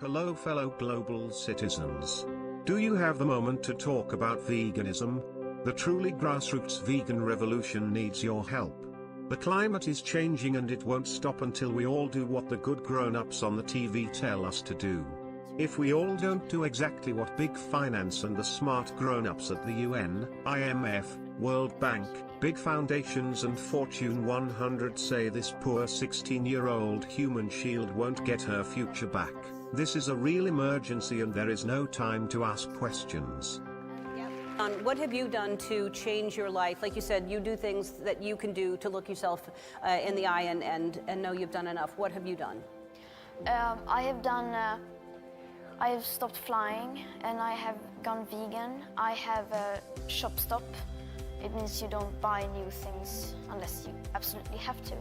Hello fellow global citizens. Do you have the moment to talk about veganism? The truly grassroots vegan revolution needs your help. The climate is changing and it won't stop until we all do what the good grown-ups on the TV tell us to do. If we all don't do exactly what big finance and the smart grown-ups at the UN, IMF, World Bank, big foundations and Fortune 100 say, this poor 16-year-old human shield won't get her future back. This is a real emergency and there is no time to ask questions. What have you done to change your life? Like you said, you do things that you can do to look yourself in the eye and know you've done enough. What have you done? I have stopped flying and I have gone vegan. I have a shop stop. It means you don't buy new things unless you absolutely have to.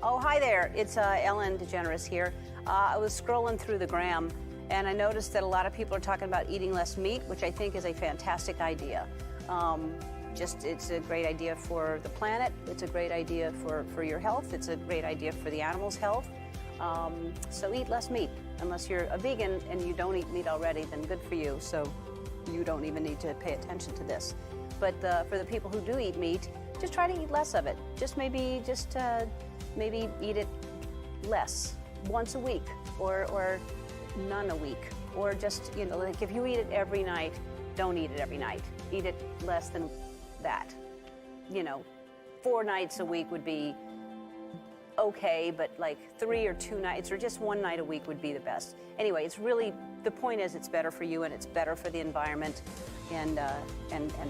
Oh, hi there. It's Ellen DeGeneres here. I was scrolling through the gram and I noticed that a lot of people are talking about eating less meat, which I think is a fantastic idea. It's a great idea for the planet. It's a great idea for your health. It's a great idea for the animals' health. So eat less meat. Unless you're a vegan and you don't eat meat already, then good for you. So you don't even need to pay attention to this. But for the people who do eat meat, just try to eat less of it. Maybe eat it less, once a week, or none a week, or just, like if you eat it every night, don't eat it every night. Eat it less than that. 4 nights a week would be okay, but like 3 or 2 nights, or just 1 night a week would be the best. Anyway, the point is it's better for you and it's better for the environment and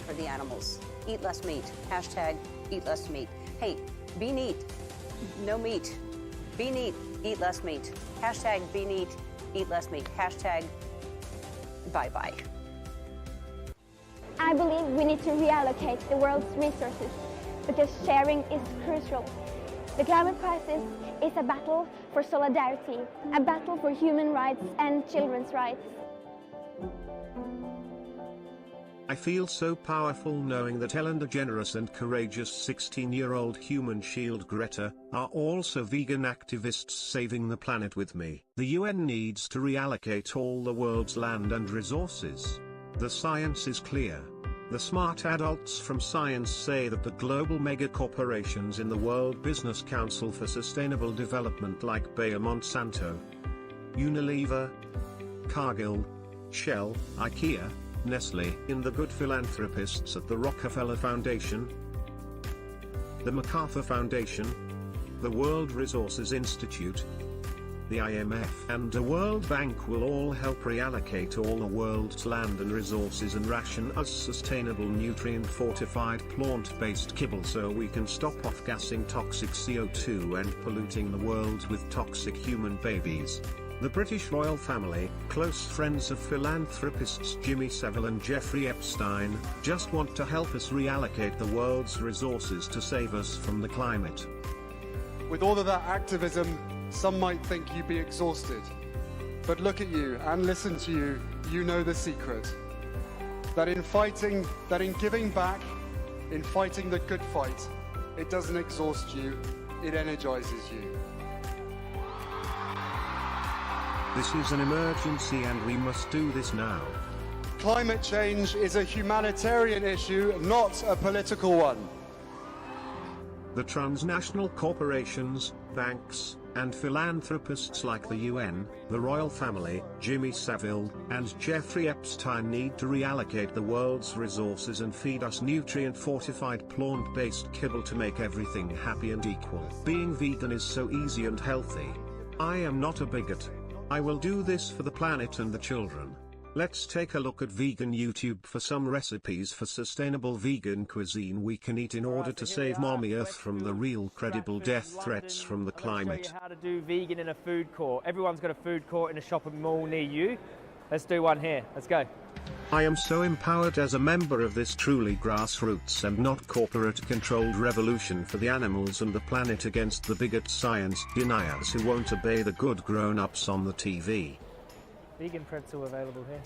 for the animals. Eat less meat. Hashtag eat less meat. Hey, be neat. No meat. Be neat. Eat less meat. Hashtag be neat. Eat less meat. Hashtag bye-bye. I believe we need to reallocate the world's resources because sharing is crucial. The climate crisis is a battle for solidarity, a battle for human rights and children's rights. I feel so powerful knowing that Ellen DeGeneres and courageous 16-year-old human shield Greta are also vegan activists saving the planet with me. The UN needs to reallocate all the world's land and resources. The science is clear. The smart adults from science say that the global megacorporations in the World Business Council for Sustainable Development like Bayer Monsanto, Unilever, Cargill, Shell, IKEA, Nestle, in the good philanthropists at the Rockefeller Foundation, the MacArthur Foundation, the World Resources Institute, the IMF and the World Bank will all help reallocate all the world's land and resources and ration us sustainable nutrient-fortified plant-based kibble so we can stop off-gassing toxic CO2 and polluting the world with toxic human babies. The British royal family, close friends of philanthropists Jimmy Savile and Jeffrey Epstein, just want to help us reallocate the world's resources to save us from the climate. With all of that activism, some might think you'd be exhausted. But look at you and listen to you, you know the secret. That in giving back, in fighting the good fight, it doesn't exhaust you, it energizes you. This is an emergency and we must do this now. Climate change is a humanitarian issue, not a political one. The transnational corporations, banks, and philanthropists like the UN, the royal family, Jimmy Savile, and Jeffrey Epstein need to reallocate the world's resources and feed us nutrient-fortified plant-based kibble to make everything happy and equal. Being vegan is so easy and healthy. I am not a bigot. I will do this for the planet and the children. Let's take a look at vegan YouTube for some recipes for sustainable vegan cuisine we can eat in order to save Mommy Earth from the real credible death threats from the climate. Show you how to do vegan in a food court. Everyone's got a food court in a shopping mall near you. Let's do one here. Let's go. I am so empowered as a member of this truly grassroots and not corporate-controlled revolution for the animals and the planet against the bigot science deniers who won't obey the good grown-ups on the TV. Vegan pretzel available here.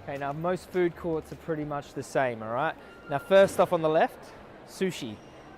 Okay, now most food courts are pretty much the same, alright? Now first off on the left, sushi.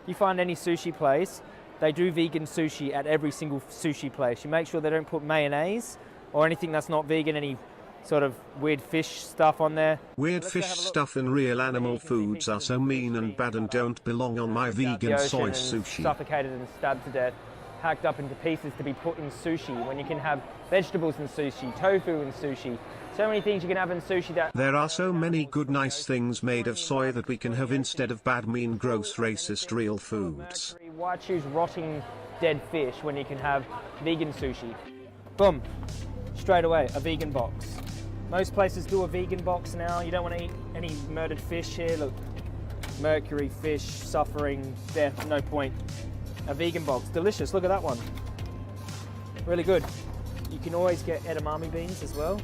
You find any sushi place, they do vegan sushi at every single sushi place. You make sure they don't put mayonnaise or anything that's not vegan, any sort of weird fish stuff on there. Weird fish stuff and real animal foods are so mean and bad and don't belong on my vegan soy sushi. Suffocated and stabbed to death, hacked up into pieces to be put in sushi, when you can have vegetables in sushi, tofu in sushi. So many things you can have in sushi that... There are so many good nice things made of soy that we can have instead of bad, mean, gross, racist real foods. Why choose rotting dead fish when you can have vegan sushi? Boom, straight away, a vegan box. Most places do a vegan box now. You don't want to eat any murdered fish here. Look, mercury, fish, suffering, death, no point. A vegan box, delicious, look at that one. Really good. You can always get edamame beans as well.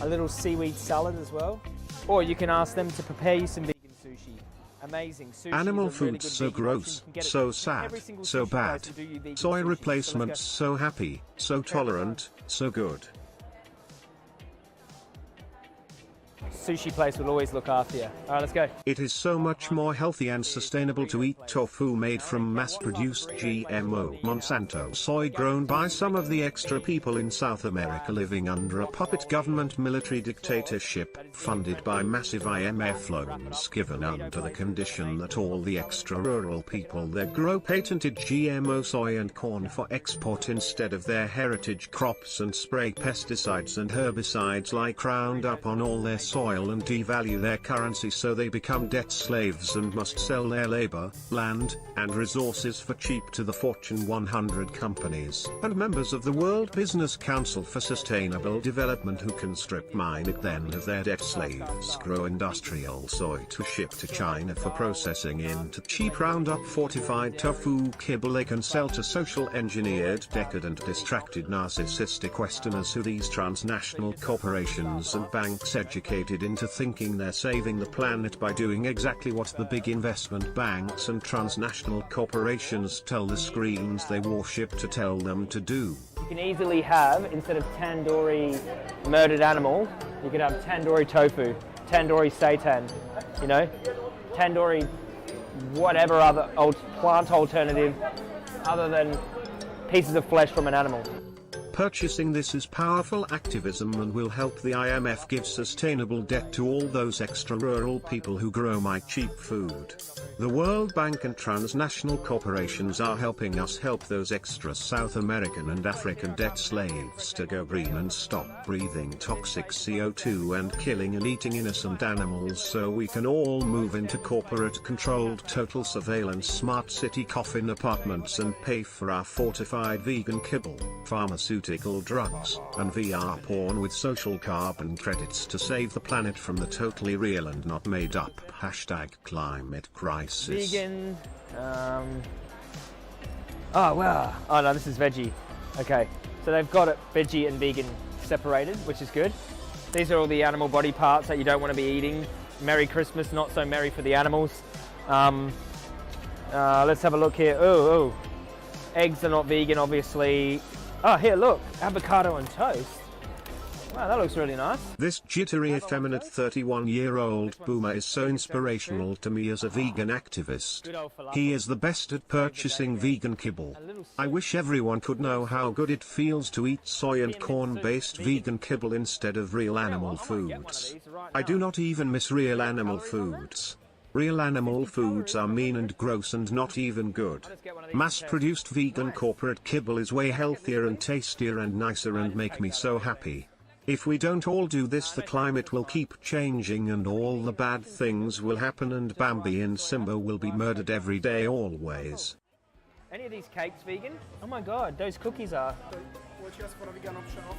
A little seaweed salad as well. Or you can ask them to prepare you some vegan sushi. Amazing. Sushi Animal is a really foods good so vegan gross, option. You can get it so from sad, every single so sushi place bad. to do you vegan Soy sushi. replacements So so happy, so tolerant, so good. sushi place will always look after you. All right, let's go. It is so much more healthy and sustainable to eat tofu made from mass-produced GMO Monsanto soy grown by some of the extra people in South America living under a puppet government military dictatorship, funded by massive IMF loans given under the condition that all the extra rural people there grow patented GMO soy and corn for export instead of their heritage crops and spray pesticides and herbicides like Roundup on all their soil and devalue their currency, so they become debt slaves and must sell their labor, land, and resources for cheap to the Fortune 100 companies and members of the World Business Council for Sustainable Development, who can strip mine it then of their debt slaves, grow industrial soy to ship to China for processing into cheap Roundup fortified tofu kibble they can sell to social engineered, decadent, distracted, narcissistic Westerners who these transnational corporations and banks educated into thinking they're saving the planet by doing exactly what the big investment banks and transnational corporations tell the screens they worship to tell them to do. You can easily have, instead of tandoori murdered animal, you could have tandoori tofu, tandoori seitan, you know, tandoori whatever other plant alternative other than pieces of flesh from an animal. Purchasing this is powerful activism and will help the IMF give sustainable debt to all those extra rural people who grow my cheap food. The World Bank and transnational corporations are helping us help those extra South American and African debt slaves to go green and stop breathing toxic CO2 and killing and eating innocent animals, so we can all move into corporate-controlled total surveillance smart city coffin apartments and pay for our fortified vegan kibble, pharmaceutical drugs, and VR porn with social carbon credits to save the planet from the totally real and not made up #climate crisis. Vegan, oh wow, oh no, this is veggie. Okay, so they've got it veggie and vegan separated, which is good. These are all the animal body parts that you don't want to be eating. Merry Christmas, not so merry for the animals. Let's have a look here. Oh, eggs are not vegan, obviously. Oh, here, look, avocado and toast. Wow, that looks really nice. This jittery, effeminate 31-year-old boomer is so inspirational to me as a vegan activist. He is the best at purchasing vegan kibble. I wish everyone could know how good it feels to eat soy and corn-based vegan kibble instead of real animal foods. I do not even miss real animal foods. Real animal foods are mean and gross and not even good. Mass-produced vegan corporate kibble is way healthier and tastier and nicer and make me so happy. If we don't all do this, the climate will keep changing and all the bad things will happen and Bambi and Simba will be murdered every day always. Any of these cakes vegan? Oh my god, those cookies are. What you ask for a vegan option offer?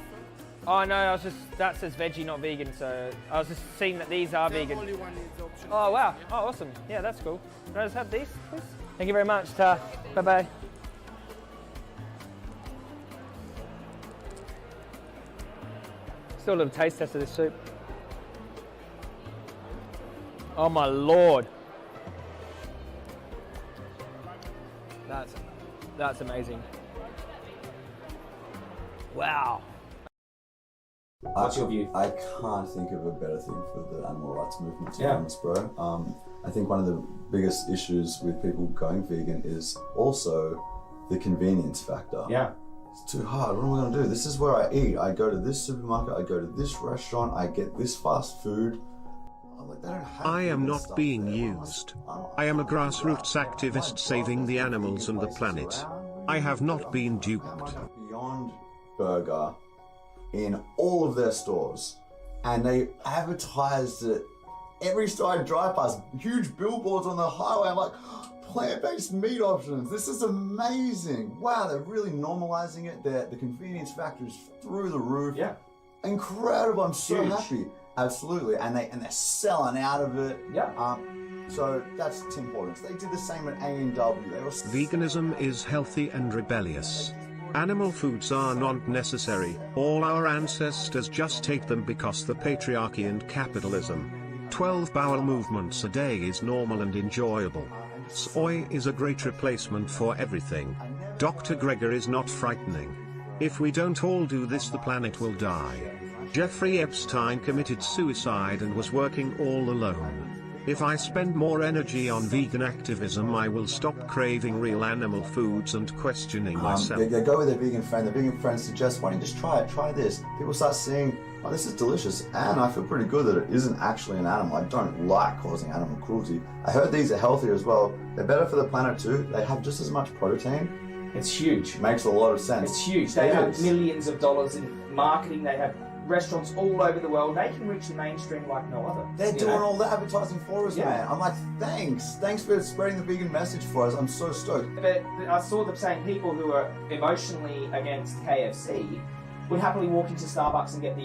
Oh no, that says veggie, not vegan, so I was just seeing that these are vegan. Only one is option. Oh wow, oh awesome, yeah, that's cool. Can I just have these, please? Thank you very much, Ta. Bye-bye. Still a little taste test of this soup. Oh my lord. That's amazing. Wow. What's your view? I can't think of a better thing for the animal rights movement to be honest, bro. I think one of the biggest issues with people going vegan is also the convenience factor. Yeah. It's too hard. What am I going to do? This is where I eat. I go to this supermarket, I go to this restaurant, I get this fast food. I'm like, they don't have I am vegan not stuff being there. used. I am a grassroots activist saving the animals and the planet. I have not been duped. Beyond Burger in all of their stores, and they advertised it. Every store I drive past, huge billboards on the highway. I'm like, plant-based meat options. This is amazing. Wow, they're really normalizing it. The convenience factor is through the roof. Yeah. Incredible. I'm so Huge. happy. Absolutely. And they're selling out of it. Yeah. So that's Tim Hortons. They did the same at A&W. They were Veganism is healthy and rebellious. Animal foods are not necessary. All our ancestors just ate them because the patriarchy and capitalism. 12 bowel movements a day is normal and enjoyable. Soy is a great replacement for everything. Dr. Gregor is not frightening. If we don't all do this, the planet will die. Jeffrey Epstein committed suicide and was working all alone. If I spend more energy on vegan activism, I will stop craving real animal foods and questioning myself. They go with their vegan friend. The vegan friend suggests, why don't you just try it? Try this. People start seeing, oh, this is delicious, and I feel pretty good that it isn't actually an animal. I don't like causing animal cruelty. I heard these are healthier as well. They're better for the planet too. They have just as much protein. It's huge. Makes a lot of sense. It's huge. They have millions of dollars in marketing. They have restaurants all over the world. They can reach the mainstream like no other. They're doing all the advertising for us, Yeah. man. I'm like, thanks for spreading the vegan message for us. I'm so stoked. But I saw them saying people who are emotionally against KFC would happily walk into Starbucks and get the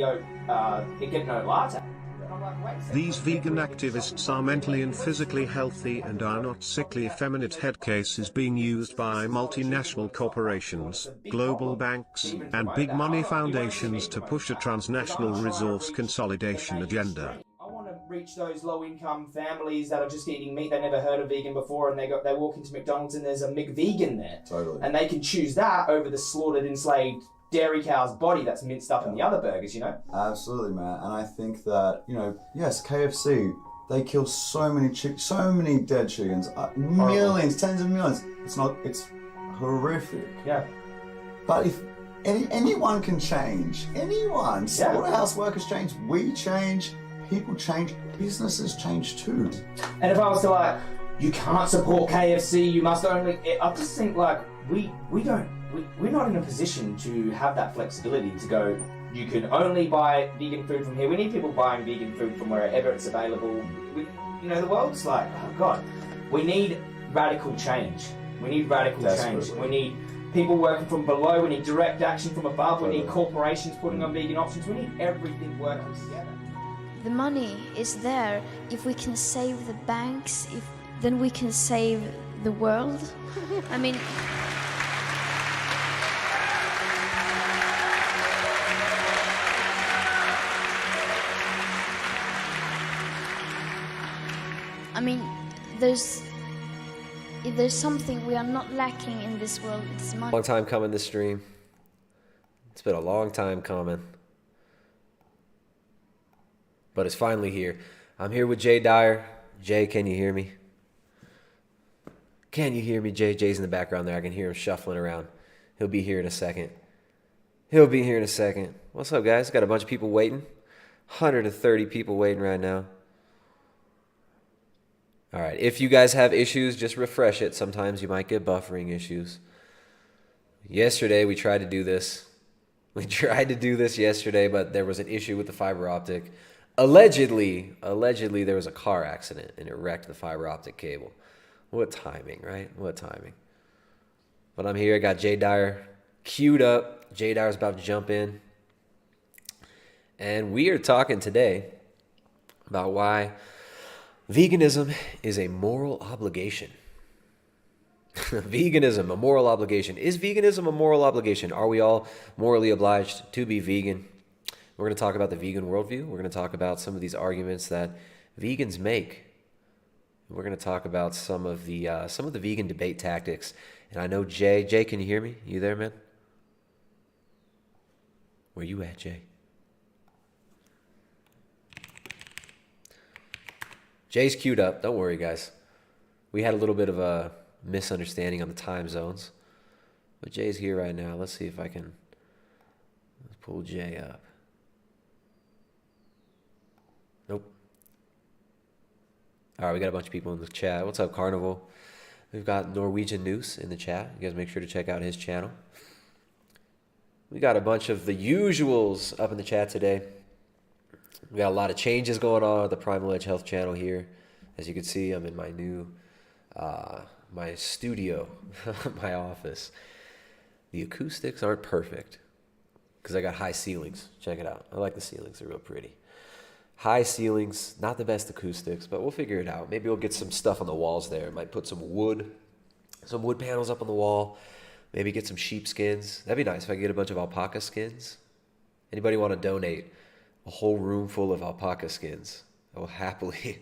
get an oat latte. I'm like, wait a second. These vegan activists are mentally and physically healthy and are not sickly effeminate head cases being used by multinational corporations, global banks, and big money foundations to push a transnational resource consolidation agenda. I want to reach those low-income families that are just eating meat. They never heard of vegan before, and they walk into McDonald's and there's a McVegan there. Totally. And they can choose that over the slaughtered, enslaved dairy cow's body that's minced up in the other burgers, you know? Absolutely, man. And I think that, yes, KFC, they kill so many dead chickens, millions, tens of millions. It's horrific. Yeah. But if anyone can change, anyone, slaughterhouse workers change, we change, people change, businesses change too. And if I was to you can't support KFC, you must only, I just think we're not in a position to have that flexibility to go, you can only buy vegan food from here. We need people buying vegan food from wherever it's available. The world's like, oh God, we need radical change. We need radical change. We need people working from below. We need direct action from above. We need corporations putting on vegan options. We need everything working together. The money is there. If we can save the banks, then we can save the world. I mean... if there's something we are not lacking in this world, it's money. Long time coming, this stream. It's been a long time coming. But it's finally here. I'm here with Jay Dyer. Jay, can you hear me? Can you hear me, Jay? Jay's in the background there. I can hear him shuffling around. He'll be here in a second. What's up, guys? Got a bunch of people waiting. 130 people waiting right now. All right, if you guys have issues, just refresh it. Sometimes you might get buffering issues. Yesterday, we tried to do this. Yesterday, but there was an issue with the fiber optic. Allegedly, there was a car accident, and it wrecked the fiber optic cable. What timing, right? What timing. But I'm here. I got Jay Dyer queued up. Jay Dyer's about to jump in. And we are talking today about why veganism is a moral obligation. Veganism, a moral obligation. Is veganism a moral obligation? Are we all morally obliged to be vegan? We're going to talk about the vegan worldview. We're going to talk about some of these arguments that vegans make. We're going to talk about some of the vegan debate tactics. And I know Jay, can you hear me? You there, man? Where you at, Jay? Jay's queued up. Don't worry, guys. We had a little bit of a misunderstanding on the time zones. But Jay's here right now. Let's see if I can pull Jay up. Nope. All right, we got a bunch of people in the chat. What's up, Carnival? We've got Norwegian News in the chat. You guys make sure to check out his channel. We got a bunch of the usuals up in the chat today. We got a lot of changes going on at the Primal Edge Health channel here. As you can see, I'm in my new, my studio, my office. The acoustics aren't perfect because I got high ceilings. Check it out. I like the ceilings. They're real pretty. High ceilings, not the best acoustics, but we'll figure it out. Maybe we'll get some stuff on the walls there. Might put some wood panels up on the wall. Maybe get some sheep skins. That'd be nice if I could get a bunch of alpaca skins. Anybody want to donate a whole room full of alpaca skins? I will happily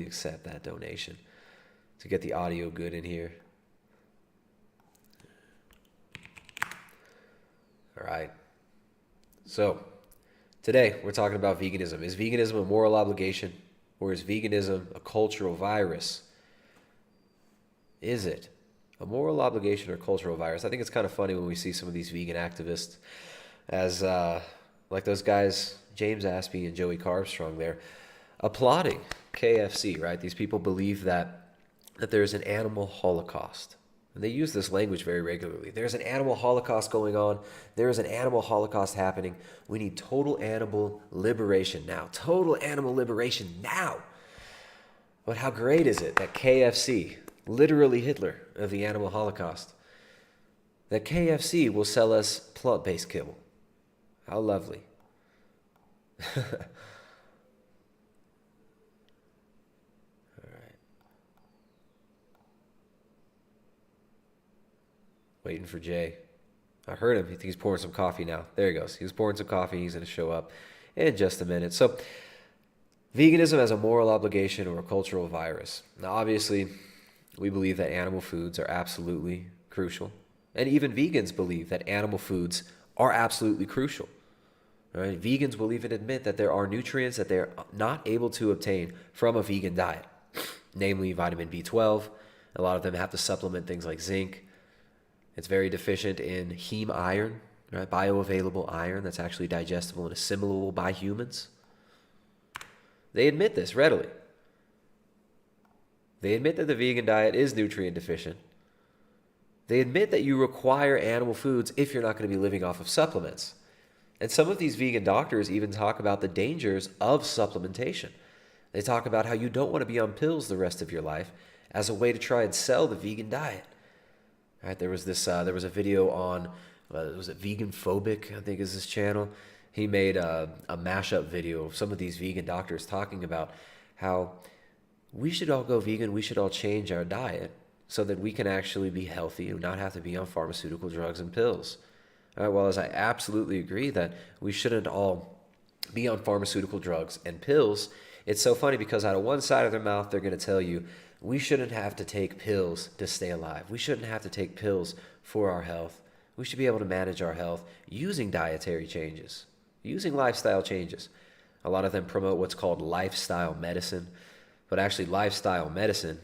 accept that donation to get the audio good in here. All right. So today we're talking about veganism. Is veganism a moral obligation, or is veganism a cultural virus? Is it a moral obligation or cultural virus? I think it's kind of funny when we see some of these vegan activists as like those guys, James Aspie and Joey Carbstrong there, applauding KFC, right? These people believe that there's an animal holocaust. And they use this language very regularly. There's an animal holocaust going on. There is an animal holocaust happening. We need total animal liberation now. Total animal liberation now. But how great is it that KFC, literally Hitler of the animal holocaust, that KFC will sell us plant-based kibble? How lovely. All right. Waiting for Jay. I heard him. I think he's pouring some coffee now. There he goes. He was pouring some coffee. He's going to show up in just a minute. So, veganism as a moral obligation or a cultural virus. Now, obviously, we believe that animal foods are absolutely crucial. And even vegans believe that animal foods are absolutely crucial. Right? Vegans will even admit that there are nutrients that they're not able to obtain from a vegan diet, namely vitamin B12. A lot of them have to supplement things like zinc. It's very deficient in heme iron, right? Bioavailable iron that's actually digestible and assimilable by humans. They admit this readily. They admit that the vegan diet is nutrient deficient. They admit that you require animal foods if you're not going to be living off of supplements. And some of these vegan doctors even talk about the dangers of supplementation. They talk about how you don't want to be on pills the rest of your life as a way to try and sell the vegan diet. All right, there was a video on, was it Vegan Phobic, I think is his channel. He made a mashup video of some of these vegan doctors talking about how we should all go vegan, we should all change our diet so that we can actually be healthy and not have to be on pharmaceutical drugs and pills. All right, well, as I absolutely agree that we shouldn't all be on pharmaceutical drugs and pills, it's so funny because out of one side of their mouth, they're going to tell you, we shouldn't have to take pills to stay alive. We shouldn't have to take pills for our health. We should be able to manage our health using dietary changes, using lifestyle changes. A lot of them promote what's called lifestyle medicine, but actually lifestyle medicine,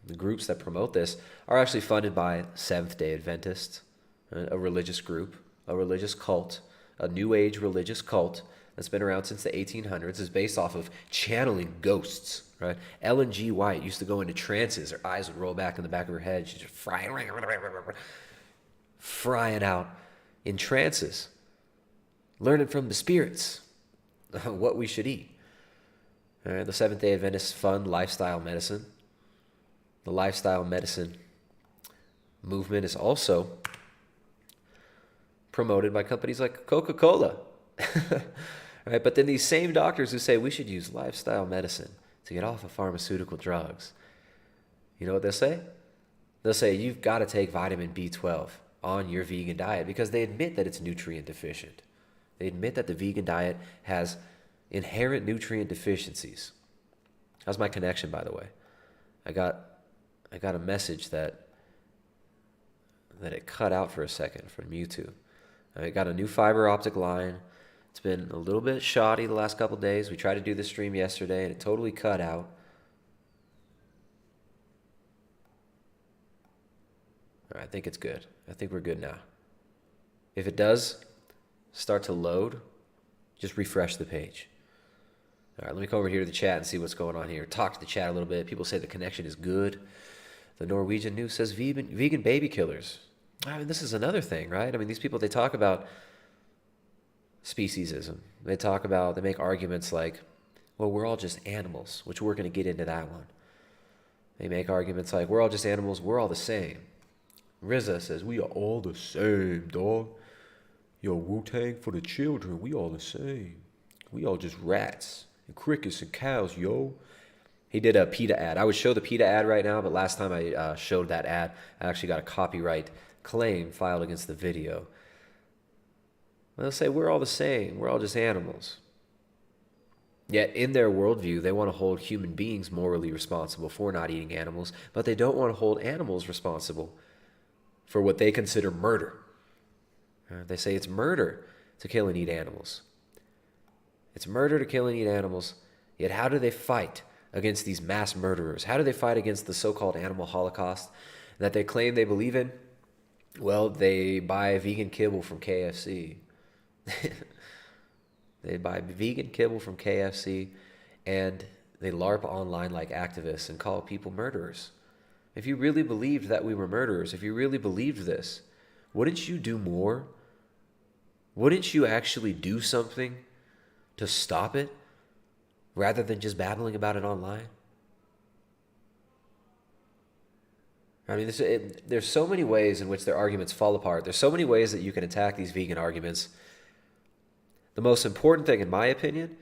the groups that promote this, are actually funded by Seventh-day Adventists, a religious group, a religious cult, a New Age religious cult that's been around since the 1800s, is based off of channeling ghosts, right? Ellen G. White used to go into trances. Her eyes would roll back in the back of her head. She's just frying out in trances, learning from the spirits what we should eat. All right, the Seventh-day Adventists fund lifestyle medicine. The lifestyle medicine movement is also promoted by companies like Coca-Cola. Right? But then these same doctors who say we should use lifestyle medicine to get off of pharmaceutical drugs, you know what they'll say? They'll say you've got to take vitamin B12 on your vegan diet because they admit that it's nutrient deficient. They admit that the vegan diet has inherent nutrient deficiencies. How's my connection, by the way? I got a message that it cut out for a second from YouTube. I got a new fiber optic line. It's been a little bit shoddy the last couple days. We tried to do the stream yesterday and it totally cut out. right, I think it's good. I think we're good now. If it does start to load, just refresh the page. All right, let me come over here to the chat and see what's going on here. Talk to the chat a little bit. People say the connection is good. The Norwegian News says vegan baby killers. I mean, this is another thing, right? I mean, these people, they talk about speciesism. They make arguments like, well, we're all just animals, which we're going to get into that one. They make arguments like, we're all just animals, we're all the same. RZA says, we are all the same, dog. Yo, Wu-Tang for the children, we all the same. We all just rats and crickets and cows, yo. He did a PETA ad. I would show the PETA ad right now, but last time I showed that ad, I actually got a copyright claim filed against the video. They'll say, we're all the same. We're all just animals. Yet in their worldview, they want to hold human beings morally responsible for not eating animals, but they don't want to hold animals responsible for what they consider murder. They say it's murder to kill and eat animals. It's murder to kill and eat animals. Yet how do they fight against these mass murderers? How do they fight against the so-called animal holocaust that they claim they believe in? Well, they buy vegan kibble from KFC. They buy vegan kibble from KFC and they LARP online like activists and call people murderers. If you really believed that we were murderers, if you really believed this, wouldn't you do more? Wouldn't you actually do something to stop it rather than just babbling about it online? I mean, there's so many ways in which their arguments fall apart. There's so many ways that you can attack these vegan arguments. The most important thing, in my opinion,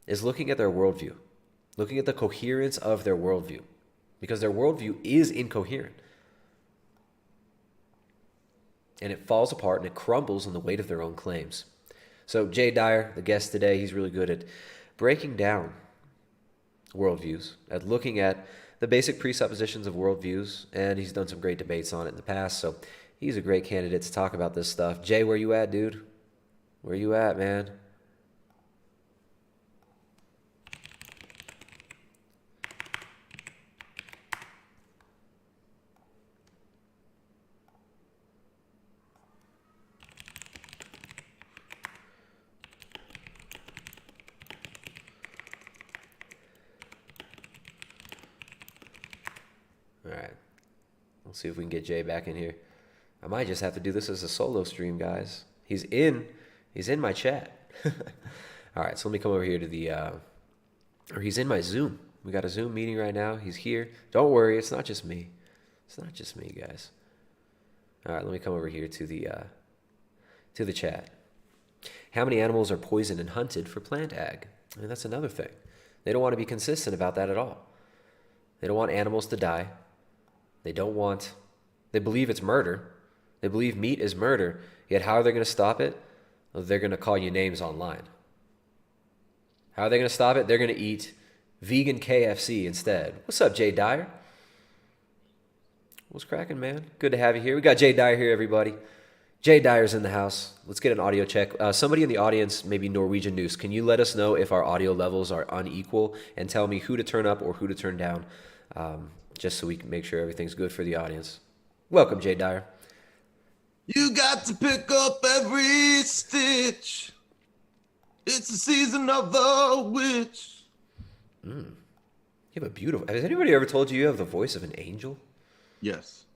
is looking at their worldview, looking at the coherence of their worldview, because their worldview is incoherent. And it falls apart and it crumbles in the weight of their own claims. So Jay Dyer, the guest today, he's really good at breaking down worldviews, at looking at the basic presuppositions of worldviews, and he's done some great debates on it in the past, so he's a great candidate to talk about this stuff. Jay, where you at, dude? Where you at, man? All right. We'll see if we can get Jay back in here. I might just have to do this as a solo stream, guys. He's in my chat. All right, so let me come over here to the, or he's in my Zoom. We got a Zoom meeting right now. He's here. Don't worry, it's not just me. It's not just me, guys. All right, let me come over here to the chat. How many animals are poisoned and hunted for plant ag? I mean, that's another thing. They don't want to be consistent about that at all. They don't want animals to die. They believe it's murder. They believe meat is murder. Yet how are they going to stop it? Well, they're going to call you names online. How are they going to stop it? They're going to eat vegan KFC instead. What's up, Jay Dyer? What's cracking, man? Good to have you here. We got Jay Dyer here, everybody. Jay Dyer's in the house. Let's get an audio check. Somebody in the audience, maybe Norwegian News, can you let us know if our audio levels are unequal and tell me who to turn up or who to turn down, just so we can make sure everything's good for the audience. Welcome, Jay Dyer. You got to pick up every stitch. It's the season of the witch. You have a beautiful... Has anybody ever told you have the voice of an angel? Yes.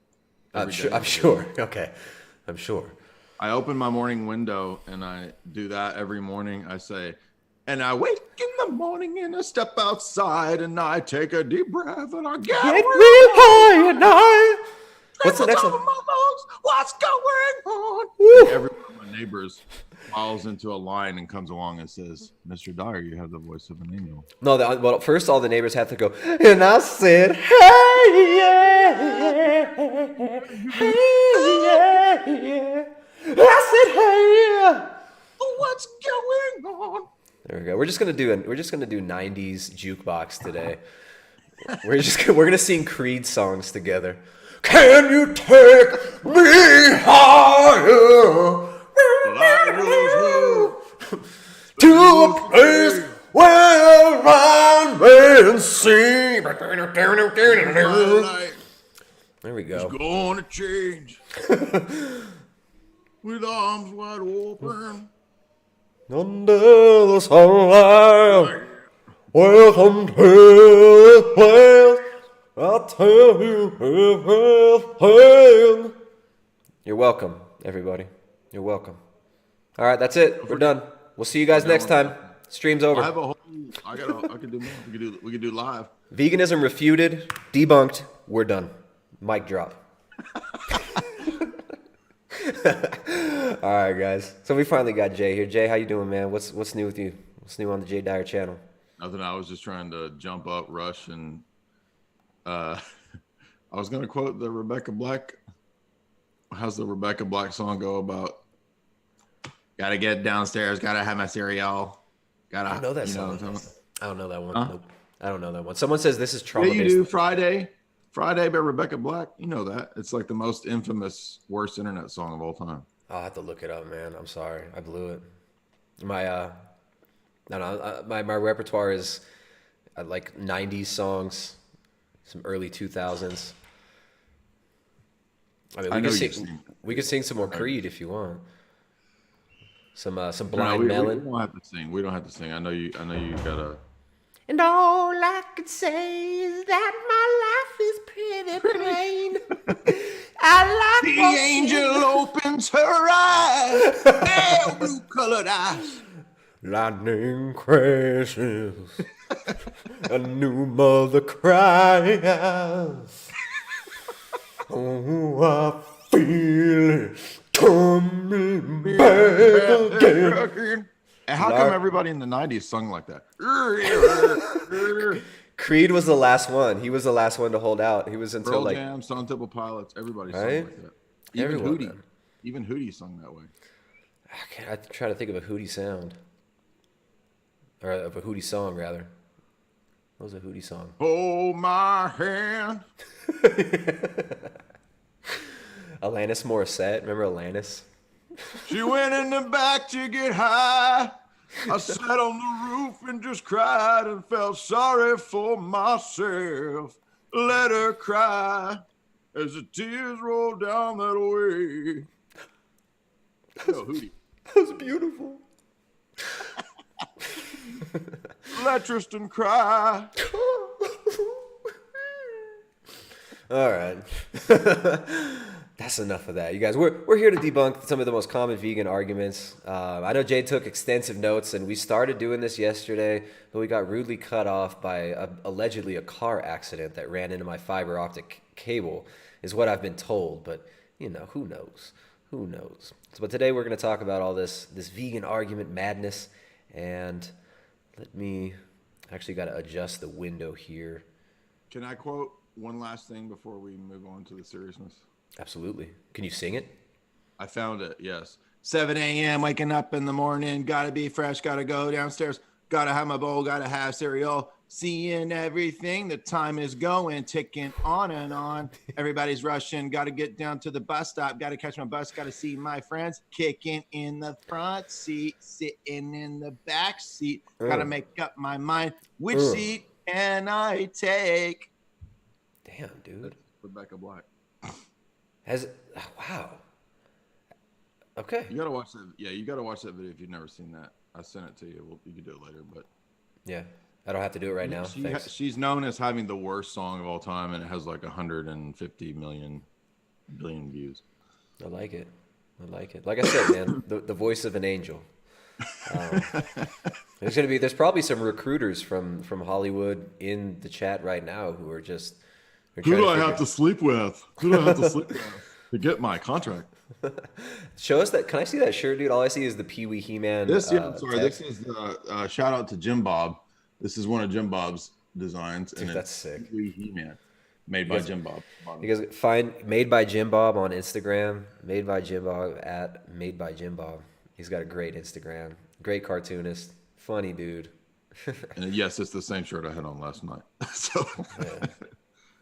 I'm sure. Okay. I'm sure. I open my morning window and I do that every morning. I say, and I wake in the morning and I step outside and I take a deep breath and I get real high and I... What's the next one? What's going on? Every one of my neighbors follows into a line and comes along and says, Mr. Dyer, you have the voice of an angel. No, well, first all the neighbors have to go, and I said, hey, yeah, hey, yeah, yeah. I said, hey, what's going on? There we go. We're just gonna do 90s jukebox today. We're gonna sing Creed songs together. Can you take me higher to a place where I may see? There we go. It's gonna change. With arms wide open. Under the sunlight. Welcome to the place. I'll tell you everything. You're welcome, everybody. You're welcome. All right, that's it. We're done. We'll see you guys next time. Stream's over. I have a whole. I could do more. We could do live. Veganism refuted, debunked. We're done. Mic drop. All right, guys. So we finally got Jay here. Jay, how you doing, man? What's new with you? What's new on the Jay Dyer channel? Nothing. I was just trying to jump up, rush, and I was gonna quote the Rebecca Black. How's the Rebecca Black song go about? Gotta get downstairs. Gotta have my cereal. Gotta. I don't know that song. I don't know that one. Nope. I don't know that one. Someone says this is trauma. Yeah, you do. Friday by Rebecca Black. You know that. It's like the most infamous, worst internet song of all time. I'll have to look it up, man. I'm sorry. I blew it. My my repertoire is like 90s songs, some early 2000s. I mean, we could sing some more Creed if you want. Some Blind Melon. We don't have to sing. We don't have to sing. I know you gotta. And all I could say is that my life is pretty plain. I like the angel opens her eyes, pale blue colored eyes. Lightning crashes, a new mother cries. Oh, I feel it coming back again. And how come everybody in the 90s sung like that? Creed was the last one. He was the last one to hold out. He was until Pearl like Jam, Stone Temple Pilots. Everybody sung right? like that. Even Everyone, Hootie. man. Even Hootie sung that way. I try to think of a Hootie sound. Or of a Hootie song, rather. What was a Hootie song? Hold my hand. Alanis Morissette. Remember Alanis? She went in the back to get high. I sat on the roof and just cried and felt sorry for myself. Let her cry as the tears roll down that way. Yo, Hootie. That was beautiful. Let Tristan cry. All right. That's enough of that. You guys, we're here to debunk some of the most common vegan arguments. I know Jay took extensive notes, and we started doing this yesterday, but we got rudely cut off by allegedly a car accident that ran into my fiber optic cable, is what I've been told. But, you know, who knows? Who knows? So, but today we're going to talk about all this vegan argument madness, and let me actually got to adjust the window here. Can I quote one last thing before we move on to the seriousness? Absolutely. Can you sing it? I found it, yes. 7 a.m., waking up in the morning, gotta be fresh, gotta go downstairs, gotta have my bowl, gotta have cereal, seeing everything, the time is going, ticking on and on. Everybody's rushing, gotta get down to the bus stop, gotta catch my bus, gotta see my friends, kicking in the front seat, sitting in the back seat, gotta make up my mind, which seat can I take? Damn, dude. Rebecca Black. Wow. Okay. You gotta watch that. Yeah, you gotta watch that video if you've never seen that. I sent it to you. You can do it later, but yeah, I don't have to do it right now. She's known as having the worst song of all time, and it has like 150 billion views. I like it. Like I said, man, the voice of an angel. There's probably some recruiters from Hollywood in the chat right now who are just. Who do I have to sleep with? Who do I have to sleep with to get my contract? Show us that. Can I see that shirt, dude? All I see is the Pee Wee He-Man. This is the shout out to Jim Bob. This is one of Jim Bob's designs. Dude, and that's sick. Pee Wee He-Man, made by Jim Bob. You guys find Made by Jim Bob on Instagram. Made by Jim Bob at Made by Jim Bob. He's got a great Instagram. Great cartoonist. Funny dude. And yes, it's the same shirt I had on last night. So. Yeah.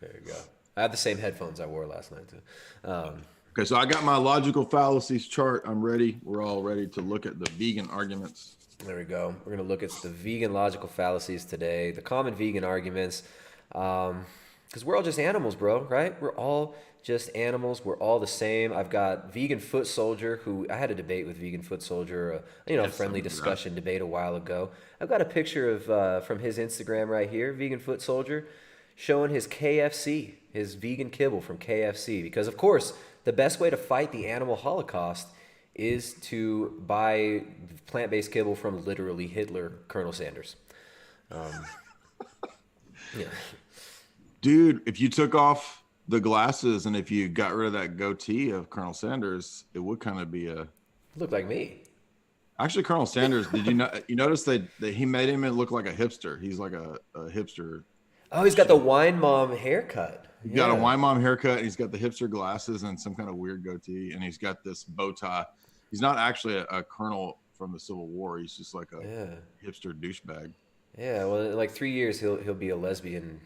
There you go. I have the same headphones I wore last night too. Okay, so I got my logical fallacies chart. I'm ready. We're all ready to look at the vegan arguments. There we go. We're going to look at the vegan logical fallacies today, the common vegan arguments. Because we're all just animals, bro, right? We're all just animals. We're all the same. I've got Vegan Foot Soldier, who I had a debate with Vegan Foot Soldier, friendly discussion debate a while ago. I've got a picture of from his Instagram right here, Vegan Foot Soldier, showing his KFC, his vegan kibble from KFC. Because, of course, the best way to fight the animal holocaust is to buy plant-based kibble from literally Hitler, Colonel Sanders. Yeah. Dude, if you took off the glasses and if you got rid of that goatee of Colonel Sanders, it would kind of be a... Look like me. Actually, Colonel Sanders, did you notice that he made him look like a hipster? He's like a hipster. Oh, he's got the wine mom haircut. He's got a wine mom haircut, and he's got the hipster glasses and some kind of weird goatee, and he's got this bow tie. He's not actually a colonel from the Civil War. He's just like a hipster douchebag. Yeah, well, in like 3 years, he'll be a lesbian.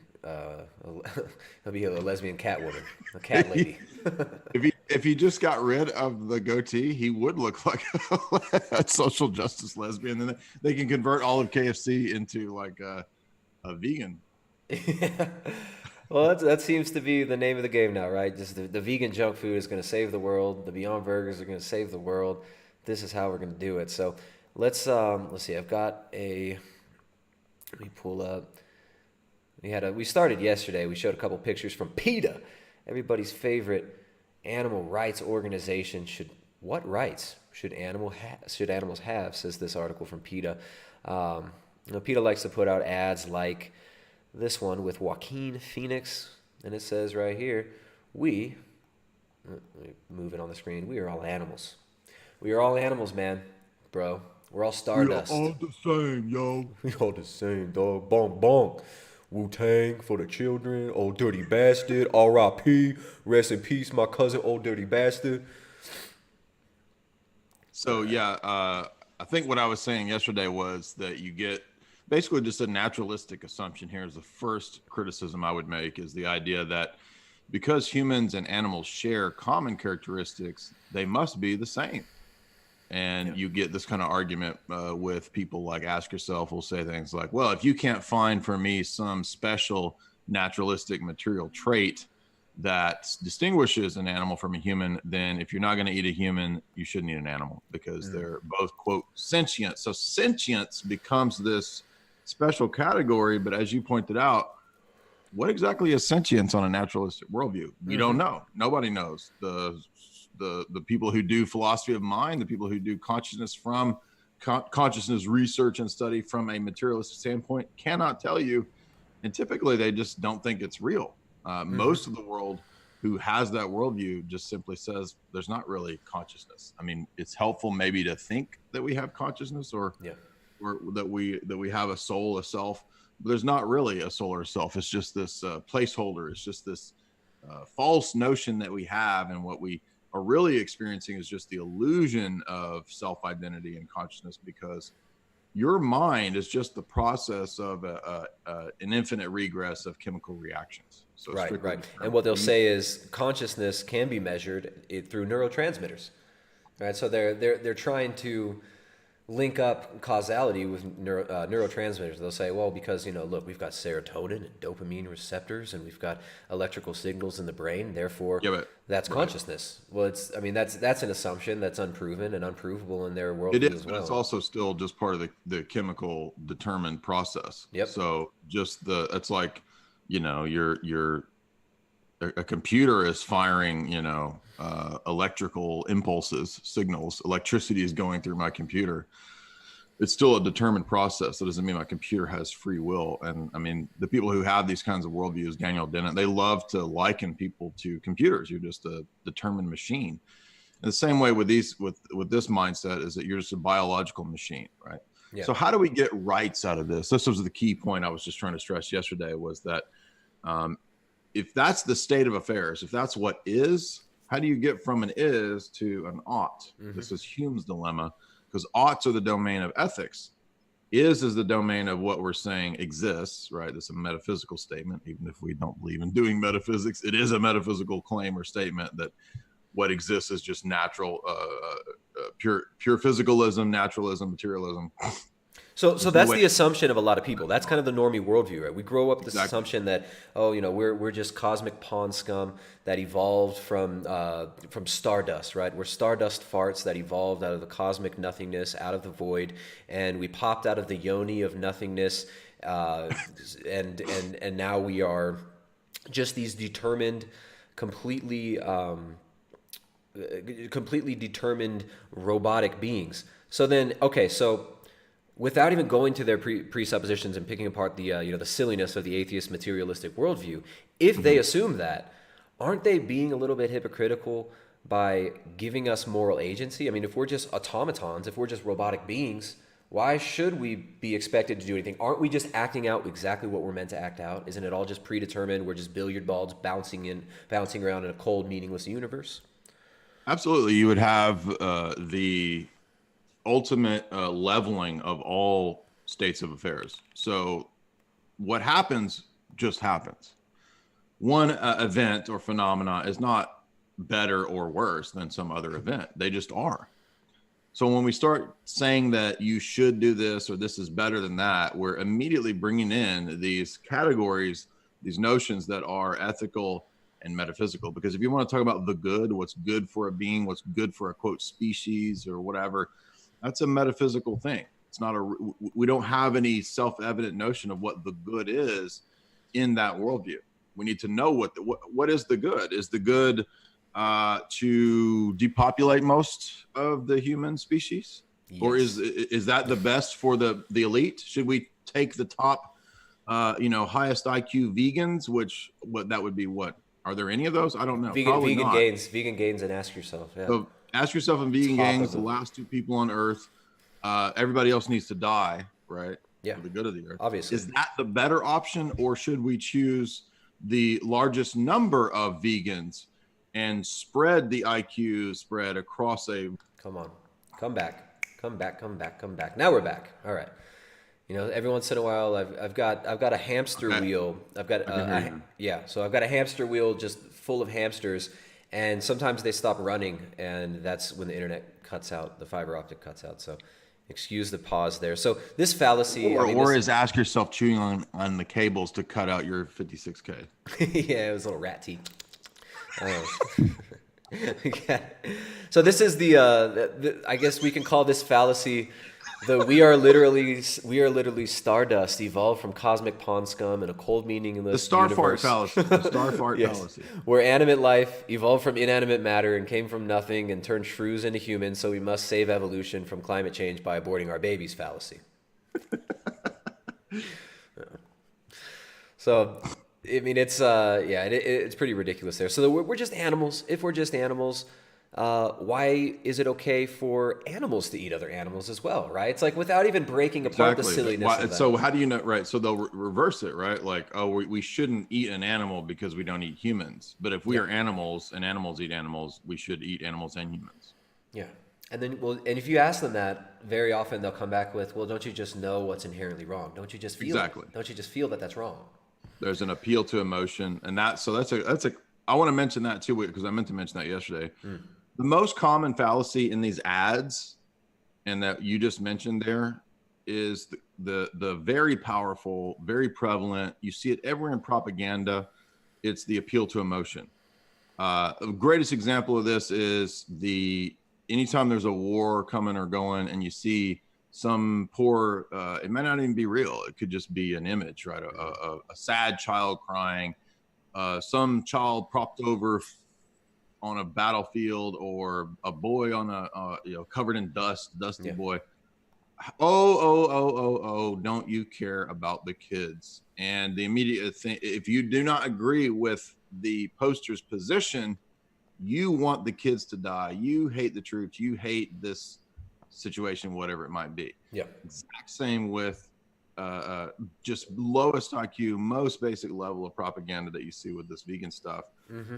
He'll be a lesbian cat woman, a cat lady. if he just got rid of the goatee, he would look like a social justice lesbian. Then they can convert all of KFC into like a vegan. Yeah. Well, that seems to be the name of the game now, right? Just the vegan junk food is going to save the world. The Beyond Burgers are going to save the world. This is how we're going to do it. So let's see. I've got a. Let me pull up. We started yesterday. We showed a couple pictures from PETA, everybody's favorite animal rights organization. What rights should animals have? Says this article from PETA. PETA likes to put out ads like this one with Joaquin Phoenix, and it says right here, let me move it on the screen. We are all animals. We are all animals, man, bro. We're all stardust. We're all the same, yo. We all the same, dog. Bonk, bonk. Wu-Tang for the children. Old dirty bastard. R.I.P. Rest in peace, my cousin, old dirty bastard. So, yeah, I think what I was saying yesterday was that you get basically just a naturalistic assumption here is the first criticism I would make is the idea that because humans and animals share common characteristics, they must be the same. And you get this kind of argument with people like Ask Yourself will say things like, well, if you can't find for me some special naturalistic material trait that distinguishes an animal from a human, then if you're not going to eat a human, you shouldn't eat an animal because they're both, quote, sentient. So sentience becomes this special category. But as you pointed out, what exactly is sentience on a naturalistic worldview? We don't know. Nobody knows. The people who do philosophy of mind, the people who do consciousness research and study from a materialistic standpoint cannot tell you. And typically they just don't think it's real. Most of the world who has that worldview just simply says there's not really consciousness. I mean, it's helpful maybe to think that we have consciousness or that we have a soul, a self, but there's not really a soul or a self. It's just this placeholder. It's just this false notion that we have, and what we are really experiencing is just the illusion of self-identity and consciousness, because your mind is just the process of an infinite regress of chemical reactions. So right. And what they'll say is consciousness can be measured through neurotransmitters, right? So they're trying to link up causality with neurotransmitters. They'll say, well, because, look, we've got serotonin and dopamine receptors, and we've got electrical signals in the brain, therefore that's consciousness. Well, that's an assumption that's unproven and unprovable in their worldview it is, as well. But it's also still just part of the chemical determined process. Yep. So just it's like, a computer is firing, electrical impulses, signals. Electricity is going through my computer. It's still a determined process. That doesn't mean my computer has free will. And I mean, the people who have these kinds of worldviews, Daniel Dennett, they love to liken people to computers. You're just a determined machine. And the same way with this mindset is that you're just a biological machine, right? Yeah. So how do we get rights out of this? This was the key point I was just trying to stress yesterday, was that if that's the state of affairs, if that's what is, how do you get from an is to an ought? This is Hume's dilemma, because oughts are the domain of ethics. Is the domain of what we're saying exists, right? That's a metaphysical statement. Even if we don't believe in doing metaphysics, it is a metaphysical claim or statement that what exists is just natural, pure physicalism, naturalism, materialism. So There's no that's way- the assumption of a lot of people. That's kind of the normie worldview, right? We grow up with this Exactly. assumption that, oh, you know, we're just cosmic pond scum that evolved from stardust, right? We're stardust farts that evolved out of the cosmic nothingness, out of the void, and we popped out of the yoni of nothingness, and now we are just these determined, completely determined robotic beings. So then, okay, so without even going to their presuppositions and picking apart the the silliness of the atheist materialistic worldview, if they assume that, aren't they being a little bit hypocritical by giving us moral agency? I mean, if we're just automatons, if we're just robotic beings, why should we be expected to do anything? Aren't we just acting out exactly what we're meant to act out? Isn't it all just predetermined? We're just billiard balls bouncing around in a cold, meaningless universe? Absolutely. You would have the ultimate leveling of all states of affairs. So what happens just happens. One event or phenomena is not better or worse than some other event. They just are. So when we start saying that you should do this or this is better than that, we're immediately bringing in these categories, these notions that are ethical and metaphysical. Because if you want to talk about the good, what's good for a being, what's good for a quote species or whatever, that's a metaphysical thing. It's not we don't have any self-evident notion of what the good is in that worldview. We need to know what is the good. Is the good to depopulate most of the human species? Yes. Or is that the best for the elite? Should we take the top highest IQ vegans, what that would be? What are there any of those? I don't know. Vegan gains, and ask yourself. Yeah. So ask yourself in vegan gains, the last two people on Earth. Everybody else needs to die, right? Yeah. For the good of the Earth. Obviously. Is that the better option, or should we choose the largest number of vegans and spread the IQ spread across a... Come on. Come back. Now we're back. All right. Every once in a while, I've got a hamster wheel. I've got so I've got a hamster wheel just full of hamsters, and sometimes they stop running, and that's when the internet cuts out, the fiber optic cuts out. So excuse the pause there. So this fallacy, is ask yourself chewing on the cables to cut out your 56K. Yeah, it was a little rat teeth. Yeah. So this is the I guess we can call this fallacy we are literally stardust evolved from cosmic pond scum in a cold, meaningless The star universe. fart fallacy. The star fart fallacy. Where animate life evolved from inanimate matter and came from nothing and turned shrews into humans, so we must save evolution from climate change by aborting our babies fallacy. So, I mean, it's pretty ridiculous there. So we're just animals. If we're just animals, why is it okay for animals to eat other animals as well, right? It's like without even breaking apart the silliness of that. So how do you know, right? So they'll reverse it, right? Like, we shouldn't eat an animal because we don't eat humans. But if we are animals and animals eat animals, we should eat animals and humans. Yeah. And then, and if you ask them that, very often they'll come back with, well, don't you just know what's inherently wrong? Don't you just feel it? Don't you just feel that that's wrong? There's an appeal to emotion, and that's I want to mention that too, because I meant to mention that yesterday. The most common fallacy in these ads, and that you just mentioned there, is the very powerful, very prevalent. You see it everywhere in propaganda. It's the appeal to emotion. The greatest example of this is anytime there's a war coming or going, and you see some poor, it might not even be real. It could just be an image, right? A sad child crying, some child propped over on a battlefield, or a boy on covered in dusty boy. Don't you care about the kids? And the immediate thing, if you do not agree with the poster's position, you want the kids to die. You hate the troops. You hate this situation, whatever it might be. Yeah. Exact same with just lowest IQ, most basic level of propaganda that you see with this vegan stuff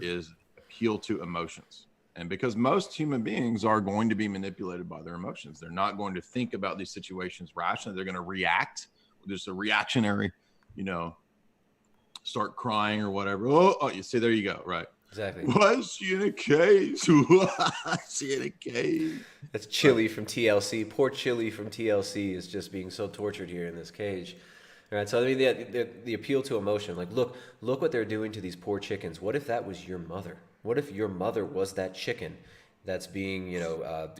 is appeal to emotions. And because most human beings are going to be manipulated by their emotions, they're not going to think about these situations rationally. They're going to react. There's a reactionary, start crying or whatever. Oh, you see, there you go. Right. Exactly. Was she in a cage? Was she in a cage? That's Chili from TLC. Poor Chili from TLC is just being so tortured here in this cage. All right, so I mean, the appeal to emotion, like, look what they're doing to these poor chickens. What if that was your mother? What if your mother was that chicken that's being,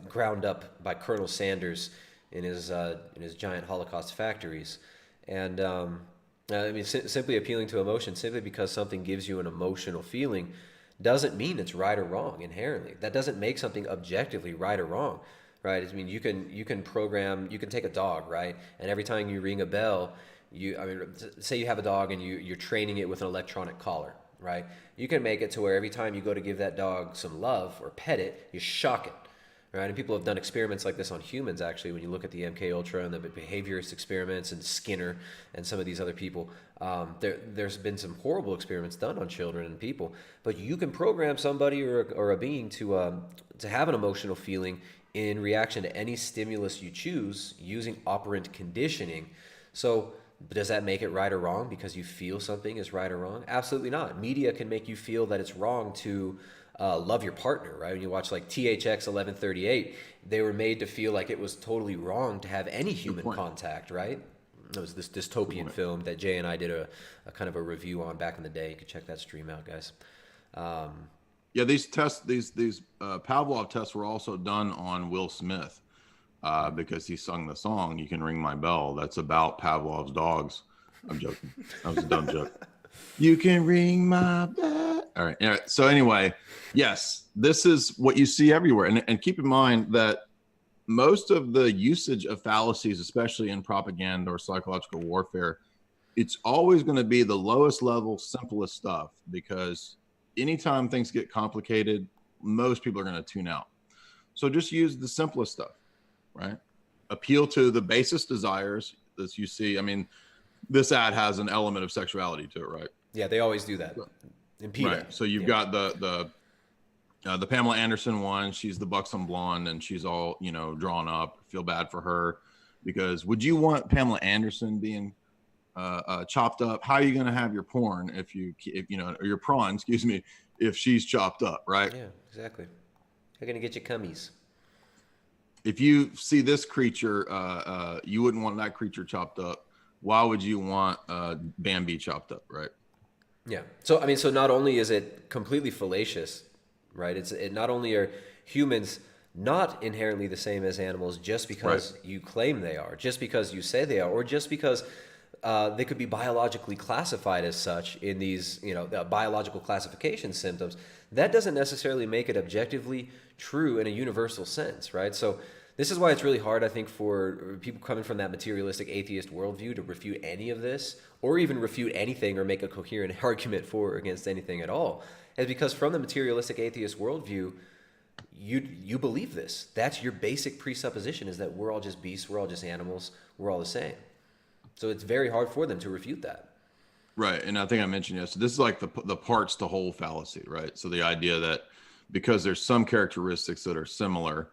ground up by Colonel Sanders in his giant Holocaust factories? And I mean, simply appealing to emotion, simply because something gives you an emotional feeling, doesn't mean it's right or wrong inherently. That doesn't make something objectively right or wrong, right? I mean, you can take a dog, right? And every time you ring a bell, say you have a dog and you're training it with an electronic collar, right? You can make it to where every time you go to give that dog some love or pet it, you shock it, right? And people have done experiments like this on humans, actually. When you look at the MK Ultra and the behaviorist experiments and Skinner and some of these other people, there's been some horrible experiments done on children and people. But you can program somebody or a being to have an emotional feeling in reaction to any stimulus you choose using operant conditioning. So does that make it right or wrong because you feel something is right or wrong? Absolutely not. Media can make you feel that it's wrong to love your partner, right? When you watch like THX 1138, they were made to feel like it was totally wrong to have any human contact, right? It was this dystopian film that Jay and I did a kind of a review on back in the day. You can check that stream out, guys. Yeah, these tests, these Pavlov tests were also done on Will Smith. Because he sung the song, "You Can Ring My Bell." That's about Pavlov's dogs. I'm joking. That was a dumb joke. You can ring my bell. All right. Yeah. So anyway, yes, this is what you see everywhere. And keep in mind that most of the usage of fallacies, especially in propaganda or psychological warfare, it's always going to be the lowest level, simplest stuff, because anytime things get complicated, most people are going to tune out. So just use the simplest stuff. Right? Appeal to the basest desires that you see. I mean, this ad has an element of sexuality to it, right? Yeah, they always do that. Right. So you've got the Pamela Anderson one. She's the buxom blonde, and she's all drawn up. Feel bad for her, because would you want Pamela Anderson being chopped up? How are you going to have your porn if or your prawn, excuse me, if she's chopped up, right? Yeah, exactly. You're going to get your cummies. If you see this creature, you wouldn't want that creature chopped up. Why would you want Bambi chopped up, right? Yeah. So I mean, so not only is it completely fallacious, right? It not only are humans not inherently the same as animals just because you claim they are, just because you say they are, or just because they could be biologically classified as such in these, biological classification symptoms. That doesn't necessarily make it objectively true in a universal sense, right? So this is why it's really hard, I think, for people coming from that materialistic atheist worldview to refute any of this, or even refute anything or make a coherent argument for or against anything at all. Is because from the materialistic atheist worldview, you believe this. That's your basic presupposition, is that we're all just beasts, we're all just animals, we're all the same. So it's very hard for them to refute that. Right. And I think I mentioned yesterday, this is like the parts to whole fallacy, right? So the idea that because there's some characteristics that are similar,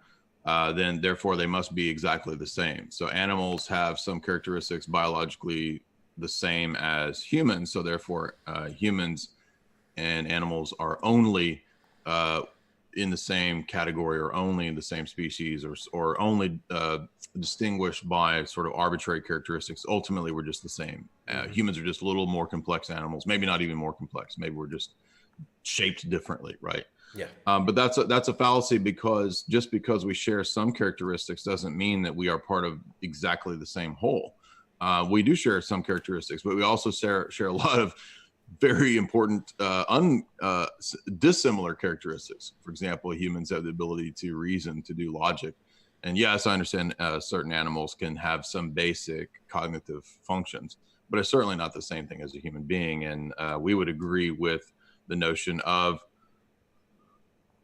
then therefore they must be exactly the same. So animals have some characteristics biologically the same as humans. So therefore humans and animals are only in the same category, or only in the same species, or only distinguished by sort of arbitrary characteristics. Ultimately, we're just the same. Humans are just a little more complex animals, maybe not even more complex. Maybe we're just shaped differently, right? Yeah. But that's a fallacy, because just because we share some characteristics doesn't mean that we are part of exactly the same whole. We do share some characteristics, but we also share a lot of very important dissimilar characteristics. For example, humans have the ability to reason, to do logic. And yes, I understand certain animals can have some basic cognitive functions, but it's certainly not the same thing as a human being. And we would agree with the notion of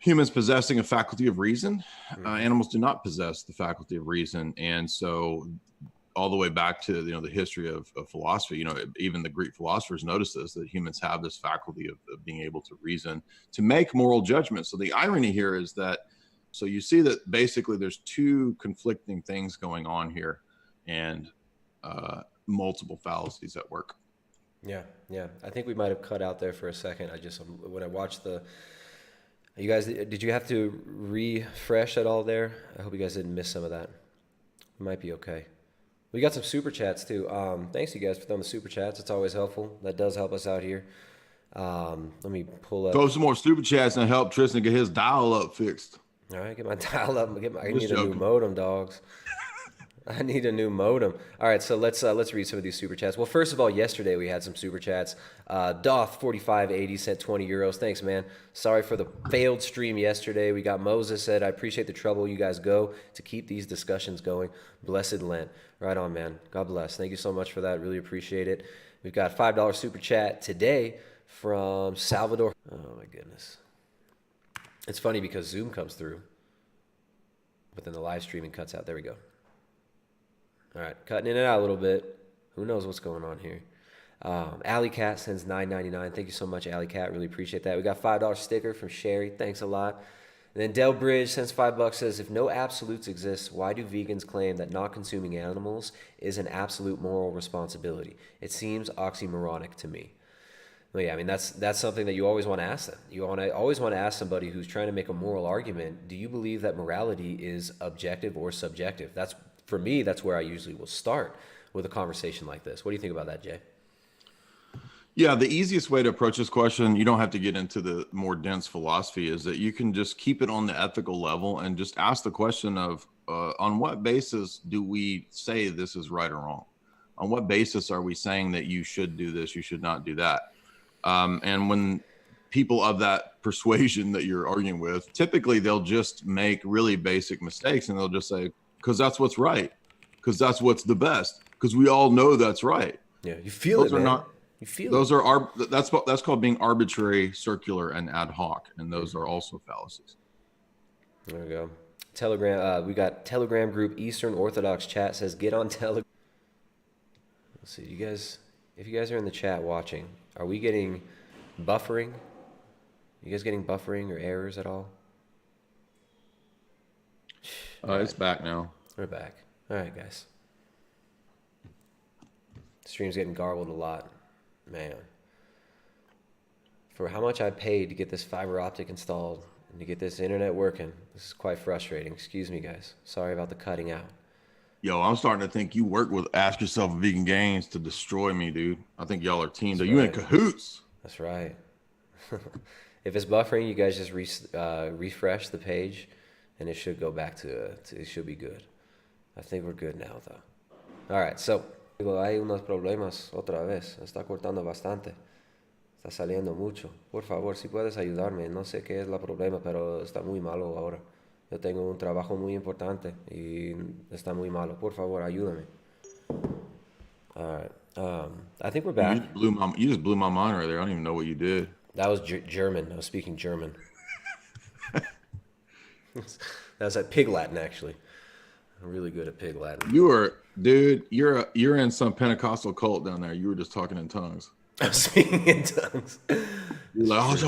humans possessing a faculty of reason. Animals do not possess the faculty of reason. And so all the way back to the history of philosophy, even the Greek philosophers noticed this, that humans have this faculty of being able to reason, to make moral judgments. So the irony here is that, so you see that basically there's two conflicting things going on here, and multiple fallacies at work. Yeah, yeah. I think we might have cut out there for a second. When I watched you guys, did you have to refresh at all there? I hope you guys didn't miss some of that. We might be okay. We got some super chats too. Thanks you guys for throwing the super chats. It's always helpful. That does help us out here. Let me pull up. Throw some more super chats and help Tristan get his dial up fixed. All right, get my dial up. I need a new modem, dogs. I need a new modem. All right, so let's read some of these super chats. Well, first of all, yesterday we had some super chats. Doth4580 sent 20 euros. Thanks, man. Sorry for the failed stream yesterday. We got Moses said, I appreciate the trouble you guys go to keep these discussions going. Blessed Lent. Right on, man. God bless. Thank you so much for that. Really appreciate it. We've got $5 super chat today from Salvador. Oh, my goodness. It's funny because Zoom comes through, but then the live streaming cuts out. There we go. All right, cutting in and out a little bit. Who knows what's going on here? Alley Cat sends $9.99. Thank you so much, Alley Cat. Really appreciate that. We got $5 sticker from Sherry. Thanks a lot. And then Del Bridge sends $5. Says, if no absolutes exist, why do vegans claim that not consuming animals is an absolute moral responsibility? It seems oxymoronic to me. Well, yeah, I mean, that's something that you always want to ask them. You always want to ask somebody who's trying to make a moral argument, do you believe that morality is objective or subjective? For me, that's where I usually will start with a conversation like this. What do you think about that, Jay? Yeah, the easiest way to approach this question, you don't have to get into the more dense philosophy, is that you can just keep it on the ethical level and just ask the question of, on what basis do we say this is right or wrong? On what basis are we saying that you should do this, you should not do that? And when people of that persuasion that you're arguing with, typically they'll just make really basic mistakes and they'll just say, because that's what's right, because that's what's the best, because we all know that's right. Yeah, you feel those it, are man. not. You feel those it. are that's called being arbitrary, circular, and ad hoc, and those are also fallacies. There we go. Telegram. We got Telegram group Eastern Orthodox chat says get on Telegram. Let's see, you guys. If you guys are in the chat watching, are we getting buffering? You guys getting buffering or errors at all? It's back now. We're back. All right, guys. Stream's getting garbled a lot. Man. For how much I paid to get this fiber optic installed and to get this internet working, this is quite frustrating. Excuse me, guys. Sorry about the cutting out. Yo, I'm starting to think you work with Ask Yourself Vegan Games to destroy me, dude. I think y'all are teamed. Are you in cahoots? That's right. If it's buffering, you guys just refresh the page, and it should go back to it should be good. I think we're good now, though. All right, so hay unos problemas otra vez. Está cortando bastante. Está saliendo mucho. Por favor, si puedes ayudarme. No sé qué es el problema, pero está muy malo ahora. Yo tengo un trabajo muy importante y está muy malo. Por favor, ayúdame. All right. I think we're back. You just blew my mind right there. I don't even know what you did. That was German. I was speaking German. That was at Pig Latin, actually. I'm really good at Pig Latin. You're in some Pentecostal cult down there. You were just talking in tongues. I'm speaking in tongues. You're like,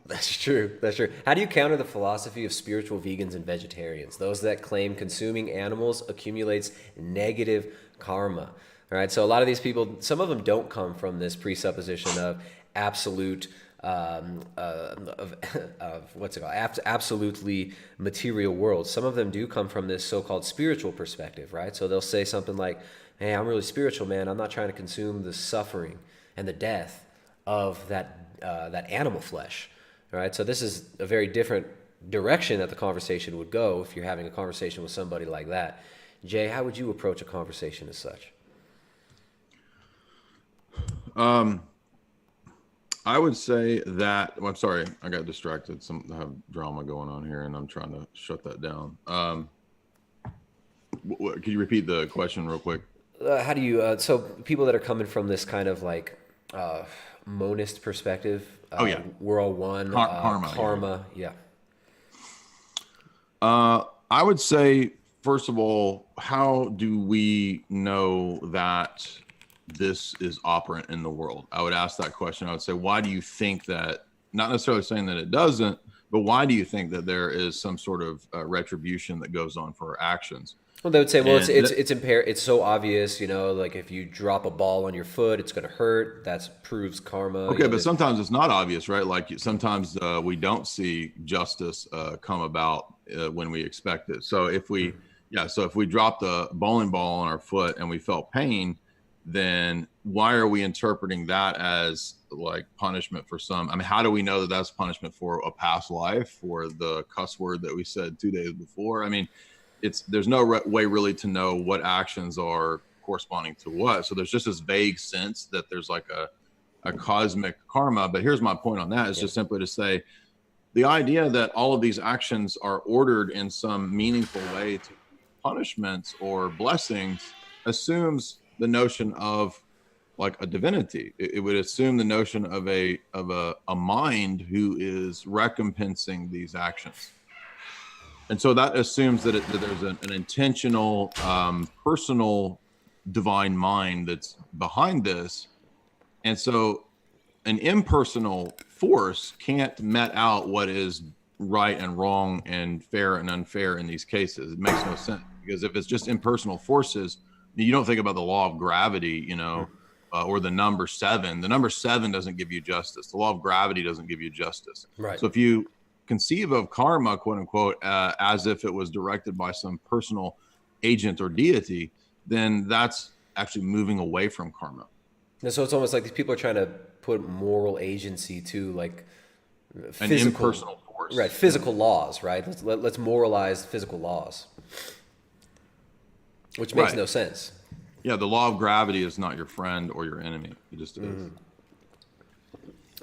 That's true. That's true. How do you counter the philosophy of spiritual vegans and vegetarians? Those that claim consuming animals accumulates negative karma. All right. So a lot of these people, some of them don't come from this presupposition of absolute absolutely material world. Some of them do come from this so-called spiritual perspective, right? So they'll say something like, hey, I'm really spiritual, man. I'm not trying to consume the suffering and the death of that animal flesh, right? So this is a very different direction that the conversation would go if you're having a conversation with somebody like that. Jay, how would you approach a conversation as such? I would say that, I'm sorry, I got distracted. I have drama going on here and I'm trying to shut that down. Could you repeat the question real quick? How do you, so people that are coming from this kind of like monist perspective, we're all one, karma, yeah. I would say, first of all, how do we know that this is operant in the world? I would ask that question. I would say, why do you think that, not necessarily saying that it doesn't, but why do you think that there is some sort of retribution that goes on for our actions? Well, they would say, well, And it's impaired. It's so obvious, like if you drop a ball on your foot, it's going to hurt. That proves karma. Okay, but sometimes it's not obvious, right? Like sometimes we don't see justice come about when we expect it. So if we, so if we dropped a bowling ball on our foot and we felt pain, then why are we interpreting that as like punishment for some? I mean, how do we know that that's punishment for a past life, for the cuss word that we said 2 days before? I mean, there's no way really to know what actions are corresponding to what. So there's just this vague sense that there's like a cosmic karma. But here's my point on that is just simply to say the idea that all of these actions are ordered in some meaningful way to punishments or blessings assumes the notion of like a divinity. It would assume the notion of a mind who is recompensing these actions. And so that assumes that there's an intentional, personal divine mind that's behind this. And so an impersonal force can't met out what is right and wrong and fair and unfair in these cases. It makes no sense, because if it's just impersonal forces, you don't think about the law of gravity, or the number 7. The number 7 doesn't give you justice. The law of gravity doesn't give you justice. Right. So if you conceive of karma, quote unquote, as if it was directed by some personal agent or deity, then that's actually moving away from karma. And so it's almost like these people are trying to put moral agency to like an impersonal force, right? Physical laws, right? Let's moralize physical laws, which makes no sense. Yeah, the law of gravity is not your friend or your enemy. It just is.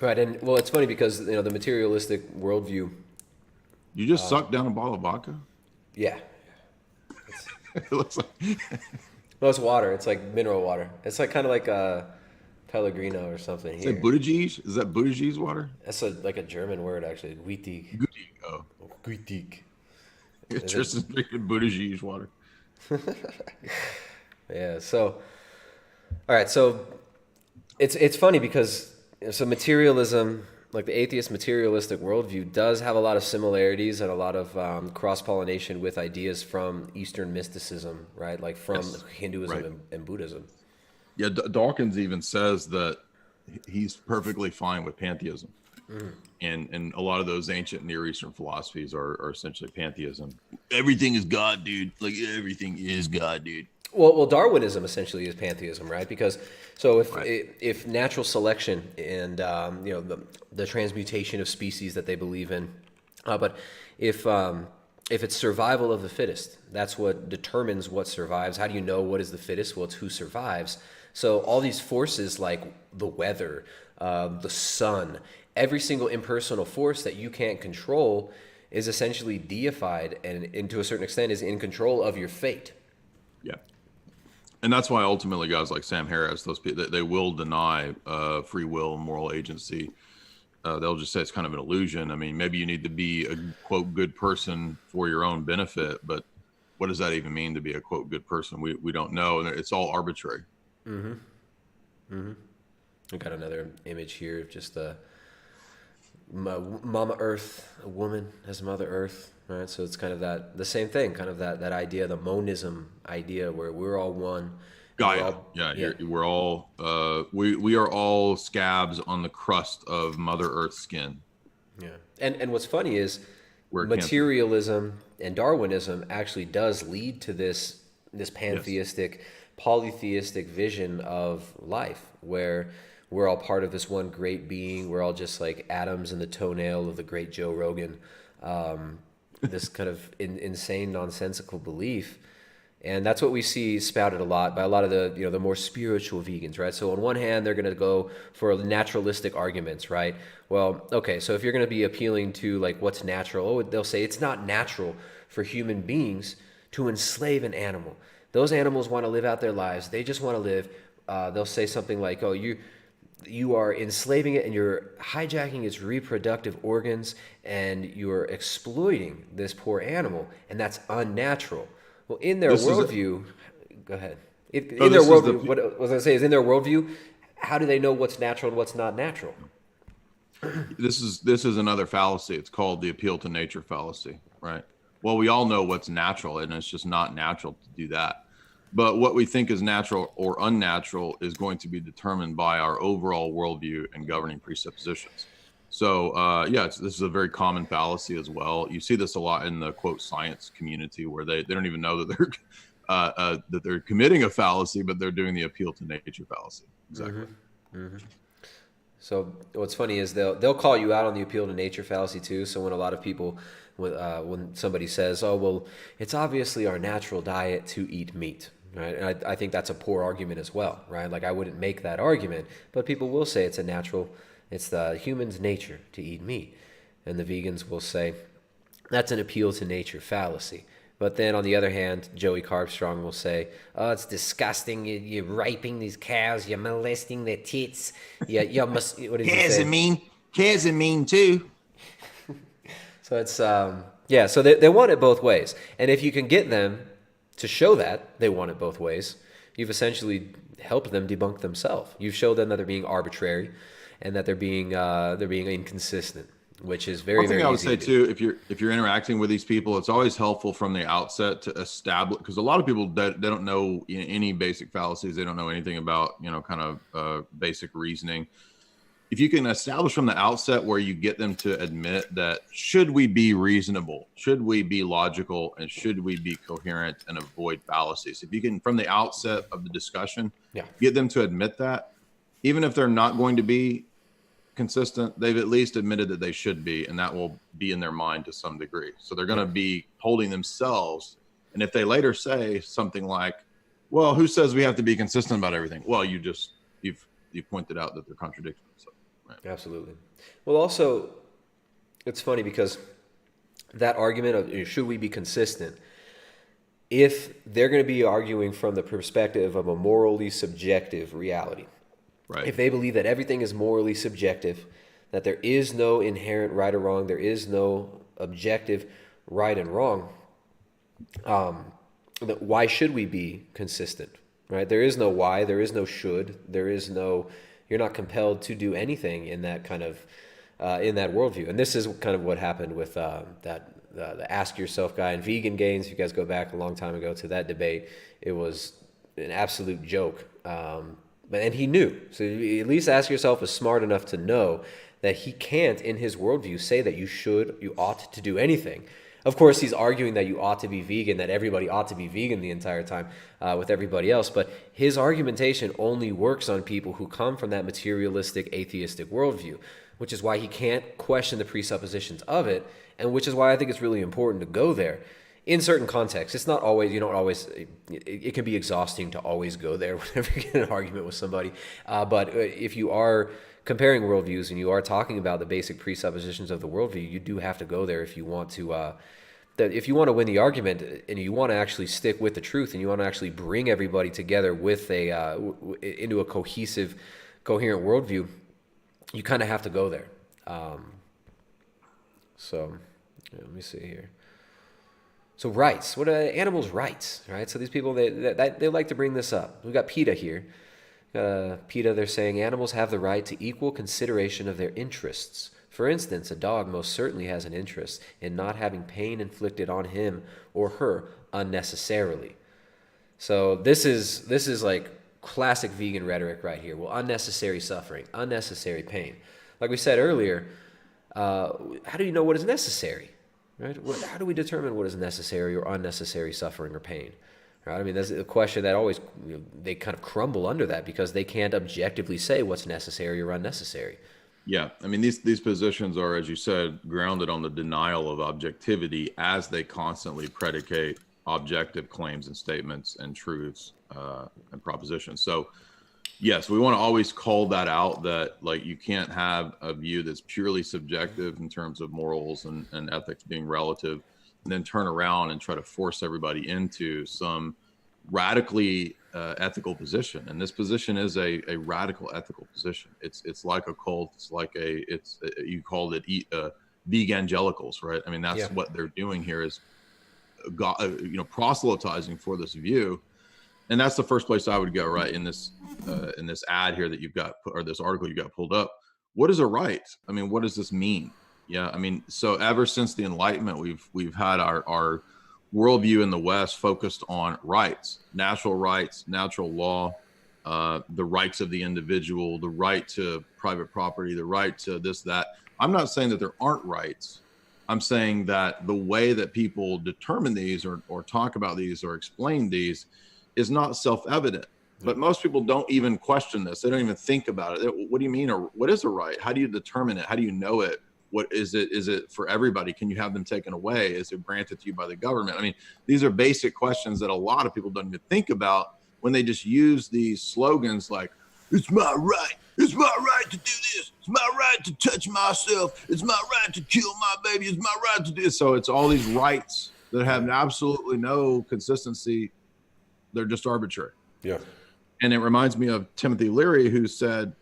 Right, and well, it's funny because the materialistic worldview. You just sucked down a bottle of vodka? Yeah. It looks like. No, it's water. It's like mineral water. It's like kind of like a Pellegrino or something. Is that Buttigieg? Is that Buttigieg's water? That's like a German word, actually. Guitig. Oh. Guitig. Tristan's drinking Buttigieg's water. Yeah. So, all right. So, it's funny because materialism, like the atheist materialistic worldview, does have a lot of similarities and a lot of cross-pollination with ideas from Eastern mysticism, right? Like from Hinduism and Buddhism. Yeah, Dawkins even says that he's perfectly fine with pantheism. And a lot of those ancient Near Eastern philosophies are essentially pantheism. Everything is God, dude. Like everything is God, dude. Well, Darwinism essentially is pantheism, right? Because if natural selection and the transmutation of species that they believe in, but if it's survival of the fittest, that's what determines what survives. How do you know what is the fittest? Well, it's who survives. So all these forces like the weather, the sun, every single impersonal force that you can't control is essentially deified and to a certain extent is in control of your fate. Yeah. And that's why ultimately guys like Sam Harris, those people, they will deny free will, moral agency. They'll just say it's kind of an illusion. I mean, maybe you need to be a, quote, good person for your own benefit, but what does that even mean to be a, quote, good person? We don't know. And it's all arbitrary. We got another image here of just Mama Earth, a woman as Mother Earth. Right, so it's kind of the same thing, kind of that idea, the monism idea, where we're all one. Gaia, we're all we are all scabs on the crust of Mother Earth's skin. Yeah, and what's funny is materialism and Darwinism actually does lead to this pantheistic, polytheistic vision of life, where we're all part of this one great being. We're all just like atoms in the toenail of the great Joe Rogan. This kind of insane, nonsensical belief. And that's what we see spouted a lot by a lot of the more spiritual vegans, right? So on one hand, they're going to go for naturalistic arguments, right? Well, okay, so if you're going to be appealing to like what's natural, they'll say it's not natural for human beings to enslave an animal. Those animals want to live out their lives. They just want to live. They'll say something like, oh, you are enslaving it and you're hijacking its reproductive organs and you're exploiting this poor animal, and that's unnatural. Well, in their worldview, go ahead. In their worldview, what I was going to say is in their worldview, how do they know what's natural and what's not natural? This is another fallacy. It's called the appeal to nature fallacy, right? Well, we all know what's natural, and it's just not natural to do that. But what we think is natural or unnatural is going to be determined by our overall worldview and governing presuppositions. So, this is a very common fallacy as well. You see this a lot in the quote science community, where they don't even know that they're committing a fallacy, but they're doing the appeal to nature fallacy. Exactly. Mm-hmm. So what's funny is they'll call you out on the appeal to nature fallacy too. So when a lot of people, when somebody says, "Oh well, it's obviously our natural diet to eat meat," right? And I think that's a poor argument as well, right? Like I wouldn't make that argument, but people will say it's the human's nature to eat meat, and the vegans will say that's an appeal to nature fallacy. But then on the other hand, Joey Carbstrong will say, "Oh, it's disgusting. You're raping these cows. You're molesting their tits. You must." What did he say? Cows are mean too. So it's so they want it both ways, and if you can get them to show that they want it both ways, you've essentially helped them debunk themselves. You've showed them that they're being arbitrary, and that they're being inconsistent. Which is very, One thing very I would easy say to do. too, if you're interacting with these people, it's always helpful from the outset to establish, because a lot of people they don't know any basic fallacies, they don't know anything about kind of basic reasoning. If you can establish from the outset where you get them to admit that should we be reasonable, should we be logical, and should we be coherent and avoid fallacies, if you can from the outset of the discussion get them to admit that, even if they're not going to be consistent, they've at least admitted that they should be, and that will be in their mind to some degree. So they're going to be holding themselves. And if they later say something like, "Well, who says we have to be consistent about everything?" Well, you pointed out that they're contradicting themselves. Right? Absolutely. Well, also, it's funny because that argument of should we be consistent, if they're going to be arguing from the perspective of a morally subjective reality. Right. If they believe that everything is morally subjective, that there is no inherent right or wrong, there is no objective right and wrong, why should we be consistent? Right? There is no why, there is no should, you're not compelled to do anything in that kind of in that worldview. And this is kind of what happened with the Ask Yourself guy and Vegan Gains. If you guys go back a long time ago to that debate, it was an absolute joke. And he knew. So you at least Ask Yourself is smart enough to know that he can't, in his worldview, say that you ought to do anything. Of course, he's arguing that you ought to be vegan, that everybody ought to be vegan the entire time with everybody else. But his argumentation only works on people who come from that materialistic, atheistic worldview, which is why he can't question the presuppositions of it, and which is why I think it's really important to go there. In certain contexts, it's not always, it can be exhausting to always go there whenever you get in an argument with somebody. But if you are comparing worldviews and you are talking about the basic presuppositions of the worldview, you do have to go there if you want to, if you want to win the argument and you want to actually stick with the truth and you want to actually bring everybody together with into a cohesive, coherent worldview, you kind of have to go there. Let me see here. So rights, what are animals' rights, right? So these people, they like to bring this up. We got PETA here. PETA, they're saying animals have the right to equal consideration of their interests. For instance, a dog most certainly has an interest in not having pain inflicted on him or her unnecessarily. So this is like classic vegan rhetoric right here. Well, unnecessary suffering, unnecessary pain. Like we said earlier, how do you know what is necessary? Right? How do we determine what is necessary or unnecessary suffering or pain? Right? I mean, that's a question that always, they kind of crumble under that because they can't objectively say what's necessary or unnecessary. Yeah, I mean, these positions are, as you said, grounded on the denial of objectivity as they constantly predicate objective claims and statements and truths and propositions. So yes, we want to always call that out, that like you can't have a view that's purely subjective in terms of morals and ethics being relative, and then turn around and try to force everybody into some radically ethical position. And this position is a radical ethical position. It's like a cult. It's like you called it vegangelicals, right? I mean, that's what they're doing here is proselytizing for this view. And that's the first place I would go, right? In this ad here that you've got, or this article you got pulled up. What is a right? I mean, what does this mean? Yeah, I mean, so ever since the Enlightenment, we've had our worldview in the West focused on rights, natural law, the rights of the individual, the right to private property, the right to this, that. I'm not saying that there aren't rights. I'm saying that the way that people determine these or talk about these or explain these is not self-evident. But most people don't even question this. They don't even think about it. What do you mean? Or what is a right? How do you determine it? How do you know it? What is it? Is it for everybody? Can you have them taken away? Is it granted to you by the government? I mean, these are basic questions that a lot of people don't even think about when they just use these slogans like, it's my right. It's my right to do this. It's my right to touch myself. It's my right to kill my baby. It's my right to do this. So it's all these rights that have absolutely no consistency. They're just arbitrary. Yeah. And it reminds me of Timothy Leary, who said,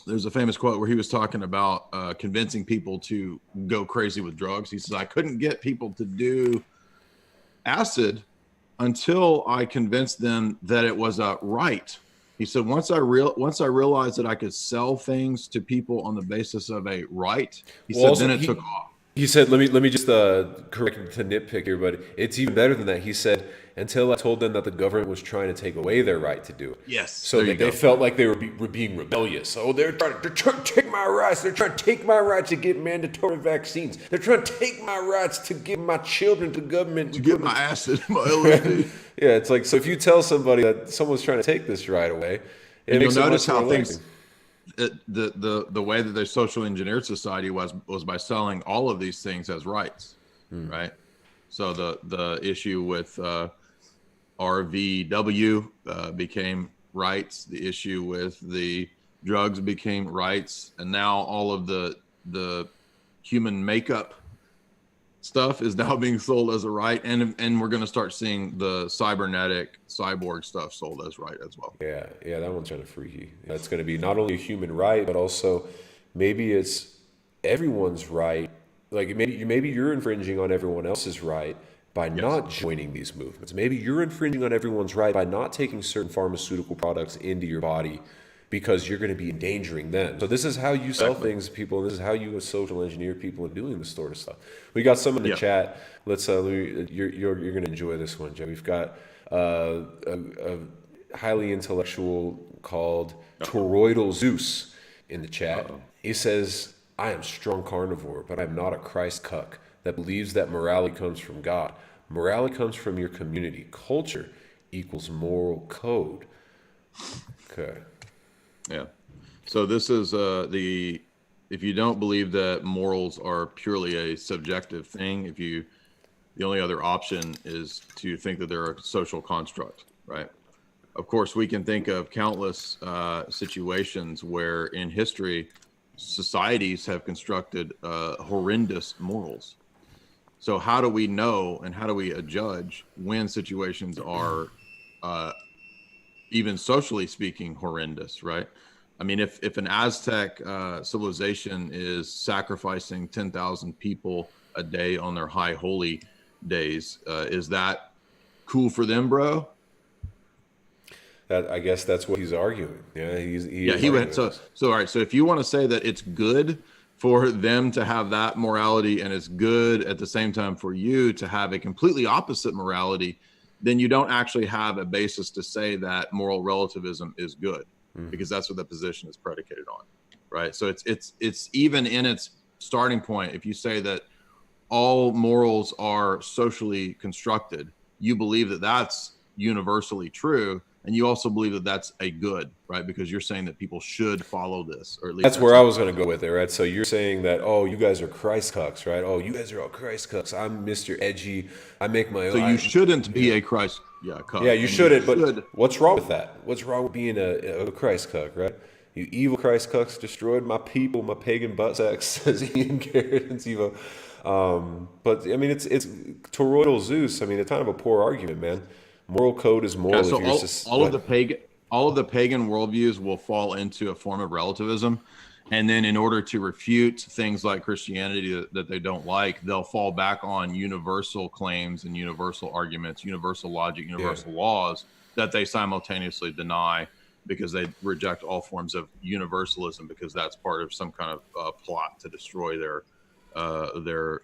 there's a famous quote where he was talking about convincing people to go crazy with drugs. He says, I couldn't get people to do acid until I convinced them that it was a right. He said, once I realized that I could sell things to people on the basis of a right, he said, then it took off. He said, let me just correct to nitpick here, but it's even better than that. He said, until I told them that the government was trying to take away their right to do it. Yes. So they felt like they were being rebellious. Oh, they're trying to take my rights. They're trying to take my right to get mandatory vaccines. They're trying to take my rights to give my children to government. To get my acid, my LSD. Yeah, it's like, so if you tell somebody that someone's trying to take this right away, it makes you'll it notice much how more things... likely. The way that they social engineered society was by selling all of these things as rights, right? So the issue with RVW became rights. The issue with the drugs became rights, and now all of the human makeup stuff is now being sold as a right, and we're going to start seeing the cyborg stuff sold as right as well. Yeah, that one's kind of freaky. That's going to be not only a human right, but also maybe it's everyone's right. Like maybe you're infringing on everyone else's right by not joining these movements. Maybe you're infringing on everyone's right by not taking certain pharmaceutical products into your body because you're going to be endangering them. So this is how you sell things to people. This is how you social engineer people in doing this sort of stuff. We got some in the chat. Let's you're going to enjoy this one, Joe. We've got a highly intellectual called Toroidal Zeus in the chat. He says, I am strong carnivore, but I'm not a Christ cuck that believes that morality comes from God. Morality comes from your community. Culture equals moral code. Okay. Yeah. So this is if you don't believe that morals are purely a subjective thing, the only other option is to think that they're a social construct, right? Of course, we can think of countless situations where in history, societies have constructed horrendous morals. So how do we know and how do we judge when situations are even socially speaking horrendous, right? I mean, if an Aztec civilization is sacrificing 10,000 people a day on their high holy days, is that cool for them, bro? I guess that's what he's arguing. Yeah, he went. So all right. So if you want to say that it's good for them to have that morality and it's good at the same time for you to have a completely opposite morality, then you don't actually have a basis to say that moral relativism is good, because that's what the position is predicated on, right? So it's even in its starting point, if you say that all morals are socially constructed, you believe that that's universally true, and you also believe that that's a good, right? Because you're saying that people should follow this, or at least that's where I was going to go with it, right? So you're saying that, oh, you guys are Christ cucks, right? Oh, you guys are all Christ cucks. I'm Mr. Edgy. I make my own. So you shouldn't be a Christ cuck. Yeah, you shouldn't. But what's wrong with that? What's wrong with being a Christ cuck, right? You evil Christ cucks destroyed my people, my pagan butt sacks, says Incoherence, Evo. But I mean, it's toroidal Zeus. I mean, it's kind of a poor argument, man. Moral code is moral. Yeah, so all of the pagan worldviews will fall into a form of relativism, and then in order to refute things like Christianity that they don't like, they'll fall back on universal claims and universal arguments, universal logic, universal laws that they simultaneously deny, because they reject all forms of universalism, because that's part of some kind of plot to destroy their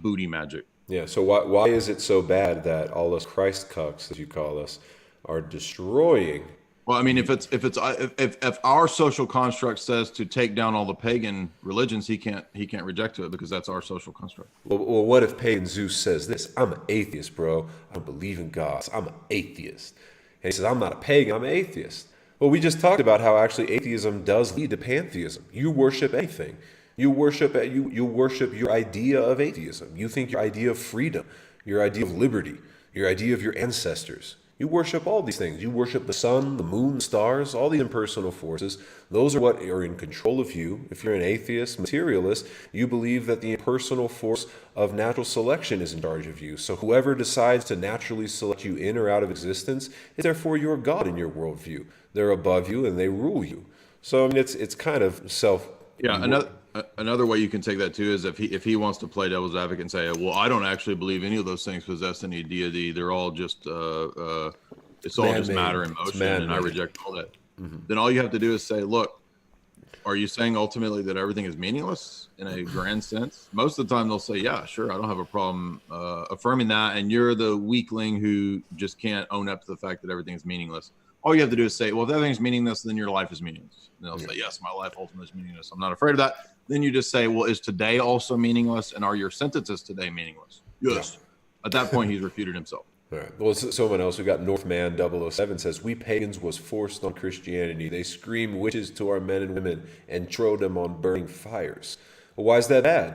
booty magic. Yeah. So why is it so bad that all us Christ cucks, as you call us, are destroying? Well, I mean, if our social construct says to take down all the pagan religions, he can't reject it because that's our social construct. Well, what if pagan Zeus says this? I'm an atheist, bro. I don't believe in gods. I'm an atheist. And he says, I'm not a pagan. I'm an atheist. Well, we just talked about how actually atheism does lead to pantheism. You worship anything. You worship your idea of atheism. You think your idea of freedom, your idea of liberty, your idea of your ancestors. You worship all these things. You worship the sun, the moon, the stars, all the impersonal forces. Those are what are in control of you. If you're an atheist, materialist, you believe that the impersonal force of natural selection is in charge of you. So whoever decides to naturally select you in or out of existence is therefore your God in your worldview. They're above you and they rule you. So I mean, it's kind of self. Yeah. Another way you can take that too is if he wants to play devil's advocate and say, well, I don't actually believe any of those things possess any deity. They're all just it's all just matter and motion, and I reject all that. Mm-hmm. Then all you have to do is say, look, are you saying ultimately that everything is meaningless in a grand sense? Most of the time they'll say, yeah, sure, I don't have a problem affirming that, and you're the weakling who just can't own up to the fact that everything is meaningless. All you have to do is say, well, if everything's meaningless, then your life is meaningless. And they'll say, yes, my life ultimately is meaningless. I'm not afraid of that. Then you just say, well, is today also meaningless? And are your sentences today meaningless? Yes. Yeah. At that point, he's refuted himself. All right. Well, someone else, we got Northman 007 says, we pagans was forced on Christianity. They scream witches to our men and women and throw them on burning fires. Well, why is that bad?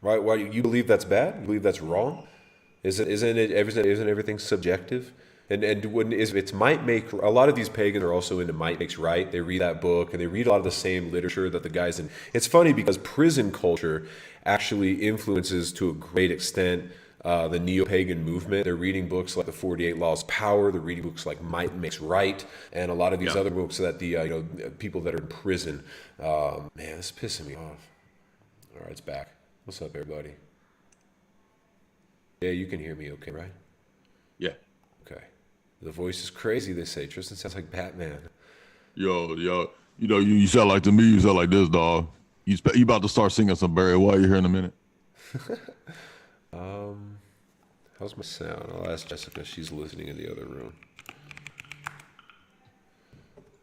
Right? Why you believe that's bad? You believe that's wrong? Isn't everything subjective? And it's might make, a lot of these pagans are also into might makes right. They read that book and they read a lot of the same literature that the guys in. It's funny because prison culture actually influences to a great extent the neo-pagan movement. They're reading books like the 48 Laws of Power. They're reading books like Might Makes Right, and a lot of these other books that the people that are in prison. Man, this is pissing me off. All right, it's back. What's up, everybody? Yeah, you can hear me okay, right? Yeah. Okay. The voice is crazy, they say. Tristan sounds like Batman. Yo, you sound like to me, you sound like this, dog. You about to start singing some Barry White here in a minute. How's my sound? I'll ask Jessica. She's listening in the other room.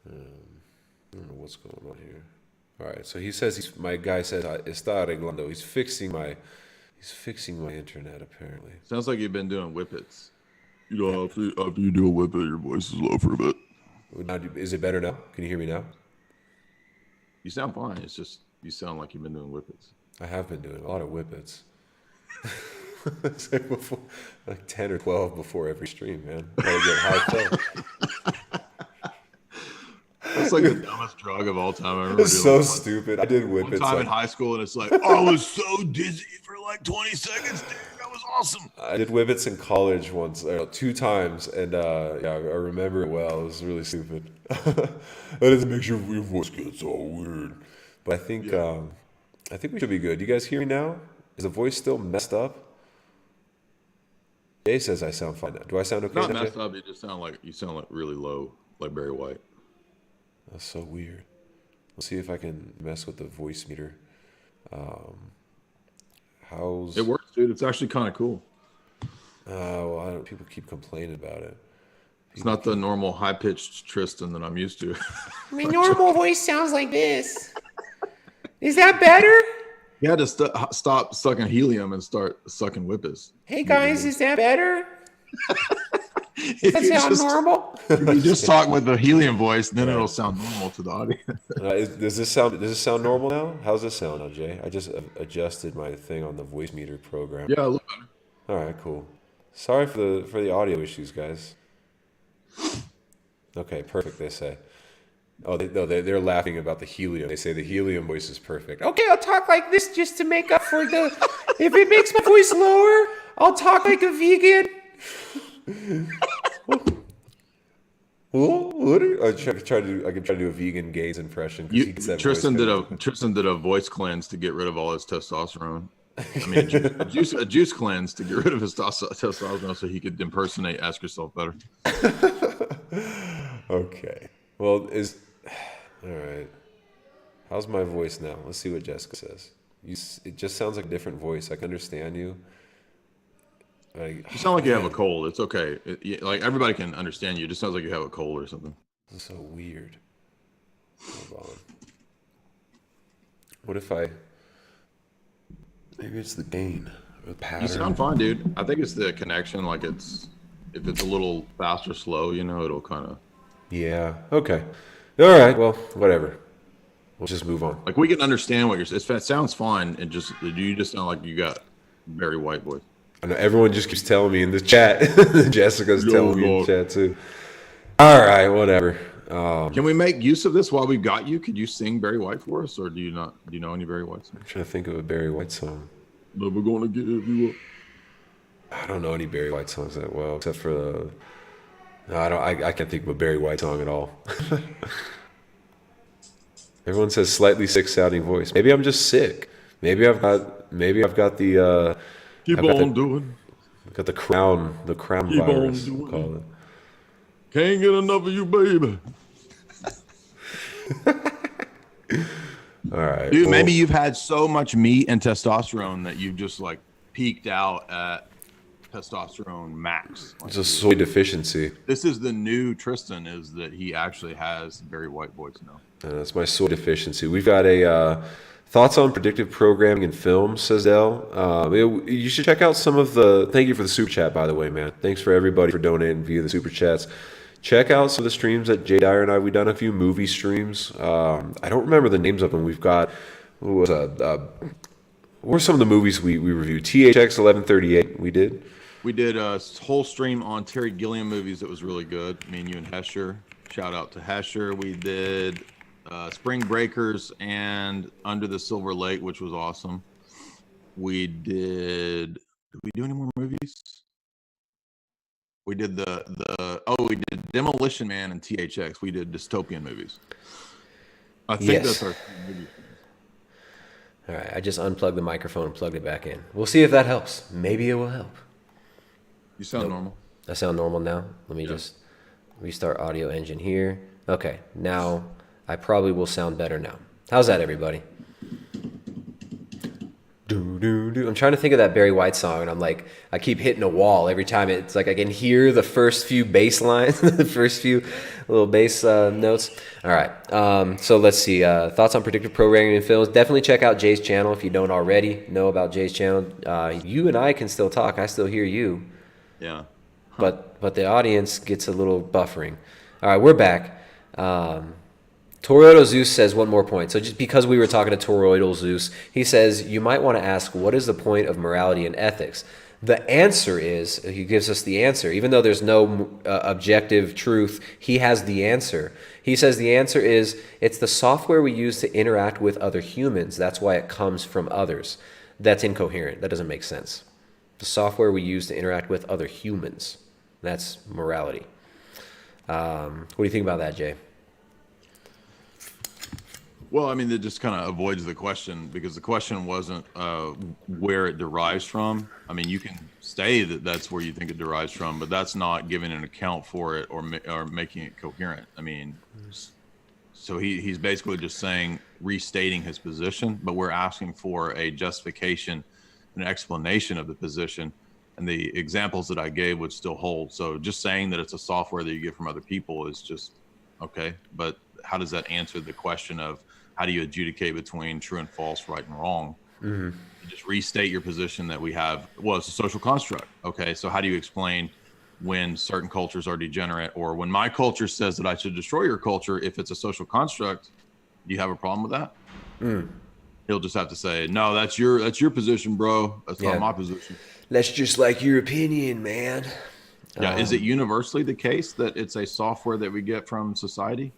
I don't know what's going on here. All right, so he says my guy says está arreglando. He's fixing my internet apparently. Sounds like you've been doing whippets. After you do a whippet, your voice is low for a bit. Is it better now? Can you hear me now? You sound fine. It's just you sound like you've been doing whippets. I have been doing a lot of whippets. Before, like 10 or 12 before every stream, man. Gotta get high. That's like the dumbest drug of all time. I remember it's so stupid. I did whippets. One time in high school, and it's like, I was so dizzy for like 20 seconds, dude. That was awesome. I did whippets in college once, 2 times, and I remember it well. It was really stupid. It makes your voice get all weird. But I think we should be good. You guys hear me now? Is the voice still messed up? Jay says I sound fine now. Do I sound okay? Not messed up. You sound like really low, like Barry White. That's so weird. Let's see if I can mess with the voice meter. It works, dude. It's actually kind of cool. Well, people keep complaining about it. It's not the normal high-pitched Tristan that I'm used to. My normal voice sounds like this. Is that better? You had to stop sucking helium and start sucking whippets. Hey guys, is that better? Does that sound normal? If you just talk with the helium voice, then it'll sound normal to the audience. Does this sound normal now? How's this sound now, Jay? I just adjusted my thing on the voice meter program. Yeah, a little better. All right, cool. Sorry for the audio issues, guys. Okay, perfect. They say. Oh, they're laughing about the helium. They say the helium voice is perfect. Okay, I'll talk like this just to make up for the. If it makes my voice lower, I'll talk like a vegan. I can try to do a vegan gaze impression. Tristan did a voice cleanse to get rid of all his testosterone. I mean, a juice cleanse to get rid of his testosterone so he could impersonate Ask Yourself Better. Okay. Well, all right. How's my voice now? Let's see what Jessica says. It just sounds like a different voice. I can understand you. You sound like you have a cold. It's okay. Like everybody can understand you. It just sounds like you have a cold or something. This is so weird. Hold on. What if I? Maybe it's the gain or the pattern. You sound fine, dude. I think it's the connection. Like if it's a little fast or slow, it'll kind of. Yeah. Okay. All right. Well, whatever. We'll just move on. Like we can understand what you're saying. It sounds fine. You just sound like you got very white voice. I know everyone just keeps telling me in the chat. Jessica's telling me in the chat too. All right, whatever. Can we make use of this while we've got you? Could you sing Barry White for us, or do you not? Do you know any Barry White songs? I'm trying to think of a Barry White song. Never gonna give you up. I don't know any Barry White songs that well, except for the. No, I can't think of a Barry White song at all. Everyone says slightly sick sounding voice. Maybe I'm just sick. Maybe I've got the. Keep on doing. I've got the crown virus. We'll call it. Can't get enough of you, baby. All right, dude. Well, maybe you've had so much meat and testosterone that you've just like peaked out at testosterone max. It's a soy deficiency. This is the new Tristan. Is that he actually has very white voice now? That's my soy deficiency. We've got a thoughts on predictive programming in film, says Dell. You should check out some of the. Thank you for the super chat, by the way, man. Thanks for everybody for donating via the super chats. Check out some of the streams that Dyer and I. We've done a few movie streams. I don't remember the names of them. We've got what were some of the movies we reviewed? THX 1138. We did a whole stream on Terry Gilliam movies that was really good. Me and you and Hesher. Shout out to Hesher. We did Spring Breakers and Under the Silver Lake, which was awesome. Did we do any more movies? We did we did Demolition Man and THX. We did dystopian movies. I think that's our movie. All right, I just unplugged the microphone and plugged it back in. We'll see if that helps. Maybe it will help. You sound normal. I sound normal now. Let me just restart audio engine here. Okay, now I probably will sound better now. How's that, everybody? I'm trying to think of that Barry White song, and I'm like, I keep hitting a wall every time. It's like I can hear the first few bass lines, the first few little bass notes. All right, so let's see. Thoughts on predictive programming in films. Definitely check out Jay's channel if you don't already know about Jay's channel. You and I can still talk. I still hear you. Yeah. But the audience gets a little buffering. All right, we're back. Toroidal Zeus says one more point. So just because we were talking to Toroidal Zeus, he says, you might want to ask, what is the point of morality and ethics? The answer is, he gives us the answer. Even though there's no objective truth, he has the answer. He says the answer is, it's the software we use to interact with other humans. That's why it comes from others. That's incoherent. That doesn't make sense. The software we use to interact with other humans. That's morality. What do you think about that, Jay? Well, I mean, it just kind of avoids the question, because the question wasn't where it derives from. I mean, you can say that that's where you think it derives from, but that's not giving an account for it or making it coherent. I mean, so he's basically just saying, restating his position, but we're asking for a justification, an explanation of the position, and the examples that I gave would still hold. So just saying that it's a software that you get from other people is just okay, but how does that answer the question of how do you adjudicate between true and false, right and wrong? Mm-hmm. You just restate your position that we have. Well, it's a social construct. Okay, so how do you explain when certain cultures are degenerate, or when my culture says that I should destroy your culture if it's a social construct? Do you have a problem with that? He'll just have to say, no, that's your position, bro. That's not my position. That's just like your opinion, man. Yeah, is it universally the case that it's a software that we get from society?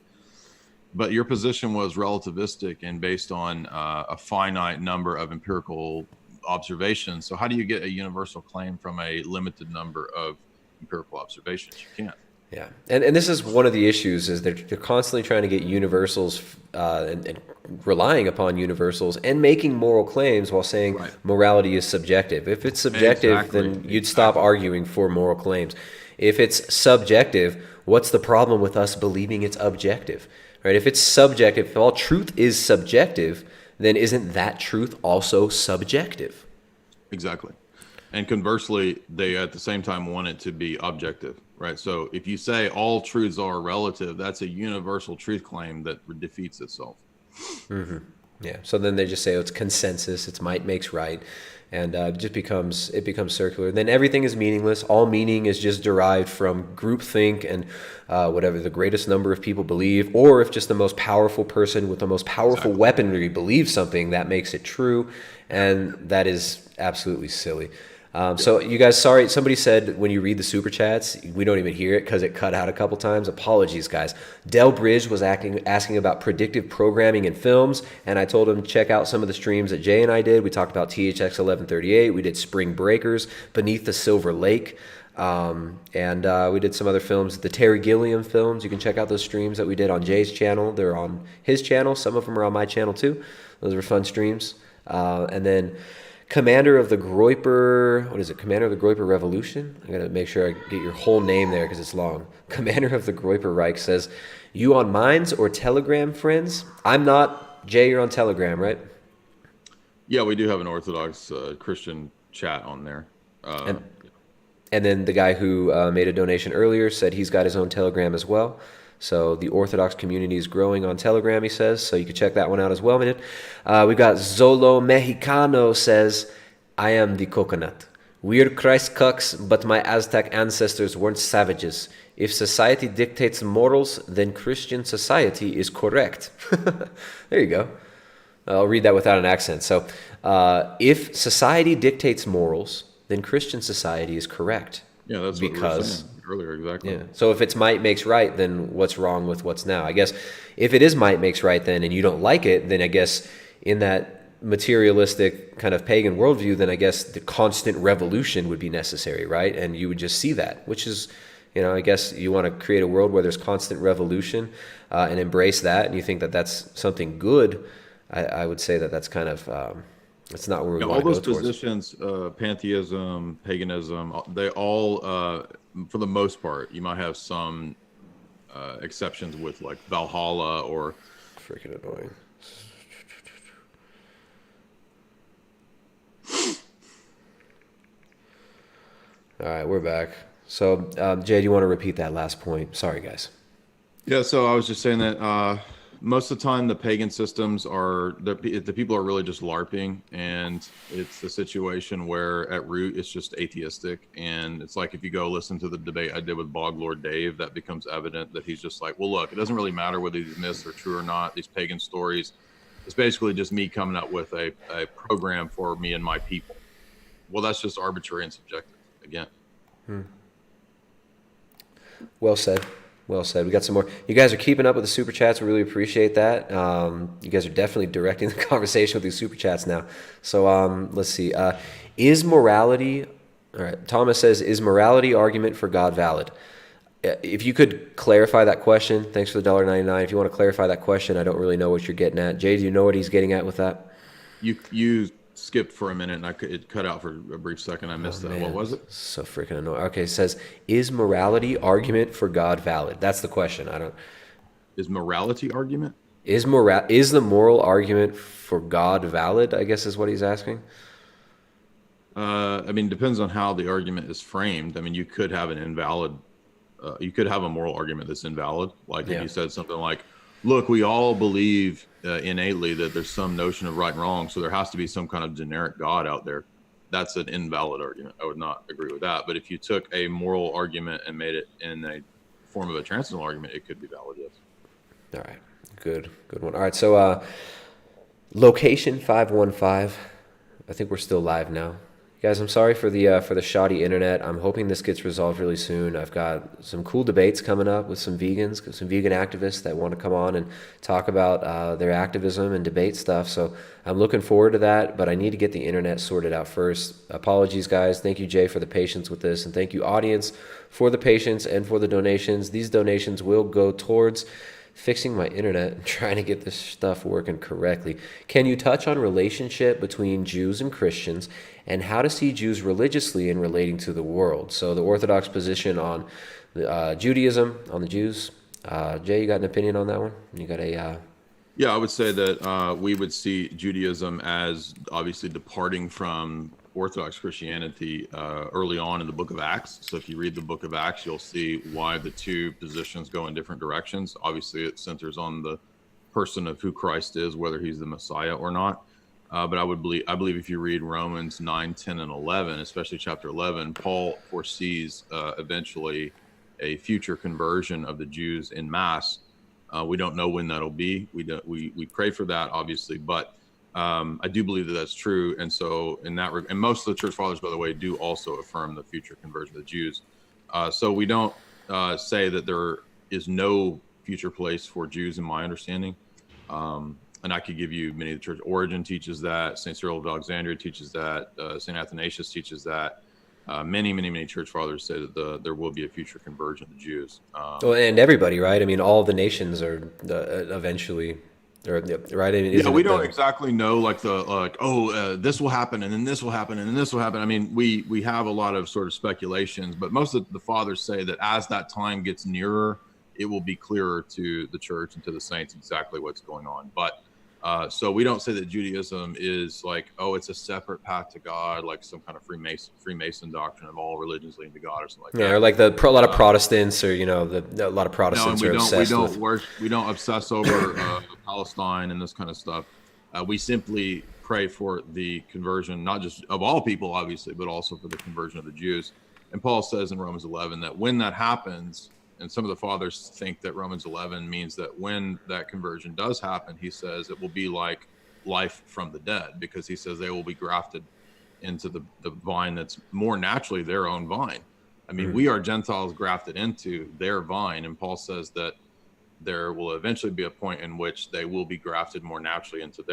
But your position was relativistic and based on a finite number of empirical observations. So how do you get a universal claim from a limited number of empirical observations? You can't. Yeah, and this is one of the issues, is they're constantly trying to get universals and relying upon universals and making moral claims while saying morality is subjective. If it's subjective, then you'd stop arguing for moral claims. If it's subjective, what's the problem with us believing it's objective? Right? If it's subjective, if all truth is subjective, then isn't that truth also subjective? Exactly. And conversely, they at the same time want it to be objective, right? So if you say all truths are relative, that's a universal truth claim that defeats itself. Mm-hmm. Yeah. So then they just say, oh, it's consensus, it's might makes right. And it becomes circular. Then everything is meaningless. All meaning is just derived from groupthink and whatever the greatest number of people believe, or if just the most powerful person with the most powerful weaponry believes something, that makes it true. And that is absolutely silly. So you guys, sorry, somebody said when you read the super chats, we don't even hear it because it cut out a couple times. Apologies, guys. Del Bridge was asking about predictive programming in films, and I told him to check out some of the streams that Jay and I did. We talked about THX 1138. We did Spring Breakers, Beneath the Silver Lake, and we did some other films, the Terry Gilliam films. You can check out those streams that we did on Jay's channel. They're on his channel. Some of them are on my channel too. Those were fun streams. And then Commander of the Groiper, what is it? Commander of the Groiper Revolution? I gotta make sure I get your whole name there because it's long. Commander of the Groiper Reich says, you on Minds or Telegram, friends? I'm not. Jay, you're on Telegram, right? Yeah, we do have an Orthodox Christian chat on there. And then the guy who made a donation earlier said he's got his own Telegram as well. So the Orthodox community is growing on Telegram, he says. So you can check that one out as well, man. We've got Zolo Mexicano says, I am the coconut. We're Christ cucks, but my Aztec ancestors weren't savages. If society dictates morals, then Christian society is correct. There you go. I'll read that without an accent. So if society dictates morals, then Christian society is correct. Yeah, that's what we were saying earlier, exactly. Yeah. So if it's might makes right, then what's wrong with what's now? I guess if it is might makes right then and you don't like it, then I guess in that materialistic kind of pagan worldview, then I guess the constant revolution would be necessary, right? And you would just see that, which is, I guess you want to create a world where there's constant revolution and embrace that, and you think that that's something good. I would say that that's kind of... it's not where we want to go towards. All those positions, pantheism, paganism, they all, for the most part, you might have some exceptions with like Valhalla or... Freaking annoying. All right, we're back. So, Jay, do you want to repeat that last point? Sorry, guys. Yeah, so I was just saying that... most of the time, the pagan systems the people are really just LARPing, and it's a situation where at root it's just atheistic. And it's like if you go listen to the debate I did with Bog Lord Dave, that becomes evident that he's just like, well, look, it doesn't really matter whether these myths are true or not. These pagan stories, it's basically just me coming up with a program for me and my people. Well, that's just arbitrary and subjective again. Well said. Well said. We got some more. You guys are keeping up with the super chats. We really appreciate that. You guys are definitely directing the conversation with these super chats now. So let's see. Is morality... All right. Thomas says, is morality argument for God valid? If you could clarify that question. Thanks for the $1.99. If you want to clarify that question, I don't really know what you're getting at. Jay, do you know what he's getting at with that? You skipped for a minute, and it cut out for a brief second. I missed that. Man. What was it? So freaking annoying. Okay, it says, is morality argument for God valid? That's the question. Is morality argument? Is the moral argument for God valid? I guess is what he's asking. I mean, depends on how the argument is framed. I mean, you could have an invalid. You could have a moral argument that's invalid. Like if you said something like, look, we all believe innately that there's some notion of right and wrong, so there has to be some kind of generic God out there. That's an invalid argument. I would not agree with that. But if you took a moral argument and made it in a form of a transcendental argument, it could be valid, yes. All right. Good one. All right, so location 515. I think we're still live now. Guys, I'm sorry for the shoddy internet. I'm hoping this gets resolved really soon. I've got some cool debates coming up with some vegans, some vegan activists that want to come on and talk about their activism and debate stuff. So I'm looking forward to that, but I need to get the internet sorted out first. Apologies, guys. Thank you, Jay, for the patience with this, and thank you, audience, for the patience and for the donations. These donations will go towards fixing my internet and trying to get this stuff working correctly. Can you touch on relationship between Jews and Christians and how to see Jews religiously in relating to the world? So the Orthodox position on Judaism, on the Jews. Jay, you got an opinion on that one? You got a Yeah, I would say that we would see Judaism as obviously departing from Orthodox Christianity early on in the book of Acts. So if you read the book of Acts, you'll see why the two positions go in different directions. Obviously, it centers on the person of who Christ is, whether he's the Messiah or not. But I believe if you read Romans 9, 10, and 11, especially chapter 11, Paul foresees eventually a future conversion of the Jews in mass. We don't know when that'll be. We pray for that, obviously, but I do believe that that's true. And so in that, and most of the church fathers, by the way, do also affirm the future conversion of the Jews. So we don't say that there is no future place for Jews, in my understanding. And I could give you many of the church. Origen teaches that. St. Cyril of Alexandria teaches that. St. Athanasius teaches that. Many church fathers say that there will be a future conversion of the Jews. Well, and everybody, right? I mean, all the nations are eventually, right? I mean, yeah, we don't exactly know this will happen, and then this will happen, and then this will happen. I mean, we have a lot of sort of speculations, but most of the fathers say that as that time gets nearer, it will be clearer to the church and to the saints exactly what's going on. But so we don't say that Judaism is like, oh, it's a separate path to God, like some kind of Freemason doctrine of all religions leading to God or something like that. Yeah, or like a lot of Protestants, or a lot of Protestants are obsessed with. We don't obsess over Palestine and this kind of stuff. We simply pray for the conversion, not just of all people, obviously, but also for the conversion of the Jews. And Paul says in Romans 11 that when that happens, and some of the fathers think that Romans 11 means that when that conversion does happen, he says it will be like life from the dead, because he says they will be grafted into the vine that's more naturally their own vine. I mean, we are Gentiles grafted into their vine, and Paul says that there will eventually be a point in which they will be grafted more naturally into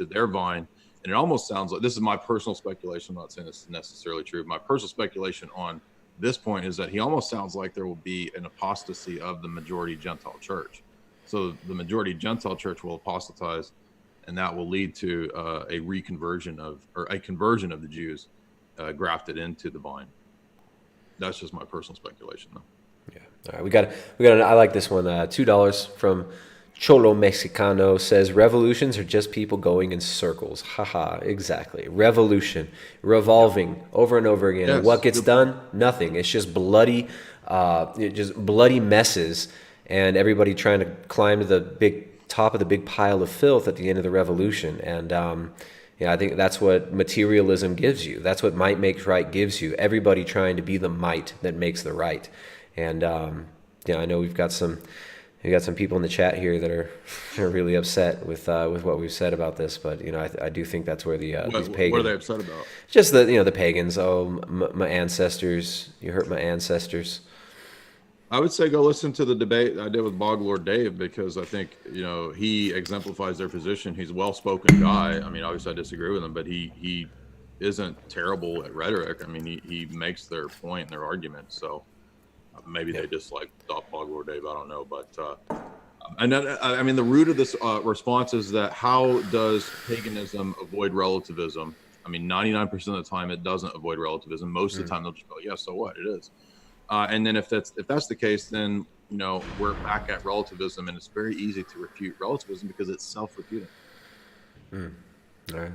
their vine. And it almost sounds like, this is my personal speculation, I'm not saying this is necessarily true, my personal speculation on this point is that he almost sounds like there will be an apostasy of the majority Gentile church. So the majority Gentile church will apostatize, and that will lead to a conversion of the Jews grafted into the vine. That's just my personal speculation, though. Yeah. All right. We got. I like this one. $2 from Cholo Mexicano says, revolutions are just people going in circles. Haha, exactly. Revolution, revolving over and over again. Yes. And what gets done? Nothing. It's just bloody messes, and everybody trying to climb to the big top of the big pile of filth at the end of the revolution. And I think that's what materialism gives you. That's what might makes right gives you. Everybody trying to be the might that makes the right. And I know we've got some people in the chat here that are really upset with what we've said about this, but I do think that's where these pagans. What are they upset about? Just the pagans. Oh, my ancestors! You hurt my ancestors. I would say go listen to the debate I did with Bog Lord Dave, because I think he exemplifies their position. He's a well-spoken guy. I mean, obviously I disagree with him, but he isn't terrible at rhetoric. I mean, he makes their point and their argument. So. Maybe they dislike Bog Lord Dave. I don't know, but I mean, the root of this response is that how does paganism avoid relativism? I mean, 99% of the time it doesn't avoid relativism. Most of the time they'll just go, "Yeah, so what? It is." And then if that's the case, then we're back at relativism, and it's very easy to refute relativism because it's self-refuting. All right.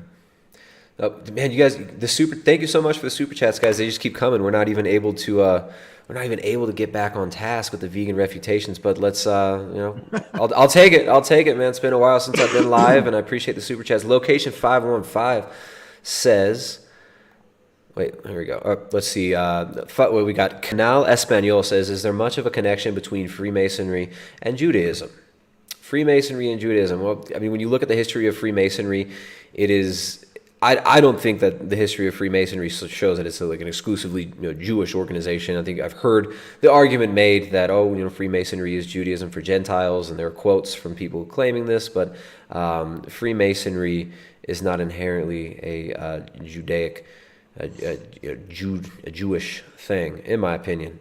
Oh, man, you guys, thank you so much for the super chats, guys. They just keep coming. We're not even able to get back on task with the vegan refutations, but let's, I'll take it. I'll take it, man. It's been a while since I've been live, and I appreciate the super chats. Location 515 says, wait, here we go. Let's see. We got Canal Espanol says, is there much of a connection between Freemasonry and Judaism? Freemasonry and Judaism. Well, I mean, when you look at the history of Freemasonry, it is... I don't think that the history of Freemasonry shows that it's like an exclusively Jewish organization. I think I've heard the argument made that Freemasonry is Judaism for Gentiles, and there are quotes from people claiming this, but Freemasonry is not inherently a Judaic, a Jewish thing, in my opinion.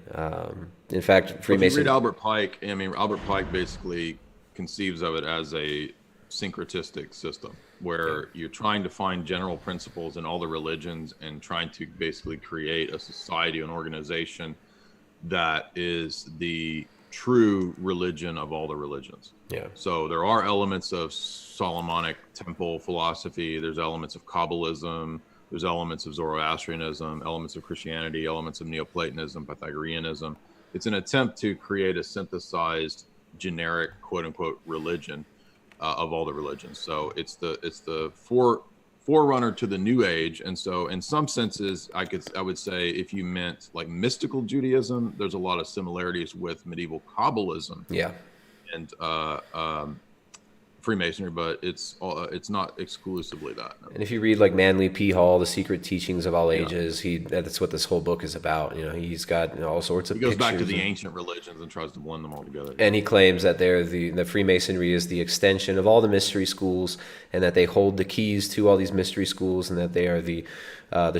In fact, Freemasonry. If you read Albert Pike, Albert Pike basically conceives of it as a syncretistic system, where you're trying to find general principles in all the religions and trying to basically create a society, an organization that is the true religion of all the religions. Yeah. So there are elements of Solomonic temple philosophy. There's elements of Kabbalism. There's elements of Zoroastrianism, elements of Christianity, elements of Neoplatonism, Pythagoreanism. It's an attempt to create a synthesized, generic, quote unquote, religion of all the religions. So it's the forerunner to the New Age. And so in some senses, I would say if you meant like mystical Judaism, there's a lot of similarities with medieval Kabbalism. Yeah. And Freemasonry, but it's not exclusively that. No. And if you read like Manly P. Hall, The Secret Teachings of All Ages, that's what this whole book is about. You know, he's got all sorts of. He goes back to the ancient religions and tries to blend them all together. And he claims that the Freemasonry is the extension of all the mystery schools, and that they hold the keys to all these mystery schools, and that they are the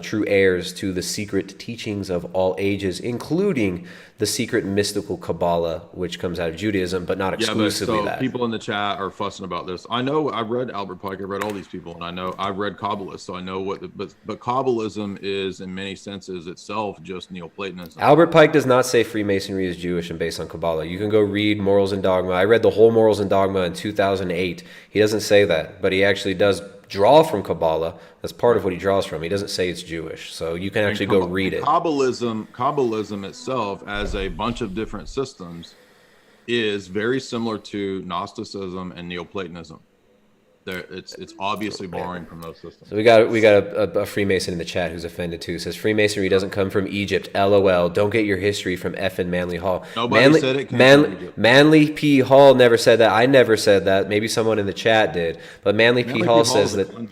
true heirs to the secret teachings of all ages, including the secret mystical Kabbalah, which comes out of Judaism, but not exclusively that. People in the chat are fussing about this. I know I've read Albert Pike, I've read all these people, and I know I've read Kabbalists, so I know but Kabbalism is in many senses itself just Neoplatonism. Albert Pike does not say Freemasonry is Jewish and based on Kabbalah. You can go read Morals and Dogma. I read the whole Morals and Dogma in 2008. He doesn't say that, but he actually does draw from Kabbalah. That's part of what he draws from. He doesn't say it's Jewish, so you can actually go read it. Kabbalism itself, as a bunch of different systems, is very similar to Gnosticism and Neoplatonism. It's obviously borrowing from those systems. So we got a Freemason in the chat who's offended too. Says Freemasonry doesn't come from Egypt. LOL. Don't get your history from effing Manly Hall. Nobody said it came from Egypt. Manly P. Hall never said that. I never said that. Maybe someone in the chat did. But Manly P. Hall says that.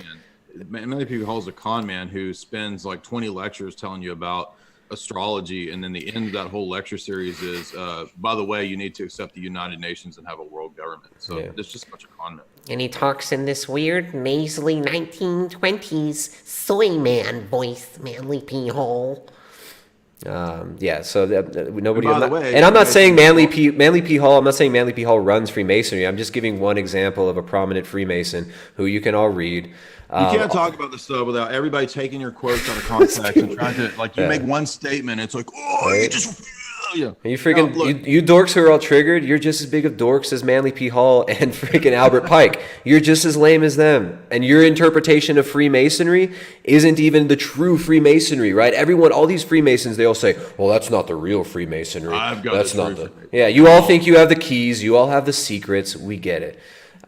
Manly P. Hall is a con man who spends like 20 lectures telling you about astrology, and then the end of that whole lecture series is, by the way, you need to accept the United Nations and have a world government. So it's just a bunch of con men. And he talks in this weird, nasally 1920s soy man voice, Manly P. Hall. So nobody. And by the way, and I'm not saying Manly P. Hall. I'm not saying Manly P. Hall runs Freemasonry. I'm just giving one example of a prominent Freemason who you can all read. You can't talk about this stuff without everybody taking your quotes out of context and trying to, like, you make one statement, it's like, oh, you just, you freaking, you dorks who are all triggered, you're just as big of dorks as Manly P. Hall and freaking Albert Pike. You're just as lame as them. And your interpretation of Freemasonry isn't even the true Freemasonry, right? Everyone, all these Freemasons, they all say, well, that's not the real Freemasonry. That's not the. Yeah, you all think you have the keys. You all have the secrets. We get it.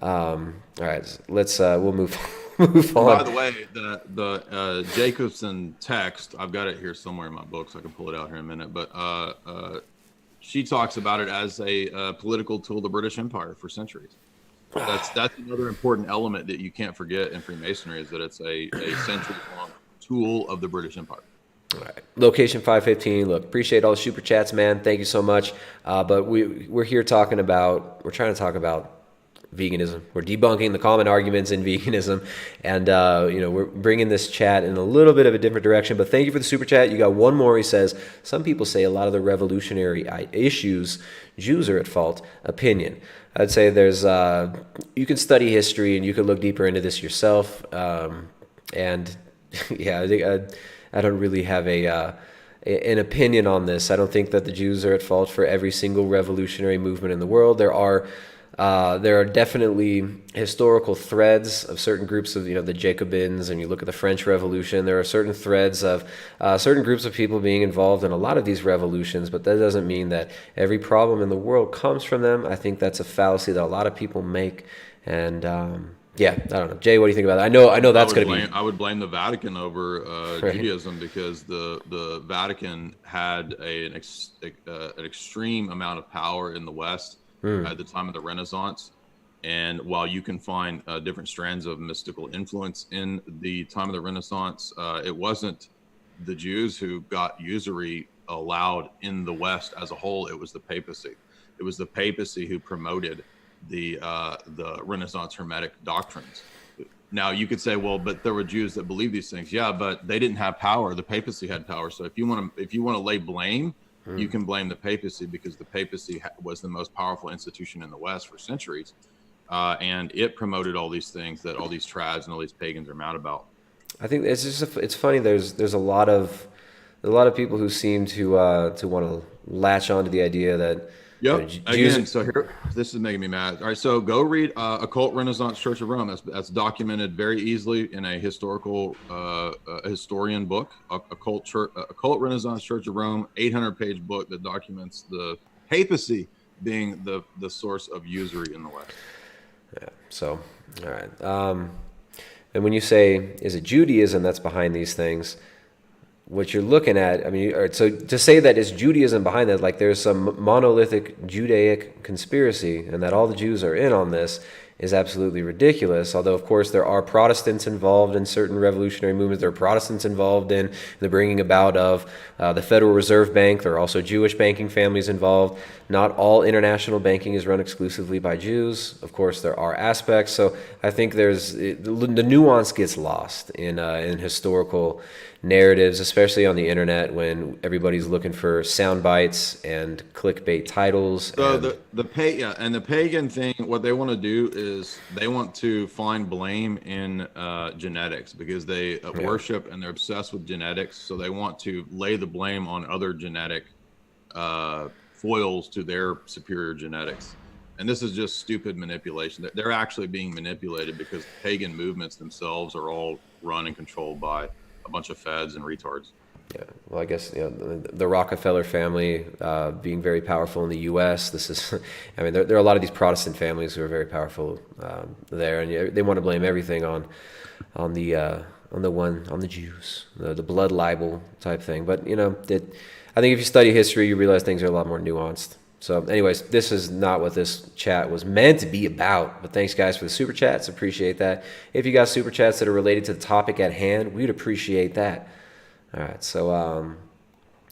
All right, we'll move on. By the way, the Jacobson text, I've got it here somewhere in my book, so I can pull it out here in a minute. But she talks about it as a political tool of the British Empire for centuries. That's another important element that you can't forget in Freemasonry, is that it's a centuries-long tool of the British Empire. All right. Location 515. Look, appreciate all the super chats, man. Thank you so much. But we're here trying to talk about veganism. We're debunking the common arguments in veganism, and we're bringing this chat in a little bit of a different direction. But thank you for the super chat. You got one more. He says, some people say a lot of the revolutionary issues, Jews are at fault. Opinion. I'd say there's you can study history and you can look deeper into this yourself. And yeah, I think I don't really have an opinion on this. I don't think that the Jews are at fault for every single revolutionary movement in the world. There are definitely historical threads of certain groups of, the Jacobins, and you look at the French Revolution, there are certain threads of certain groups of people being involved in a lot of these revolutions, but that doesn't mean that every problem in the world comes from them. I think that's a fallacy that a lot of people make, and I don't know. Jay, what do you think about that? I know that's going to be... I would blame the Vatican over Judaism, because the Vatican had an extreme amount of power in the West at the time of the Renaissance. And while you can find different strands of mystical influence in the time of the Renaissance, it wasn't the Jews who got usury allowed in the West as a whole. It was the papacy. It was the papacy who promoted the Renaissance Hermetic doctrines. Now you could say, well, but there were Jews that believed these things. Yeah, but they didn't have power. The papacy had power. So if you want to lay blame, you can blame the papacy, because the papacy was the most powerful institution in the West for centuries, and it promoted all these things that all these trads and all these pagans are mad about. I think it's funny. There's a lot of people who seem to want to latch onto the idea that Yep. Jews- Again, so here, this is making me mad. All right, so go read Occult Renaissance Church of Rome. That's documented very easily in a historical historian book, Occult Renaissance Church of Rome, 800-page book that documents the papacy being the source of usury in the West. Yeah. So, all right. And when you say, is it Judaism that's behind these things? What you're looking at, I mean, so to say that it's Judaism behind that, like there's some monolithic Judaic conspiracy and that all the Jews are in on this, is absolutely ridiculous. Although, of course, there are Protestants involved in certain revolutionary movements. There are Protestants involved in the bringing about of the Federal Reserve Bank. There are also Jewish banking families involved. Not all international banking is run exclusively by Jews. Of course, there are aspects. So I think the nuance gets lost in historical narratives, especially on the internet when everybody's looking for sound bites and clickbait titles. So the pagan thing, what they want to do is they want to find blame in genetics, because they worship and they're obsessed with genetics. So they want to lay the blame on other genetic foils to their superior genetics. And this is just stupid manipulation. They're actually being manipulated because pagan movements themselves are all run and controlled by a bunch of fads and retards. Yeah, well, I guess the Rockefeller family being very powerful in the U.S. This is, I mean, there are a lot of these Protestant families who are very powerful there, and they want to blame everything on the Jews, the blood libel type thing. But I think if you study history, you realize things are a lot more nuanced. So, anyways, this is not what this chat was meant to be about. But thanks, guys, for the super chats. Appreciate that. If you got super chats that are related to the topic at hand, we'd appreciate that. All right, so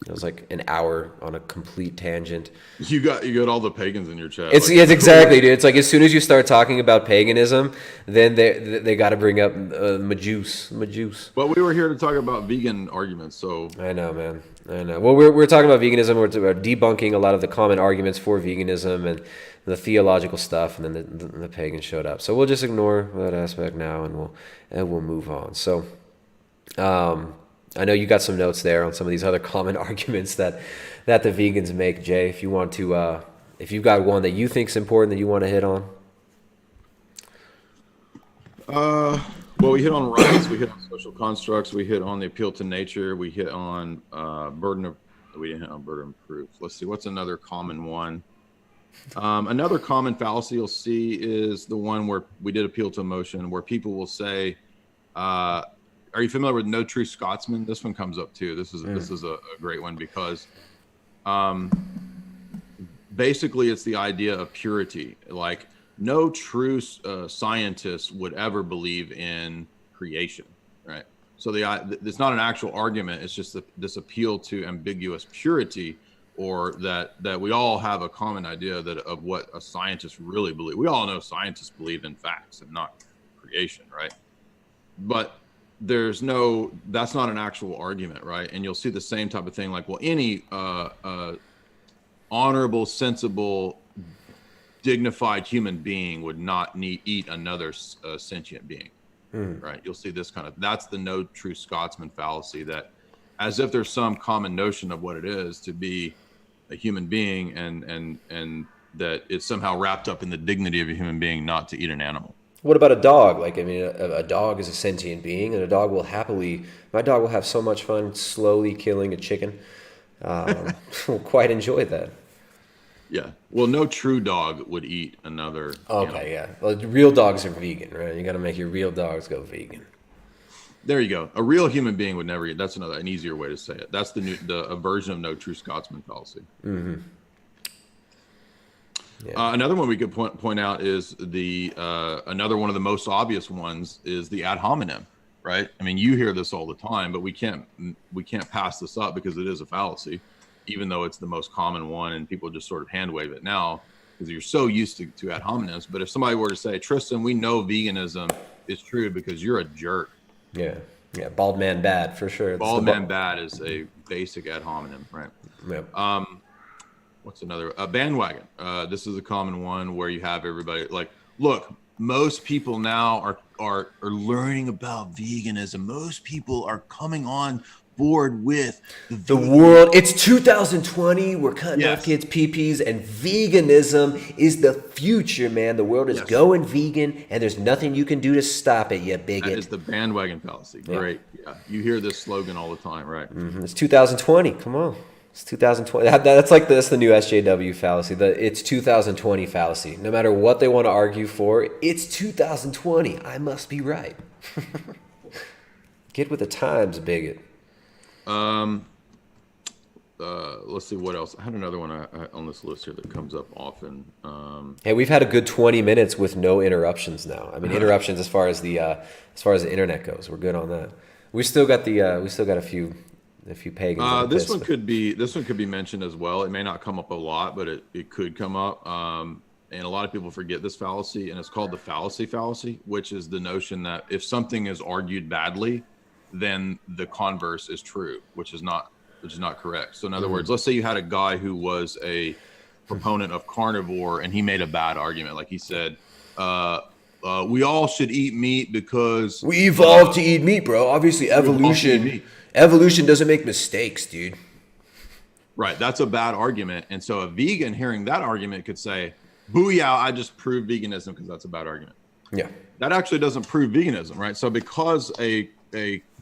it was like an hour on a complete tangent. You got all the pagans in your chat. It's exactly, dude. It's like as soon as you start talking about paganism, then they got to bring up Majus. But we were here to talk about vegan arguments, so I know, man. I know. Well, we're talking about veganism. We're debunking a lot of the common arguments for veganism and the theological stuff, and then the pagans showed up. So we'll just ignore that aspect now, and we'll move on. So, I know you got some notes there on some of these other common arguments that the vegans make, Jay. If you want to, if you've got one that you think's important that you want to hit on. Well, we hit on rights, we hit on social constructs, we hit on the appeal to nature, we hit on we didn't hit on burden of proof. Let's see, what's another common one? Another common fallacy you'll see is the one where we did appeal to emotion, where people will say, are you familiar with No True Scotsman? This one comes up too. This is a great one because basically it's the idea of purity. Like no true scientist would ever believe in creation, right? So it's not an actual argument. It's just this appeal to ambiguous purity, or that we all have a common idea of what a scientist really believes. We all know scientists believe in facts and not creation, right? But that's not an actual argument, right? And you'll see the same type of thing, like, well, any honorable, sensible, dignified human being would not eat another sentient being, right? You'll see this that's the No True Scotsman fallacy, that as if there's some common notion of what it is to be a human being, and that it's somehow wrapped up in the dignity of a human being not to eat an animal. What about a dog? Like, I mean, a dog is a sentient being, and my dog will have so much fun slowly killing a chicken. Will quite enjoy that. Yeah. Well, no true dog would eat another. Okay, yeah. Well, real dogs are vegan, right? You got to make your real dogs go vegan. There you go. A real human being would never eat. That's an easier way to say it. That's a version of No True Scotsman fallacy. Mm-hmm. Yeah. Another one we could point out is another one of the most obvious ones is the ad hominem, right? I mean, you hear this all the time, but we can't pass this up because it is a fallacy, even though it's the most common one and people just sort of hand wave it now because you're so used to ad hominems. But if somebody were to say, Tristan, we know veganism is true because you're a jerk. Yeah. Yeah. Bald man bad for sure. Bald man bad is a basic ad hominem, right? Yeah. What's another? Bandwagon. This is a common one where you have everybody like, look, most people now are learning about veganism. Most people are coming on board with the world. It's 2020. We're cutting off kids' peepees, and veganism is the future, man. The world is going vegan, and there's nothing you can do to stop it, you bigot. That is the bandwagon fallacy. Great. Yeah. You hear this slogan all the time, right? It's 2020. Come on. It's 2020. That's the new SJW fallacy. It's 2020 fallacy. No matter what they want to argue for, it's 2020. I must be right. Get with the times, bigot. Let's see what else. I had another one on this list here that comes up often. Hey, we've had a good 20 minutes with no interruptions now. I mean, interruptions as far as the internet goes. We're good on that. We still got a few pagans. This one could be mentioned as well. It may not come up a lot, but it could come up. And a lot of people forget this fallacy, and it's called the fallacy, which is the notion that if something is argued badly, then the converse is true, which is not correct. So in other words, let's say you had a guy who was a proponent of carnivore, and he made a bad argument. Like he said, we all should eat meat because we evolved to eat meat, bro. Obviously, evolution doesn't make mistakes, dude. Right. That's a bad argument. And so a vegan hearing that argument could say, booyah, I just proved veganism, because that's a bad argument. Yeah. That actually doesn't prove veganism, right? So because a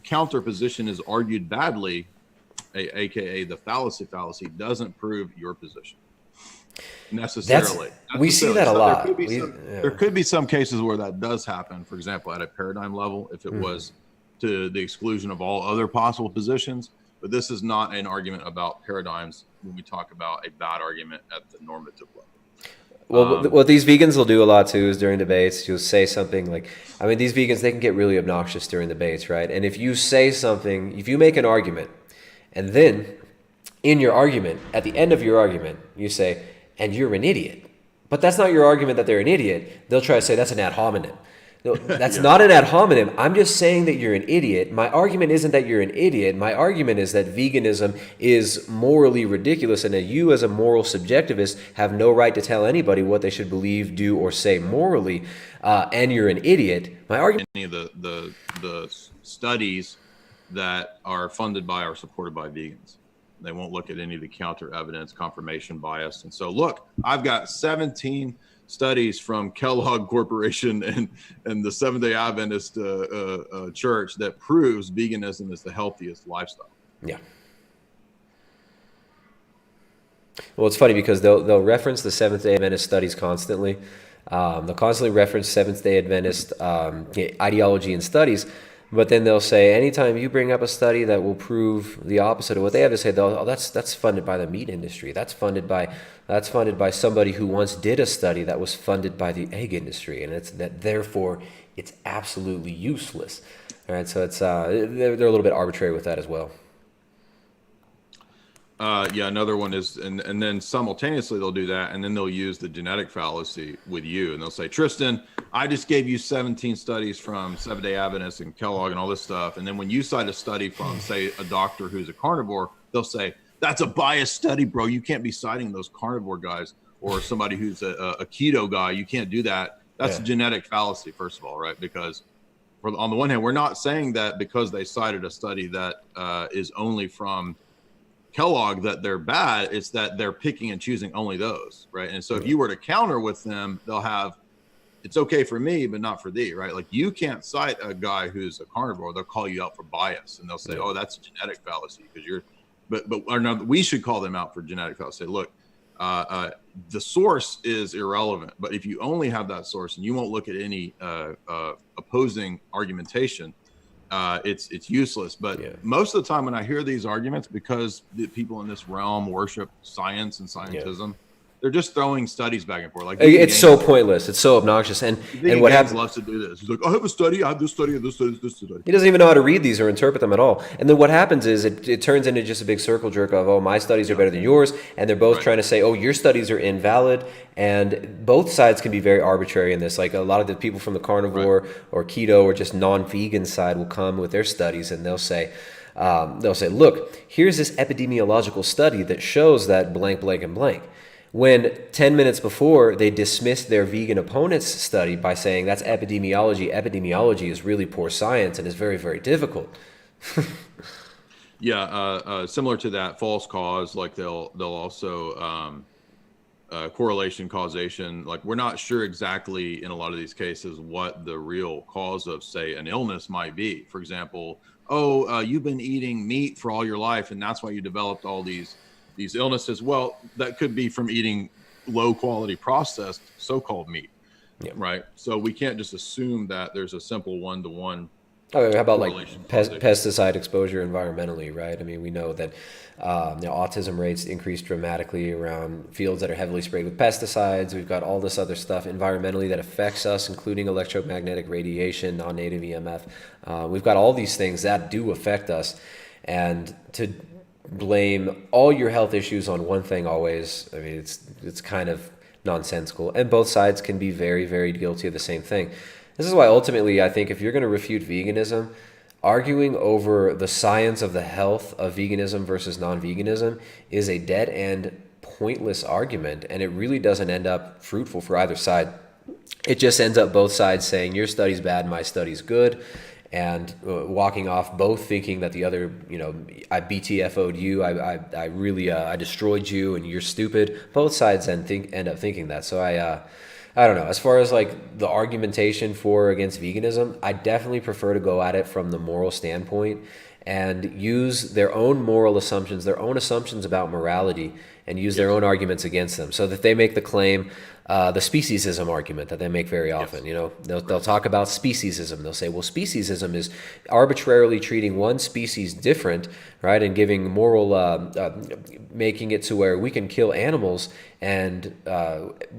counter position is argued badly, aka the fallacy doesn't prove your position necessarily. We see that a lot. There could be some cases where that does happen. For example, at a paradigm level, if it was to the exclusion of all other possible positions. But this is not an argument about paradigms when we talk about a bad argument at the normative level. Well, what these vegans will do a lot too is during debates, you'll say something like, I mean, these vegans, they can get really obnoxious during debates, right? And if you say something, if you make an argument, and then in your argument, at the end of your argument, you say, and you're an idiot. But that's not your argument that they're an idiot. They'll try to say that's an ad hominem. No, that's not an ad hominem. I'm just saying that you're an idiot. My argument isn't that you're an idiot. My argument is that veganism is morally ridiculous, and that you as a moral subjectivist have no right to tell anybody what they should believe, do, or say morally, and you're an idiot. My argument... Any of the studies that are funded by or supported by vegans. They won't look at any of the counter evidence, confirmation bias. And so, look, I've got 17 studies from Kellogg Corporation and the Seventh-day Adventist Church that proves veganism is the healthiest lifestyle. Yeah. Well, it's funny because they'll reference the Seventh-day Adventist studies constantly. They'll constantly reference Seventh-day Adventist ideology and studies. But then they'll say, anytime you bring up a study that will prove the opposite of what they have to say, that's funded by the meat industry. That's funded by somebody who once did a study that was funded by the egg industry, and therefore it's absolutely useless. All right, so it's they're a little bit arbitrary with that as well. Yeah, another one is, and then simultaneously they'll do that, and then they'll use the genetic fallacy with you, and they'll say, Tristan, I just gave you 17 studies from Seventh-day Adventists and Kellogg and all this stuff, and then when you cite a study from, say, a doctor who's a carnivore, they'll say, that's a biased study, bro. You can't be citing those carnivore guys, or somebody who's a keto guy. You can't do that. That's a genetic fallacy, first of all, right? Because on the one hand, we're not saying that because they cited a study that is only from Kellogg that they're bad. It's that they're picking and choosing only those, right? And so if you were to counter with them, they'll have, it's okay for me, but not for thee, right? Like you can't cite a guy who's a carnivore. They'll call you out for bias, and they'll say, oh, that's a genetic fallacy because you're, or no, we should call them out for genetic fallacy. Say, look, the source is irrelevant, but if you only have that source and you won't look at any opposing argumentation, it's useless. But most of the time when I hear these arguments, because the people in this realm worship science and scientism, they're just throwing studies back and forth. Like it's so pointless. It's so obnoxious. And what happens? Loves to do this. He's like, I have a study. I have this study. And this study. This study. He doesn't even know how to read these or interpret them at all. And then what happens is it turns into just a big circle jerk of, oh, my studies are better than yours, and they're both trying to say, oh, your studies are invalid. And both sides can be very arbitrary in this. Like a lot of the people from the carnivore or keto or just non-vegan side will come with their studies, and they'll say, look, here's this epidemiological study that shows that blank, blank, and blank. When 10 minutes before they dismissed their vegan opponent's study by saying that's epidemiology. Epidemiology is really poor science and is very, very difficult. Similar to that false cause, like they'll also correlation, causation. Like we're not sure exactly in a lot of these cases what the real cause of, say, an illness might be. For example, you've been eating meat for all your life, and that's why you developed all these illnesses. Well, that could be from eating low quality processed so-called meat, right? So we can't just assume that there's a simple one-to-one. Oh, how about like pesticide exposure environmentally, right? I mean, we know that autism rates increase dramatically around fields that are heavily sprayed with pesticides. We've got all this other stuff environmentally that affects us, including electromagnetic radiation, non-native EMF. We've got all these things that do affect us. And to blame all your health issues on one thing always, I mean, it's kind of nonsensical. And both sides can be very, very guilty of the same thing. This is why ultimately I think if you're going to refute veganism, arguing over the science of the health of veganism versus non-veganism is a dead-end, pointless argument, and it really doesn't end up fruitful for either side. It just ends up both sides saying your study's bad, my study's good, and walking off both thinking that the other, I BTFO'd you, I really I destroyed you, and you're stupid. Both sides end up thinking that. So I don't know. As far as like the argumentation for or against veganism, I definitely prefer to go at it from the moral standpoint and use their own moral assumptions, their own assumptions about morality, and use their own arguments against them. So that they make the claim, the speciesism argument that they make very often. They'll talk about speciesism. They'll say, well, speciesism is arbitrarily treating one species different, right, and giving moral, making it to where we can kill animals, and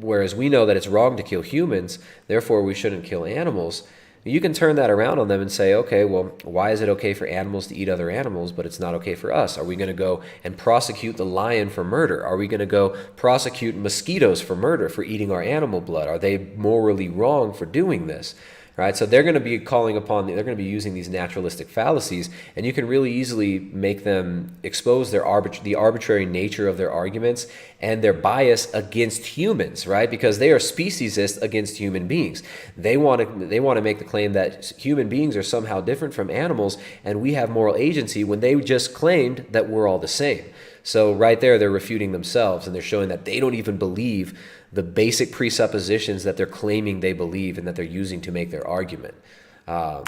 whereas we know that it's wrong to kill humans, therefore we shouldn't kill animals. You can turn that around on them and say, okay, well, why is it okay for animals to eat other animals, but it's not okay for us? Are we going to go and prosecute the lion for murder? Are we going to go prosecute mosquitoes for murder, for eating our animal blood? Are they morally wrong for doing this? Right? So they're going to be they're going to be using these naturalistic fallacies, and you can really easily make them expose the arbitrary nature of their arguments and their bias against humans, right? Because they are speciesist against human beings. They want to make the claim that human beings are somehow different from animals, and we have moral agency when they just claimed that we're all the same. So right there, they're refuting themselves, and they're showing that they don't even believe the basic presuppositions that they're claiming they believe and that they're using to make their argument. I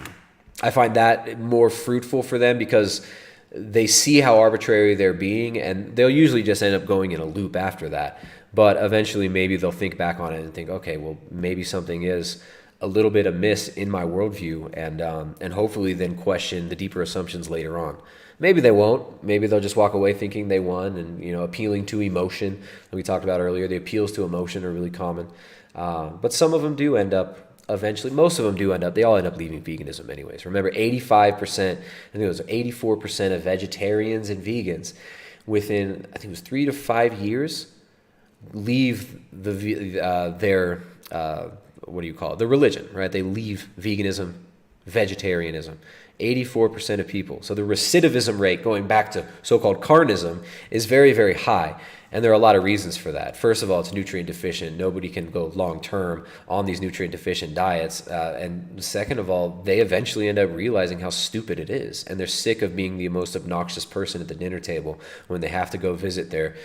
find that more fruitful for them because they see how arbitrary they're being, and they'll usually just end up going in a loop after that. But eventually maybe they'll think back on it and think, okay, well, maybe something is a little bit amiss in my worldview, and hopefully then question the deeper assumptions later on. Maybe they won't. Maybe they'll just walk away thinking they won, and appealing to emotion that we talked about earlier. The appeals to emotion are really common, but some of them do end up. Eventually, most of them do end up. They all end up leaving veganism, anyways. Remember, 85%. I think it was 84% of vegetarians and vegans within, I think it was 3 to 5 years, leave their the religion, right? They leave veganism, vegetarianism. 84% of people. So the recidivism rate, going back to so-called carnism, is very, very high. And there are a lot of reasons for that. First of all, it's nutrient deficient. Nobody can go long-term on these nutrient deficient diets. And second of all, they eventually end up realizing how stupid it is. And they're sick of being the most obnoxious person at the dinner table when they have to go visit their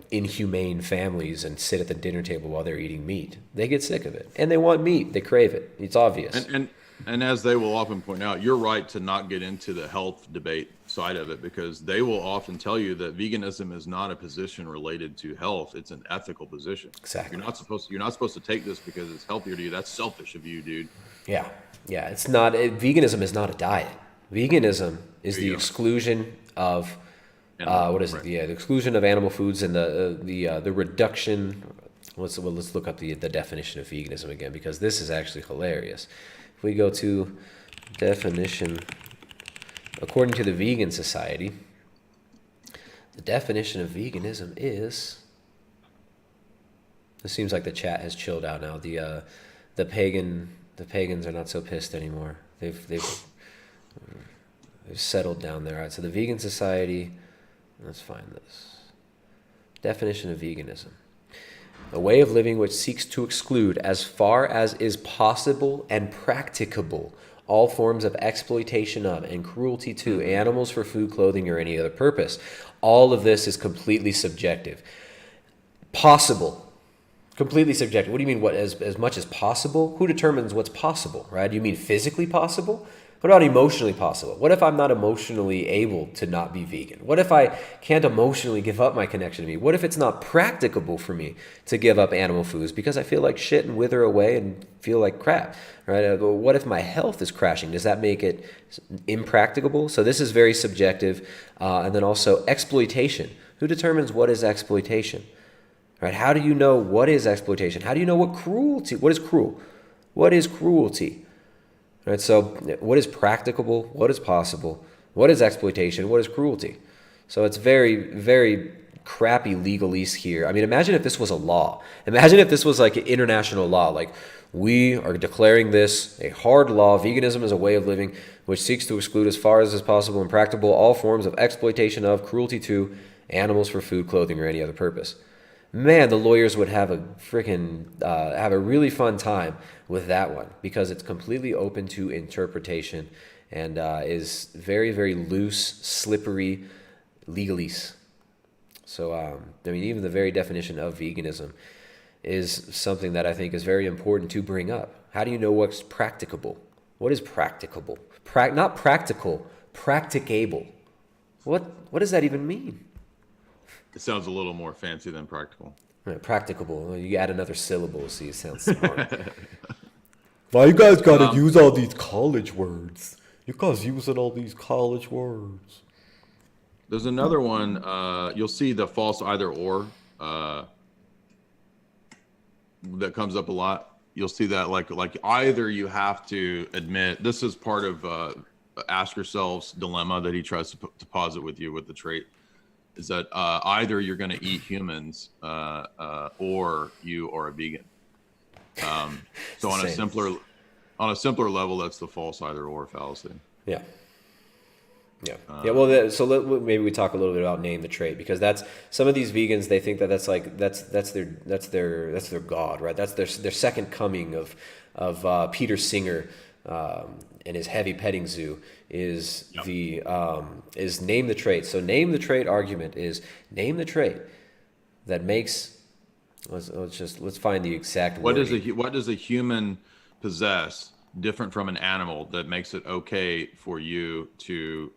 inhumane families and sit at the dinner table while they're eating meat. They get sick of it. And they want meat. They crave it. It's obvious. And as they will often point out, you're right to not get into the health debate side of it, because they will often tell you that veganism is not a position related to health. It's an ethical position. Exactly. You're not supposed to take this because it's healthier to you. That's selfish of you, dude. Yeah. It's not. Veganism is not a diet. Veganism is the exclusion of the exclusion of animal foods and the reduction. Let's look up the definition of veganism again, because this is actually hilarious. If we go to definition, according to the Vegan Society, the definition of veganism is. It seems like the chat has chilled out now. The pagans are not so pissed anymore. They've settled down there. All right, so the Vegan Society. Let's find this. Definition of veganism. A way of living which seeks to exclude, as far as is possible and practicable, all forms of exploitation of and cruelty to animals for food, clothing, or any other purpose. All of this is completely subjective. Possible. Completely subjective. What do you mean, what, as much as possible? Who determines what's possible, right? Do you mean physically possible? What about emotionally possible? What if I'm not emotionally able to not be vegan? What if I can't emotionally give up my connection to me? What if it's not practicable for me to give up animal foods because I feel like shit and wither away and feel like crap, right? What if my health is crashing? Does that make it impracticable? So this is very subjective. And then also exploitation. Who determines what is exploitation? Right? How do you know what is exploitation? How do you know what cruelty? What is cruel? What is cruelty? Right, so what is practicable? What is possible? What is exploitation? What is cruelty? So it's very, very crappy legalese here. I mean, imagine if this was a law. Imagine if this was like an international law. Like, we are declaring this a hard law. Veganism is a way of living which seeks to exclude as far as is possible and practicable all forms of exploitation of, cruelty to animals for food, clothing, or any other purpose. Man, the lawyers would have a have a really fun time with that one, because it's completely open to interpretation and is very, very loose, slippery legalese. So, I mean, even the very definition of veganism is something that I think is very important to bring up. How do you know what's practicable? What is practicable? Not practical, practicable. What does that even mean? It sounds a little more fancy than practical. Right, practicable. You add another syllable, so you sound smart. Why you guys gotta use all these college words? You guys using all these college words. There's another one. You'll see the false either or that comes up a lot. You'll see that like either you have to admit, this is part of ask yourselves dilemma that he tries to posit with you with the trait. Is that either you're going to eat humans or you are a vegan. So on a simpler level, that's the false either or fallacy. Yeah. Yeah. Well, so maybe we talk a little bit about name the trait, because that's some of these vegans, they think that that's their god, right? That's their second coming of Peter Singer and his heavy petting zoo is is name the trait. So name the trait argument is name the trait that makes. Let's find the exact word. What does a human possess different from an animal that makes it okay for you to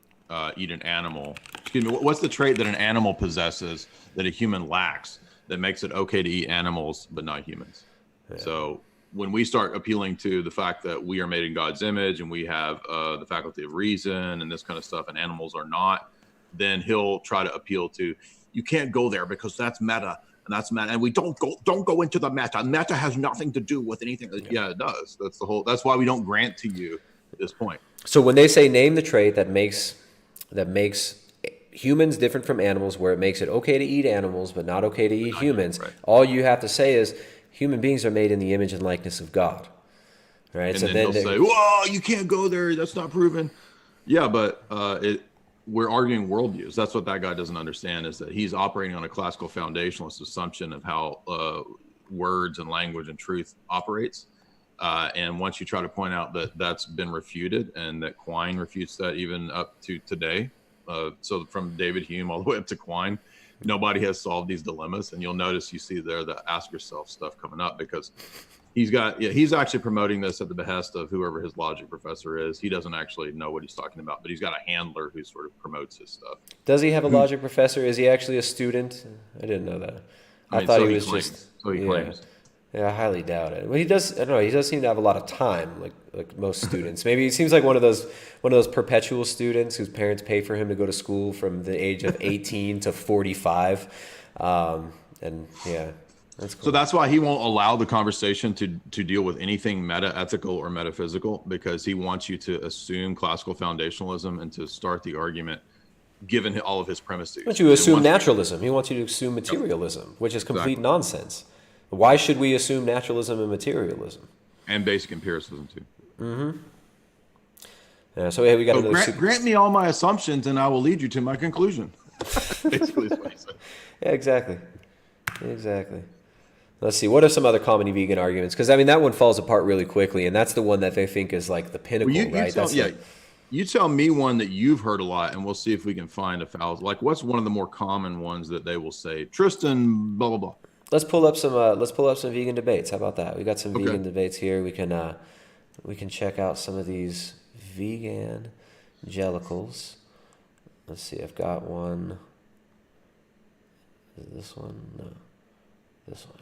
eat an animal? Excuse me. What's the trait that an animal possesses that a human lacks that makes it okay to eat animals but not humans? Yeah. So when we start appealing to the fact that we are made in God's image and we have the faculty of reason and this kind of stuff, and animals are not, then he'll try to appeal to, you can't go there because that's meta, and that's meta, and we don't go into the meta. Meta has nothing to do with anything. Yeah, it does. That's why we don't grant to you at this point. So when they say name the trait that makes humans different from animals, where it makes it okay to eat animals but not okay to eat humans, right. All you have to say is human beings are made in the image and likeness of God, right? And so then they'll say, "Whoa, you can't go there. That's not proven." Yeah, but we're arguing worldviews. That's what that guy doesn't understand, is that he's operating on a classical foundationalist assumption of how words and language and truth operates. And once you try to point out that that's been refuted, and that Quine refutes that even up to today, so from David Hume all the way up to Quine, nobody has solved these dilemmas. And you'll notice, you see there the ask yourself stuff coming up, because he's actually promoting this at the behest of whoever his logic professor is. He doesn't actually know what he's talking about, but he's got a handler who sort of promotes his stuff. Does he have a logic professor? Is he actually a student? I didn't know that. I thought he was just. So he claims. Yeah, I highly doubt it. Well, he does. I don't know. He does seem to have a lot of time, like most students. Maybe he seems like one of those perpetual students whose parents pay for him to go to school from the age of 18 to 45. And yeah, that's cool. So that's why he won't allow the conversation to deal with anything meta-ethical or metaphysical, because he wants you to assume classical foundationalism and to start the argument given all of his premises. He wants you to assume naturalism. He wants you to assume materialism, which is complete nonsense. Why should we assume naturalism and materialism? And basic empiricism too. Mm-hmm. Yeah, so we got another. Grant me all my assumptions, and I will lead you to my conclusion. Basically, is what he said. Yeah, exactly. Let's see. What are some other common vegan arguments? Because I mean, that one falls apart really quickly, and that's the one that they think is like the pinnacle, right? You tell me one that you've heard a lot, and we'll see if we can find a fallacy. Like, what's one of the more common ones that they will say? Tristan, blah blah blah. Let's pull up some. Let's pull up some vegan debates. How about that? We got some vegan debates here. We can check out some of these vegan evangelicals. Let's see. I've got one. Is it this one? No. This one.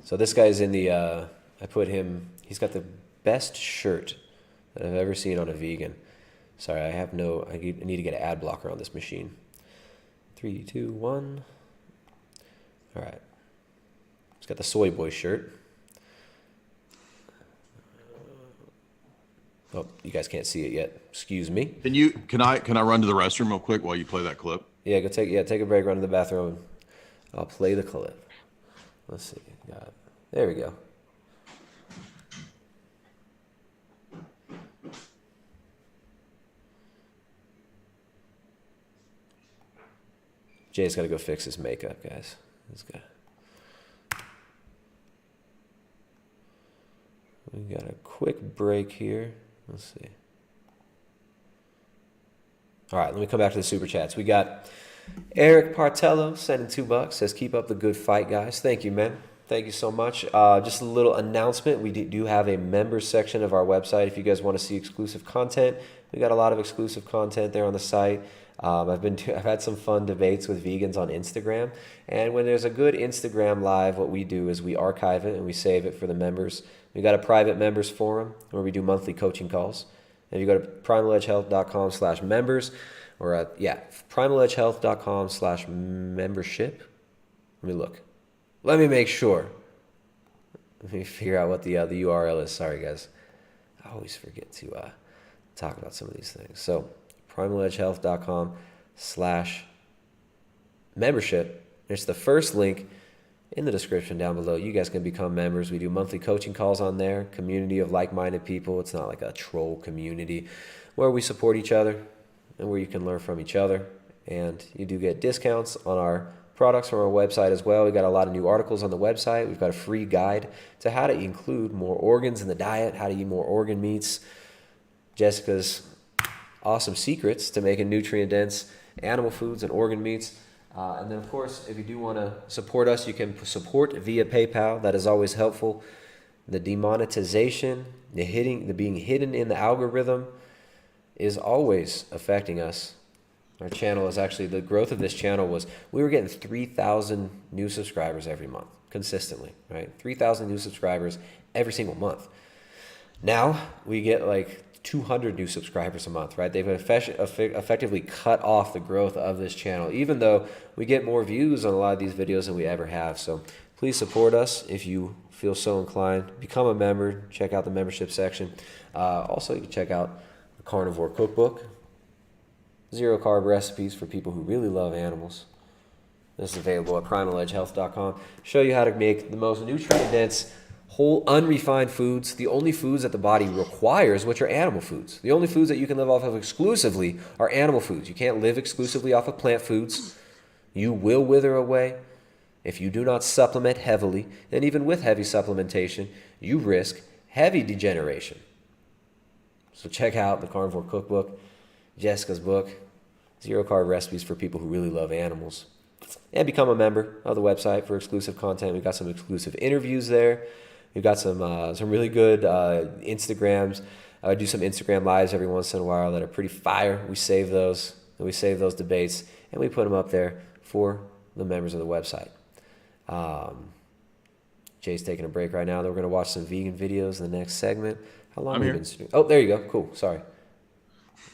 So this guy's in the, I put him, he's got the best shirt that I've ever seen on a vegan. Sorry, I need to get an ad blocker on this machine. 3, 2, 1. All right. He's got the soy boy shirt. Oh, you guys can't see it yet. Excuse me. Can I run to the restroom real quick while you play that clip? Yeah, take a break, run to the bathroom. I'll play the clip. Let's see. There we go. Jay's got to go fix his makeup, guys. We got a quick break here. Let's see. All right, let me come back to the super chats. We got Eric Partello sending $2. Says, keep up the good fight, guys. Thank you, man. Thank you so much. Just a little announcement. We do have a members section of our website. If you guys want to see exclusive content, we got a lot of exclusive content there on the site. I've had some fun debates with vegans on Instagram. And when there's a good Instagram live, what we do is we archive it and we save it for the members. We got a private members forum where we do monthly coaching calls. If you go to primaledgehealth.com/members or primaledgehealth.com/membership. Let me look. Let me make sure. Let me figure out what the URL is. Sorry, guys. I always forget to talk about some of these things. So primaledgehealth.com/membership. It's the first link in the description down below. You guys can become members. We do monthly coaching calls on there. Community of like-minded people. It's not like a troll community where we support each other and where you can learn from each other. And you do get discounts on our products from our website as well. We got a lot of new articles on the website. We've got a free guide to how to include more organs in the diet, how to eat more organ meats, Jessica's awesome secrets to making nutrient-dense animal foods and organ meats. And then, of course, if you do want to support us, you can support via PayPal. That is always helpful. The demonetization, the being hidden in the algorithm is always affecting us. Our channel is actually, the growth of this channel was, we were getting 3,000 new subscribers every month, consistently, right? 3,000 new subscribers every single month. Now we get like 200 new subscribers a month, right? They've effectively cut off the growth of this channel, even though we get more views on a lot of these videos than we ever have. So please support us if you feel so inclined. Become a member. Check out the membership section. Also, you can check out the Carnivore Cookbook. 0 carb recipes for people who really love animals. This is available at primaledgehealth.com. Show you how to make the most nutrient-dense, whole, unrefined foods, the only foods that the body requires, which are animal foods. The only foods that you can live off of exclusively are animal foods. You can't live exclusively off of plant foods. You will wither away if you do not supplement heavily. And even with heavy supplementation, you risk heavy degeneration. So check out the Carnivore Cookbook, Jessica's book, 0 carb recipes for people who really love animals. And become a member of the website for exclusive content. We've got some exclusive interviews there. We've got some really good Instagrams. I do some Instagram lives every once in a while that are pretty fire. We save those. And we save those debates. And we put them up there for the members of the website. Jay's taking a break right now. Then we're going to watch some vegan videos in the next segment. How long have we been streaming? Oh, there you go. Cool. Sorry.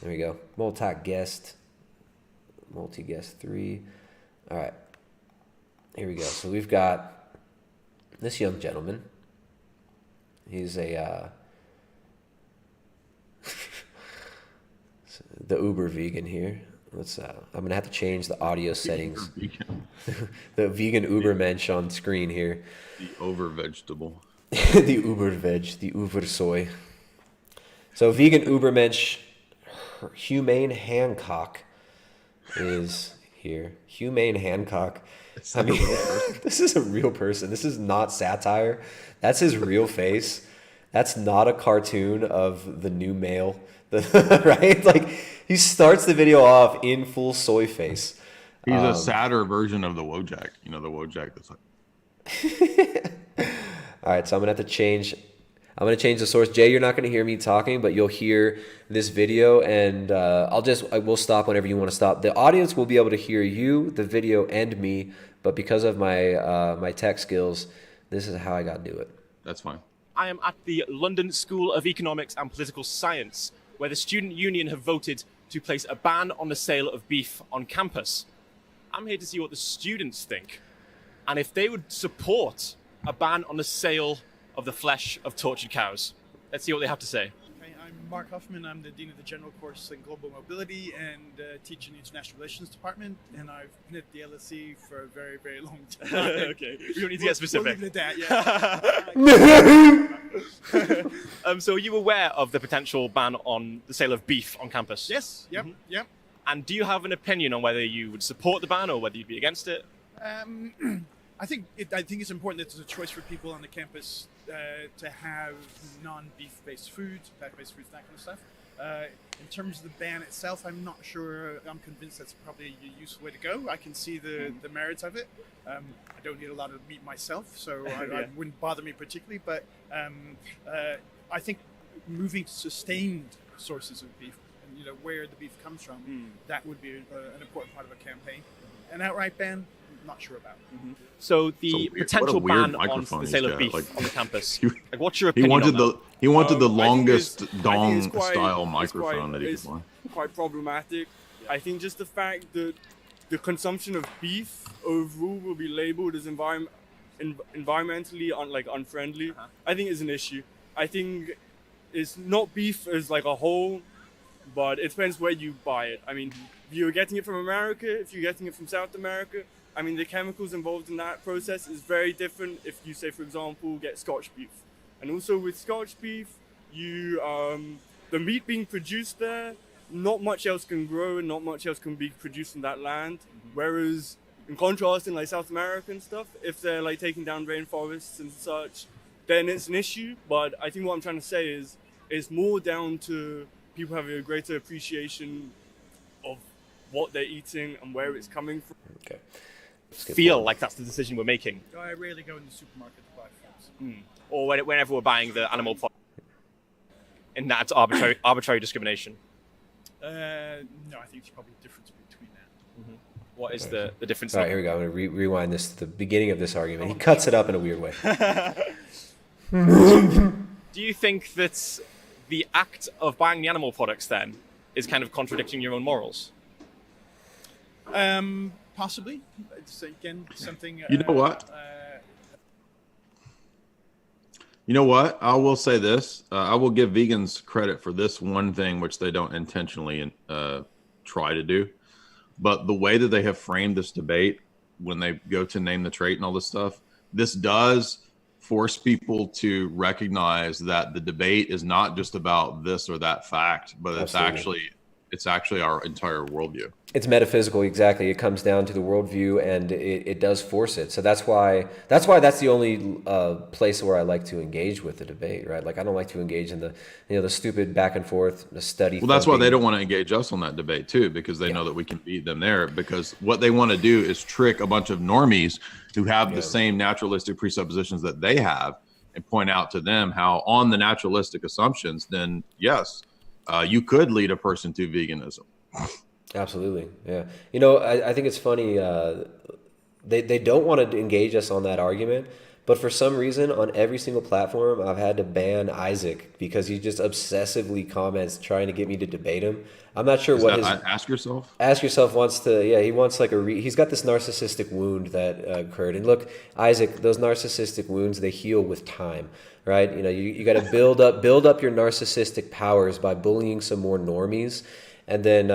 There we go. Multi-guest 3. All right. Here we go. So we've got this young gentleman. He's a the uber vegan here. Let's I'm gonna have to change the audio settings. The vegan uber mensch on screen here. The over vegetable. The uber veg, the uber soy. So vegan uber mensch Humane Hancock is here. Humane Hancock. I mean, this is a real person. This is not satire. That's his real face. That's not a cartoon of the new male, right? Like, he starts the video off in full soy face. He's a sadder version of the Wojak. You know, the Wojak that's like. All right, so I'm gonna have to change. I'm gonna change the source. Jay, you're not gonna hear me talking, but you'll hear this video, and I will stop whenever you want to stop. The audience will be able to hear you, the video, and me, but because of my my tech skills, this is how I gotta do it. That's fine. I am at the London School of Economics and Political Science, where the student union have voted to place a ban on the sale of beef on campus. I'm here to see what the students think, and if they would support a ban on the sale of the flesh of tortured cows. Let's see what they have to say. Okay, I'm Mark Huffman. I'm the Dean of the General Course in Global Mobility and teach in the International Relations Department. And I've been at the LSE for a very, very long time. Okay, we don't need to get specific. We'll leave it at that, yeah. So are you aware of the potential ban on the sale of beef on campus? Yes, yep, yep. And do you have an opinion on whether you would support the ban or whether you'd be against it? I think it's important that there's a choice for people on the campus to have non-beef based foods, plant-based foods, that kind of stuff. In terms of the ban itself, I'm not sure. I'm convinced that's probably a useful way to go. I can see the merits of it. I don't eat a lot of meat myself, so it wouldn't bother me particularly. But I think moving to sustained sources of beef, and where the beef comes from, that would be an important part of a campaign. An outright ban, not sure about. So the potential ban on the sale of beef on the campus. Like, what's your opinion on that? He wanted the longest dong style microphone that he could buy. Quite problematic. I think just the fact that the consumption of beef overall will be labeled as environmentally unfriendly, I think is an issue. I think it's not beef as like a whole, but it depends where you buy it. I mean, if you're getting it from America, if you're getting it from South America, I mean, the chemicals involved in that process is very different if you say, for example, get Scotch beef. And also with Scotch beef, the meat being produced there, not much else can grow and not much else can be produced in that land. Whereas in contrast in like South America and stuff, if they're like taking down rainforests and such, then it's an issue. But I think what I'm trying to say is it's more down to people having a greater appreciation of what they're eating and where it's coming from. Okay. Feel like that's the decision we're making. I rarely go in the supermarket to buy foods. Or whenever we're buying the animal product. And that's arbitrary discrimination. No, I think there's probably a difference between that. What is the difference? All right, here we go. I'm going to rewind this to the beginning of this argument. He cuts it up in a weird way. Do you think that the act of buying the animal products then is kind of contradicting your own morals? Possibly. It's, again, something... You know what? You know what? I will say this. I will give vegans credit for this one thing, which they don't intentionally try to do. But the way that they have framed this debate, when they go to name the trait and all this stuff, this does force people to recognize that the debate is not just about this or that fact, but it's actually our entire worldview. It's metaphysical, exactly. It comes down to the worldview, and it does force it. So that's why that's the only place where I like to engage with the debate, right? Like, I don't like to engage in the stupid back and forth, the study. Well, that's why they don't want to engage us on that debate too, because they know that we can beat them there. Because what they want to do is trick a bunch of normies who have the same naturalistic presuppositions that they have, and point out to them how, on the naturalistic assumptions, then yes, you could lead a person to veganism. Absolutely, yeah. I think it's funny. They don't want to engage us on that argument, but for some reason, on every single platform, I've had to ban Isaac because he just obsessively comments trying to get me to debate him. I'm not sure what his... Ask Yourself? Ask Yourself wants to... Yeah, he wants like he's got this narcissistic wound that occurred. And look, Isaac, those narcissistic wounds, they heal with time, right? You got to build up your narcissistic powers by bullying some more normies. And then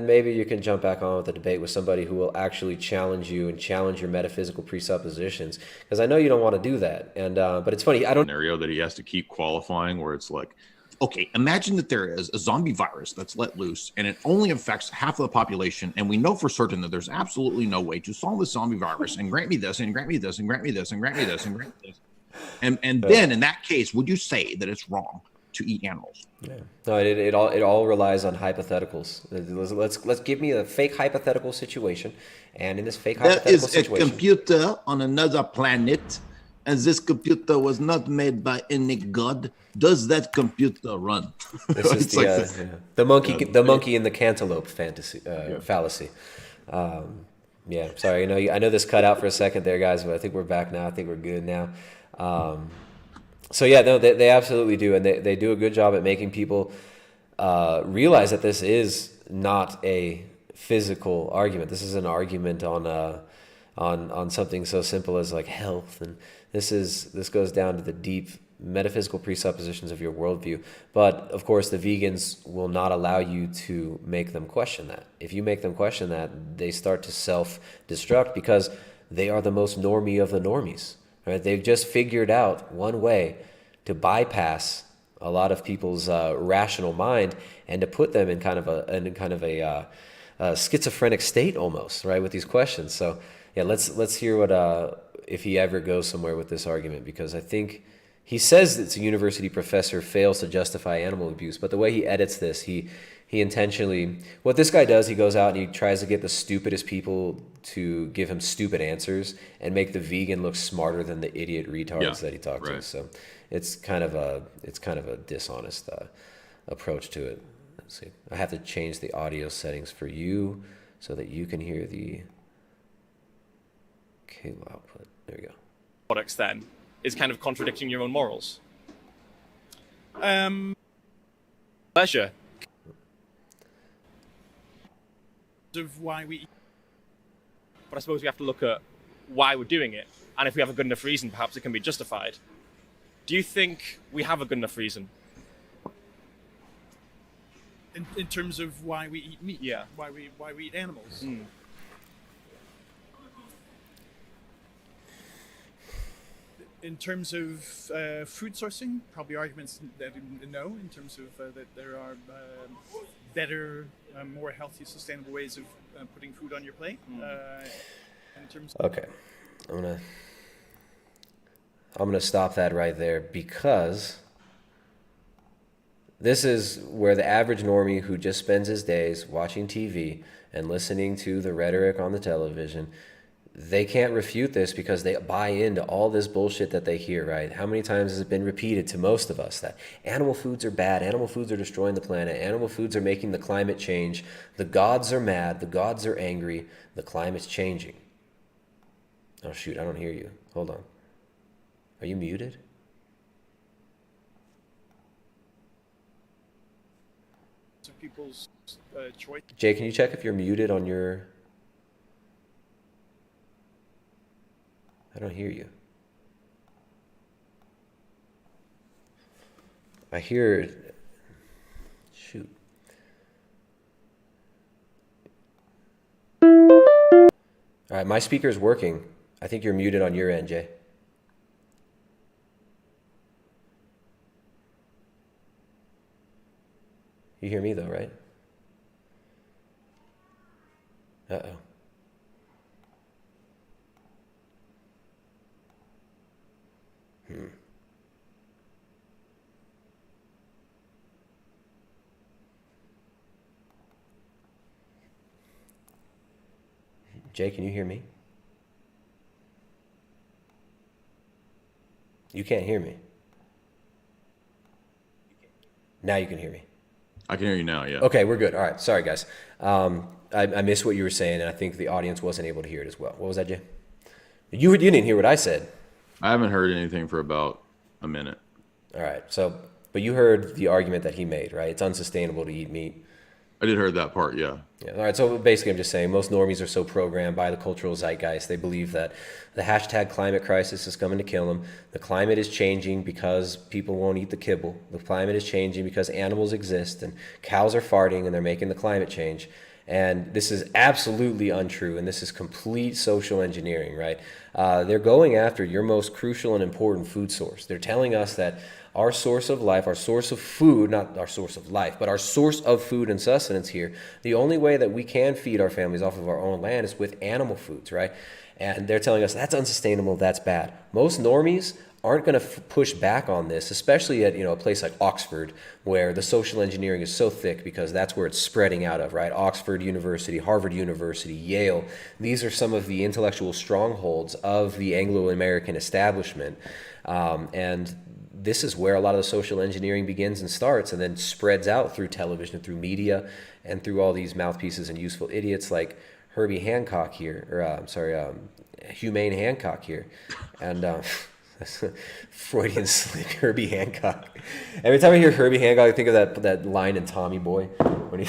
maybe you can jump back on with the debate with somebody who will actually challenge you and challenge your metaphysical presuppositions. Because I know you don't want to do that. And but it's funny, I don't... Scenario that he has to keep qualifying, where it's like, okay, imagine that there is a zombie virus that's let loose and it only affects half of the population. And we know for certain that there's absolutely no way to solve this zombie virus, and grant me this and grant me this and grant me this and grant me this and grant me this. And then in that case, would you say that it's wrong to eat animals? Yeah. No, it all relies on hypotheticals. Let's give me a fake hypothetical situation, and in this fake hypothetical situation, there is a computer on another planet, and this computer was not made by any god. Does that computer run? This is the monkey and the cantaloupe fallacy. Yeah, sorry. I know this cut out for a second there, guys, but I think we're back now. I think we're good now. So yeah, no, they absolutely do, and they do a good job at making people realize that this is not a physical argument. This is an argument on something so simple as like health, and this goes down to the deep metaphysical presuppositions of your worldview. But of course, the vegans will not allow you to make them question that. If you make them question that, they start to self-destruct because they are the most normie of the normies. Right? They've just figured out one way to bypass a lot of people's rational mind and to put them in kind of a schizophrenic state almost, right, with these questions. So yeah, let's hear what if he ever goes somewhere with this argument, because I think he says it's a university professor fails to justify animal abuse, but the way he edits this, he intentionally, what this guy does, he goes out and he tries to get the stupidest people to give him stupid answers and make the vegan look smarter than the idiot retards that he talked to. So it's kind of a dishonest approach to it. Let's see. I have to change the audio settings for you so that you can hear the cable output. There we go. Products then is kind of contradicting your own morals. Pleasure. Of why we eat. But I suppose we have to look at why we're doing it, and if we have a good enough reason, perhaps it can be justified. Do you think we have a good enough reason? In terms of why we eat meat? Yeah. Why we eat animals? In terms of food sourcing, probably arguments that no, in terms of that there are better, more healthy, sustainable ways of putting food on your plate. In terms of okay, I'm gonna stop that right there, because this is where the average normie who just spends his days watching TV and listening to the rhetoric on the television, they can't refute this because they buy into all this bullshit that they hear, right? How many times has it been repeated to most of us that animal foods are bad, animal foods are destroying the planet, animal foods are making the climate change, the gods are mad, the gods are angry, the climate's changing. Oh shoot, I don't hear you. Hold on. Are you muted? people's choice. Jay, can you check if you're muted on your... I don't hear you. I hear... Shoot. All right, my speaker's working. I think you're muted on your end, Jay. You hear me though, right? Uh-oh. Jay, can you hear me? You can't hear me. Now you can hear me. I can hear you now, yeah. Okay, we're good. All right, sorry guys. I missed what you were saying, and I think the audience wasn't able to hear it as well. What was that, Jay? You didn't hear what I said. I haven't heard anything for about a minute. All right, so, but you heard the argument that he made, right? It's unsustainable to eat meat. I did heard that part, yeah. Yeah. All right, so basically I'm just saying most normies are so programmed by the cultural zeitgeist. They believe that the hashtag climate crisis is coming to kill them. The climate is changing because people won't eat the kibble. The climate is changing because animals exist and cows are farting and they're making the climate change. And this is absolutely untrue, and this is complete social engineering, right? They're going after your most crucial and important food source. They're telling us that our source of life, our source of food, not our source of life, but our source of food and sustenance here, the only way that we can feed our families off of our own land is with animal foods, right? And they're telling us that's unsustainable, that's bad. Most normies aren't going to push back on this, especially at a place like Oxford, where the social engineering is so thick because that's where it's spreading out of, right? Oxford University, Harvard University, Yale. These are some of the intellectual strongholds of the Anglo-American establishment. And this is where a lot of the social engineering begins and starts and then spreads out through television, through media, and through all these mouthpieces and useful idiots like Herbie Hancock here, Humane Hancock here. And Freudian slip, Herbie Hancock. Every time I hear Herbie Hancock, I think of that line in Tommy Boy when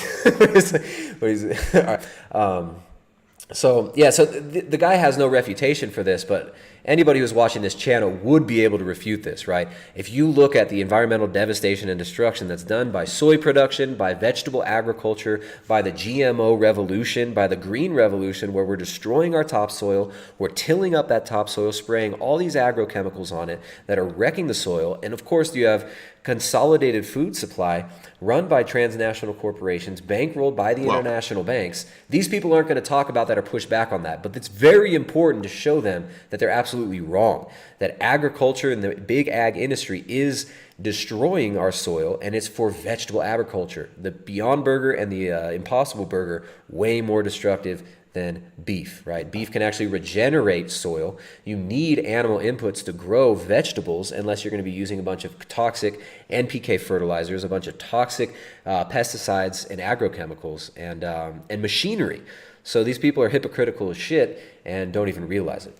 So the guy has no refutation for this, but anybody who's watching this channel would be able to refute this, right? If you look at the environmental devastation and destruction that's done by soy production, by vegetable agriculture, by the GMO revolution, by the green revolution, where we're destroying our topsoil, we're tilling up that topsoil, spraying all these agrochemicals on it that are wrecking the soil, and of course you have consolidated food supply run by transnational corporations, bankrolled by the international banks. These people aren't going to talk about that or push back on that, but it's very important to show them that they're absolutely wrong, that agriculture and the big ag industry is destroying our soil, and it's for vegetable agriculture. The Beyond Burger and the Impossible Burger, way more destructive than beef, right? Beef can actually regenerate soil. You need animal inputs to grow vegetables unless you're going to be using a bunch of toxic NPK fertilizers, a bunch of toxic pesticides and agrochemicals and machinery. So these people are hypocritical as shit and don't even realize it.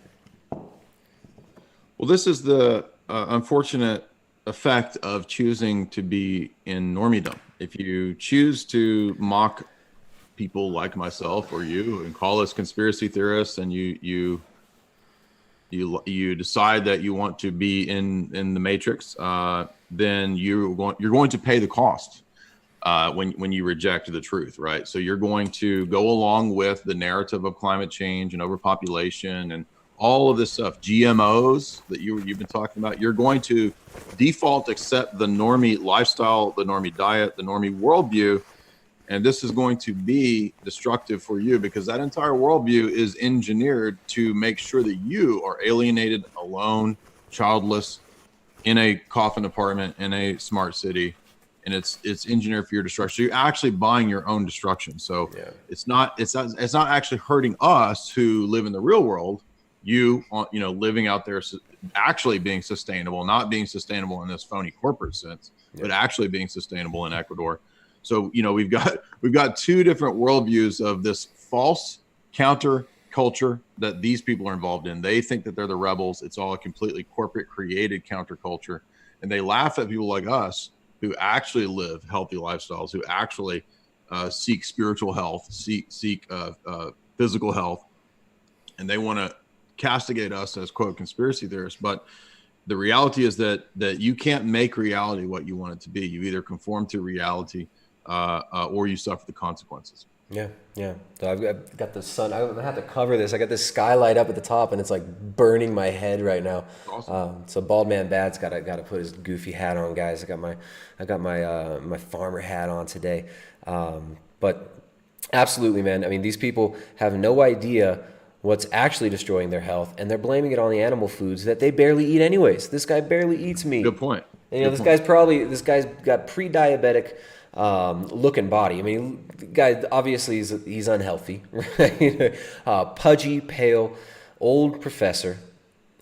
Well, this is the unfortunate effect of choosing to be in normiedom. If you choose to mock people like myself or you and call us conspiracy theorists, and you decide that you want to be in the matrix, then you're going to pay the cost when you reject the truth, right? So you're going to go along with the narrative of climate change and overpopulation and all of this stuff, GMOs that you've been talking about. You're going to default accept the normie lifestyle, the normie diet, the normie worldview. And this is going to be destructive for you because that entire worldview is engineered to make sure that you are alienated, alone, childless, in a coffin apartment, in a smart city. And it's engineered for your destruction. So you're actually buying your own destruction. So it's not actually hurting us who live in the real world. You living out there, actually being sustainable, not being sustainable in this phony corporate sense, but actually being sustainable in Ecuador. So, we've got two different worldviews of this false counter culture that these people are involved in. They think that they're the rebels. It's all a completely corporate created counterculture. And they laugh at people like us who actually live healthy lifestyles, who actually seek spiritual health, seek physical health. And they want to castigate us as, quote, conspiracy theorists. But the reality is that you can't make reality what you want it to be. You either conform to reality or you suffer the consequences. Yeah. So I've got the sun. I'm gonna have to cover this. I got this skylight up at the top, and it's like burning my head right now. Awesome. So Bald Man Bad's got to put his goofy hat on, guys. I got my farmer hat on today. But absolutely, man. I mean, these people have no idea what's actually destroying their health, and they're blaming it on the animal foods that they barely eat anyways. This guy barely eats meat. Good point. And, this guy's got pre-diabetic looking body. I mean, the guy obviously he's unhealthy, right? Pudgy, pale, old professor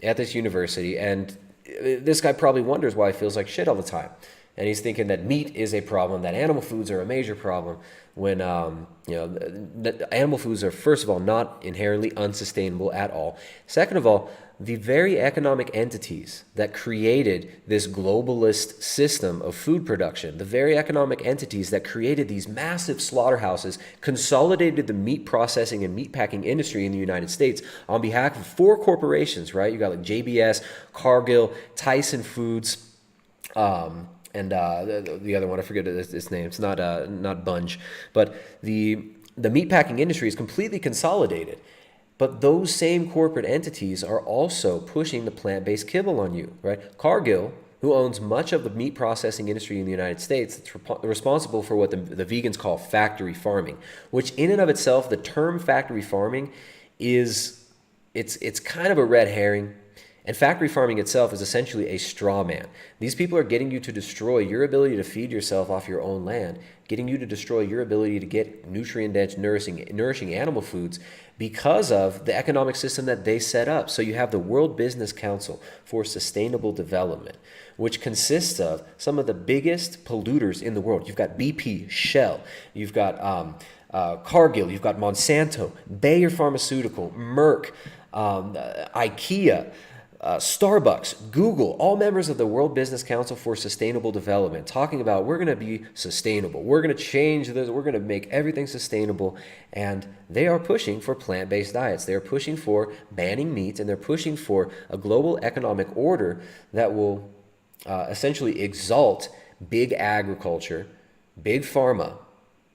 at this university, and this guy probably wonders why he feels like shit all the time. And he's thinking that meat is a problem, that animal foods are a major problem, when animal foods are, first of all, not inherently unsustainable at all. Second of all, the very economic entities that created this globalist system of food production, the very economic entities that created these massive slaughterhouses, consolidated the meat processing and meat packing industry in the United States on behalf of 4 corporations, right? You got like JBS, Cargill, Tyson Foods, and the other one, I forget its name. It's not Bunge, but the meatpacking industry is completely consolidated. But those same corporate entities are also pushing the plant-based kibble on you, right? Cargill, who owns much of the meat processing industry in the United States, that's responsible for what the vegans call factory farming, which in and of itself, the term factory farming is, it's kind of a red herring. And factory farming itself is essentially a straw man. These people are getting you to destroy your ability to feed yourself off your own land, getting you to destroy your ability to get nutrient-dense, nourishing animal foods because of the economic system that they set up. So you have the World Business Council for Sustainable Development, which consists of some of the biggest polluters in the world. You've got BP, Shell, you've got Cargill, you've got Monsanto, Bayer Pharmaceutical, Merck, IKEA, Starbucks, Google, all members of the World Business Council for Sustainable Development, talking about we're going to be sustainable, we're going to change this, we're going to make everything sustainable, and they are pushing for plant-based diets. They're pushing for banning meat, and they're pushing for a global economic order that will essentially exalt big agriculture, big pharma,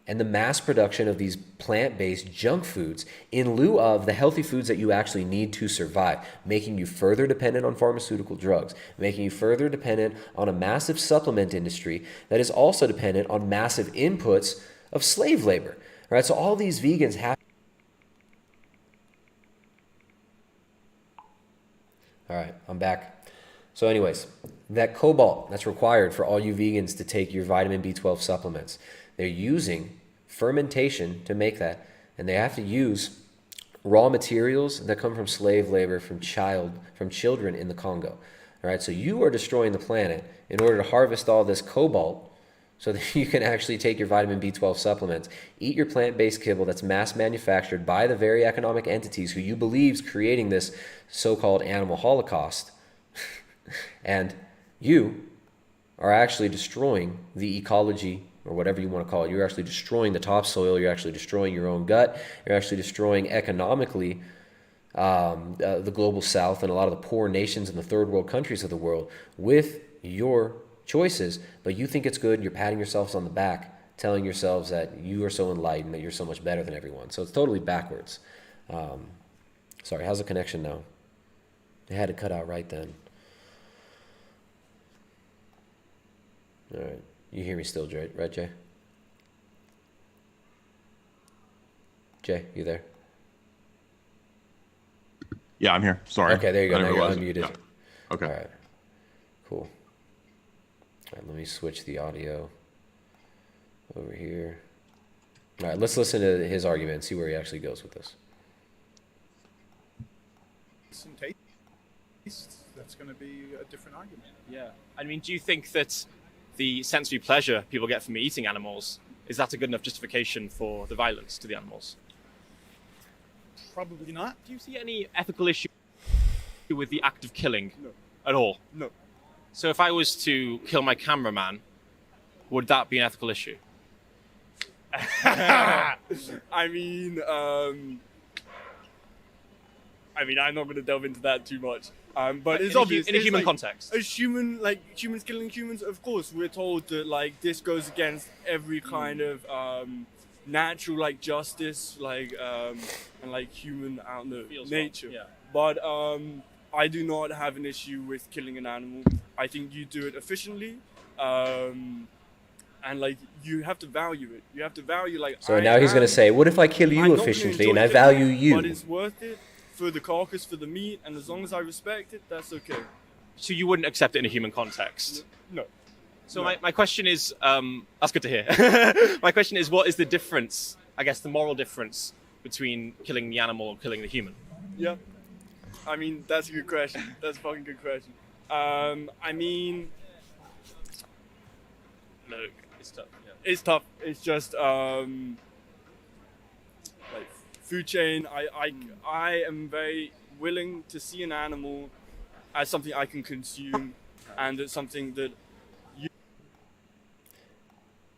and the mass production of these plant-based junk foods in lieu of the healthy foods that you actually need to survive, making you further dependent on pharmaceutical drugs, making you further dependent on a massive supplement industry that is also dependent on massive inputs of slave labor. Right? So all these vegans have... All right, I'm back. So anyways, that cobalt that's required for all you vegans to take your vitamin B12 supplements, they're using fermentation to make that, and they have to use raw materials that come from slave labor from children in the Congo. All right, so you are destroying the planet in order to harvest all this cobalt so that you can actually take your vitamin B12 supplements, eat your plant-based kibble that's mass manufactured by the very economic entities who you believe is creating this so-called animal holocaust, and you are actually destroying the ecology, or whatever you want to call it. You're actually destroying the topsoil. You're actually destroying your own gut. You're actually destroying economically the global south and a lot of the poor nations in the third world countries of the world with your choices. But you think it's good. You're patting yourselves on the back, telling yourselves that you are so enlightened, that you're so much better than everyone. So it's totally backwards. Sorry, how's the connection now? They had to cut out right then. All right. You hear me still, right, Jay? Jay, you there? Yeah, I'm here. Sorry. Okay, there you go. Now you're unmuted. Yeah. Okay. All right. Cool. All right, let me switch the audio over here. All right, let's listen to his argument and see where he actually goes with this. Some taste. That's going to be a different argument. Yeah. I mean, do you think that the sensory pleasure people get from eating animals, is that a good enough justification for the violence to the animals? Probably not. Do you see any ethical issue with the act of killing? No. At all? No. So if I was to kill my cameraman, would that be an ethical issue? I mean, I'm not going to delve into that too much. But it's obvious. In a human context. Humans killing humans, of course, we're told that, this goes against every kind of natural, justice, and, human, I don't know, nature. Yeah. But I do not have an issue with killing an animal. I think you do it efficiently. And, you have to value it. You have to value, So now he's going to say, what if I kill you efficiently and I value you? But it's worth it. For the carcass, for the meat, and as long as I respect it, that's okay. So you wouldn't accept it in a human context? No. So my question is, that's good to hear. My question is, what is the difference, I guess the moral difference, between killing the animal and killing the human? Yeah. I mean, that's a good question. That's a fucking good question. Look, it's tough. Yeah. It's tough. It's just, food chain, I am very willing to see an animal as something I can consume, and it's something that you...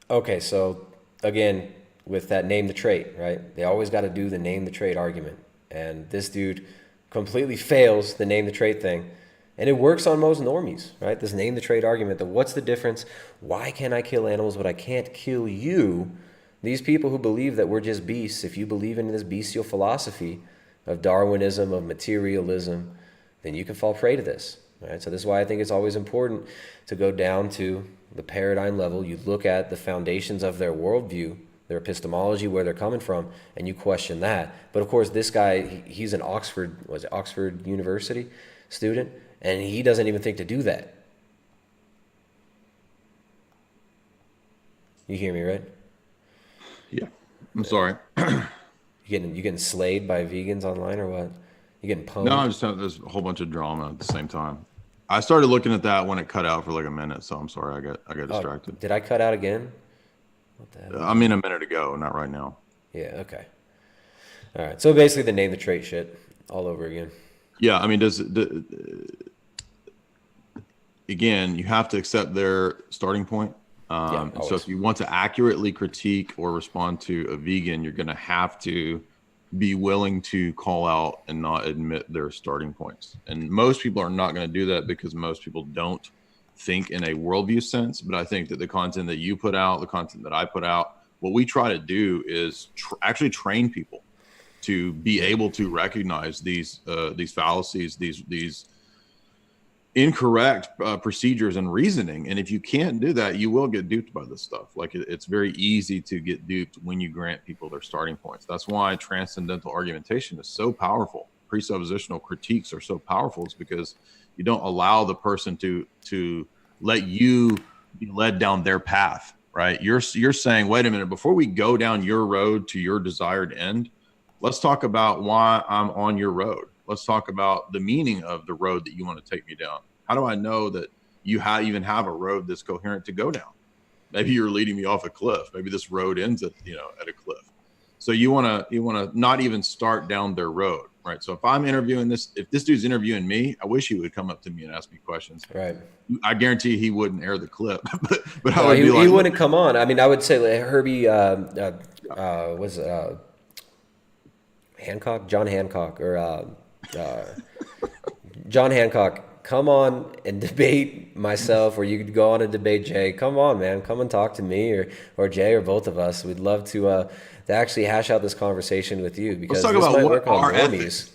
Okay, so again, with that name the trait, right? They always got to do the name the trait argument. And this dude completely fails the name the trait thing. And it works on most normies, right? This name the trait argument, that what's the difference? Why can I kill animals but I can't kill you? These people who believe that we're just beasts, if you believe in this bestial philosophy of Darwinism, of materialism, then you can fall prey to this. Right? So this is why I think it's always important to go down to the paradigm level. You look at the foundations of their worldview, their epistemology, where they're coming from, and you question that. But of course, this guy, he's an Oxford University student, and he doesn't even think to do that. You hear me, right? Yeah. I'm sorry. You getting slayed by vegans online or what? You getting pwned? No, I'm just telling, there's a whole bunch of drama at the same time. I started looking at that when it cut out for like a minute, so I'm sorry. I got distracted. Did I cut out again? What the hell? I mean, a minute ago, not right now. Yeah. Okay. All right. So basically, the name the trait shit all over again. Yeah. I mean, again, you have to accept their starting point. So if you want to accurately critique or respond to a vegan, you're going to have to be willing to call out and not admit their starting points. And most people are not going to do that because most people don't think in a worldview sense. But I think that the content that you put out, the content that I put out, what we try to do is actually train people to be able to recognize these fallacies, these incorrect procedures and reasoning. And if you can't do that, you will get duped by this stuff. Like it's very easy to get duped when you grant people their starting points. That's why transcendental argumentation is so powerful. Presuppositional critiques are so powerful. It's because you don't allow the person to let you be led down their path, right? You're saying, wait a minute, before we go down your road to your desired end, let's talk about why I'm on your road. Let's talk about the meaning of the road that you want to take me down. How do I know that you even have a road that's coherent to go down? Maybe you're leading me off a cliff. Maybe this road ends at a cliff. So you want to not even start down their road, right? So if I'm interviewing if this dude's interviewing me, I wish he would come up to me and ask me questions. Right. I guarantee he wouldn't air the clip, but No, he wouldn't come on. I mean, I would say like Herbie John Hancock, come on and debate myself, or you could go on and debate Jay. Come on, man, come and talk to me or Jay or both of us. We'd love to actually hash out this conversation with you, because let's talk about what are normies. Ethics.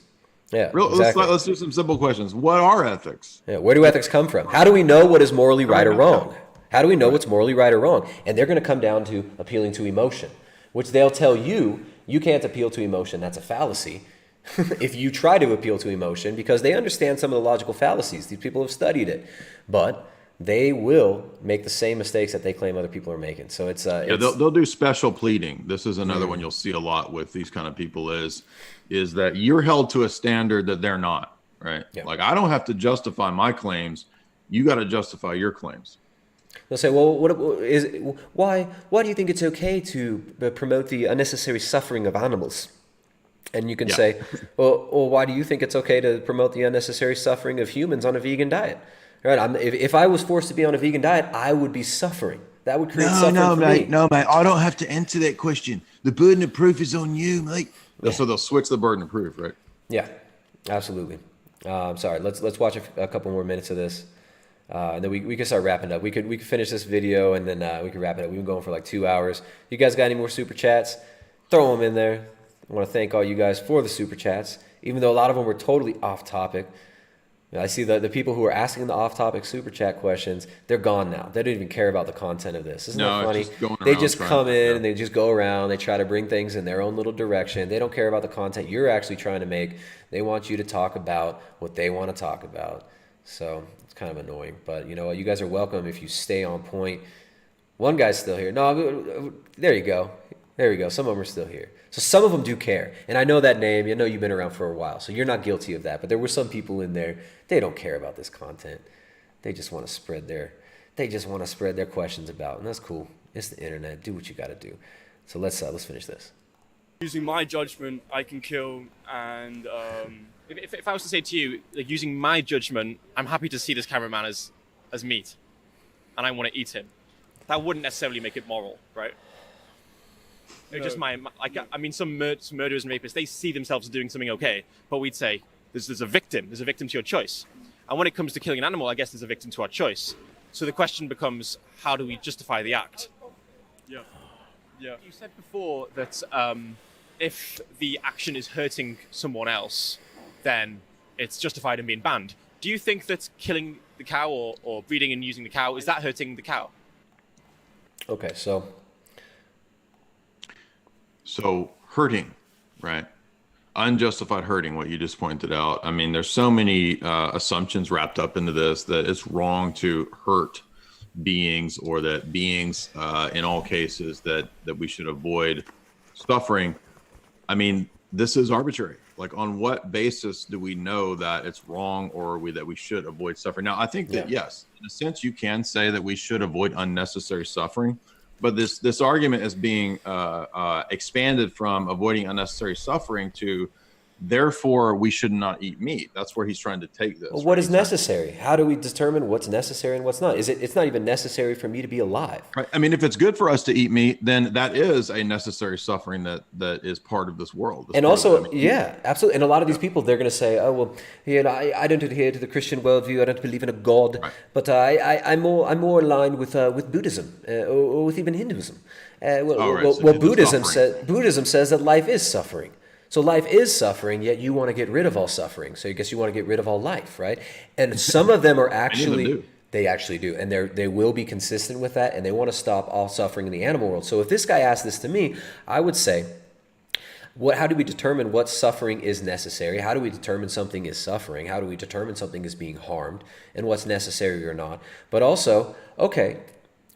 Yeah, exactly. Let's do some simple questions. What are ethics? Yeah, where do ethics come from? How do we know what is morally right or wrong? How do we know what's morally right or wrong? And they're going to come down to appealing to emotion, which they'll tell you can't appeal to emotion. That's a fallacy. If you try to appeal to emotion, because they understand some of the logical fallacies. These people have studied it, but they will make the same mistakes that they claim other people are making. So they'll do special pleading. This is another one you'll see a lot with these kind of people is that you're held to a standard that they're not, right? Yeah. Like, I don't have to justify my claims. You got to justify your claims. They'll say, well, why do you think it's okay to promote the unnecessary suffering of animals? And you can say, well, why do you think it's okay to promote the unnecessary suffering of humans on a vegan diet? Right? If I was forced to be on a vegan diet, I would be suffering. That would create suffering for me. No, mate. I don't have to answer that question. The burden of proof is on you, mate. Yeah. So they'll switch the burden of proof, right? Yeah, absolutely. Sorry, let's watch a couple more minutes of this, and then we can start wrapping up. We could finish this video, and then we can wrap it up. We've been going for like 2 hours. You guys got any more super chats? Throw them in there. I want to thank all you guys for the super chats, even though a lot of them were totally off topic. I see the people who are asking the off-topic super chat questions, they're gone now. They don't even care about the content of this. Isn't that funny? They just come in and they just go around. They try to bring things in their own little direction. They don't care about the content you're actually trying to make. They want you to talk about what they want to talk about. So it's kind of annoying. But you know what? You guys are welcome if you stay on point. One guy's still here. No, there you go. There we go. Some of them are still here. So some of them do care. And I know that name. I know you've been around for a while, so you're not guilty of that. But there were some people in there, they don't care about this content. They just want to spread their questions about. And that's cool. It's the internet. Do what you got to do. So let's finish this. Using my judgment, I can kill and... If I was to say to you, like, using my judgment, I'm happy to see this cameraman as meat. And I want to eat him. That wouldn't necessarily make it moral, right? No. Just some murderers and rapists, they see themselves as doing something okay, but we'd say there's a victim to your choice. And when it comes to killing an animal, I guess there's a victim to our choice. So the question becomes, how do we justify the act? Yeah. You said before that if the action is hurting someone else, then it's justified in being banned. Do you think that killing the cow or breeding and using the cow, is that hurting the cow? Okay, so hurting, right? Unjustified hurting, what you just pointed out. I mean, there's so many assumptions wrapped up into this that it's wrong to hurt beings, or that beings, in all cases, that we should avoid suffering. I mean, this is arbitrary. Like, on what basis do we know that it's wrong, or that we should avoid suffering? Now, I think that yes, in a sense, you can say that we should avoid unnecessary suffering, but this argument is being expanded from avoiding unnecessary suffering to, therefore, we should not eat meat. That's where he's trying to take this. Well, what is necessary? How do we determine what's necessary and what's not? It's not even necessary for me to be alive. Right. I mean, if it's good for us to eat meat, then that is a necessary suffering that is part of this world. And also, yeah, absolutely. And a lot of these people, they're going to say, oh, well, you know, I don't adhere to the Christian worldview. I don't believe in a God, right. But I'm more aligned with Buddhism or with even Hinduism. Buddhism says that life is suffering. So life is suffering, yet you want to get rid of all suffering. So I guess you want to get rid of all life, right? And some of them are actually, they actually do. And they will be consistent with that, and they want to stop all suffering in the animal world. So if this guy asked this to me, I would say, how do we determine what suffering is necessary? How do we determine something is suffering? How do we determine something is being harmed and what's necessary or not? But also, okay,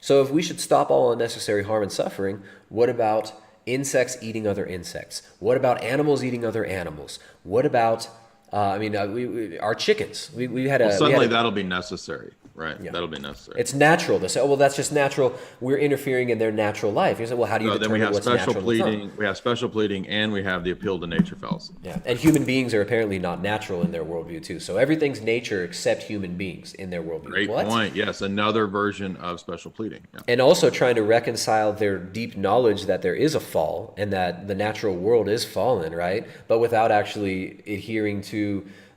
so if we should stop all unnecessary harm and suffering, what about insects eating other insects? What about animals eating other animals? What about, our chickens? That'll be necessary, right? Yeah. That'll be necessary. It's natural to say, oh, well, that's just natural. We're interfering in their natural life. You say, well, how do you determine what's natural? We have special pleading, and we have the appeal to nature fallacy. Yeah, and human beings are apparently not natural in their worldview too. So everything's nature except human beings in their worldview. Great point. Yes, another version of special pleading. Yeah. And also trying to reconcile their deep knowledge that there is a fall and that the natural world is fallen, right? But without actually adhering to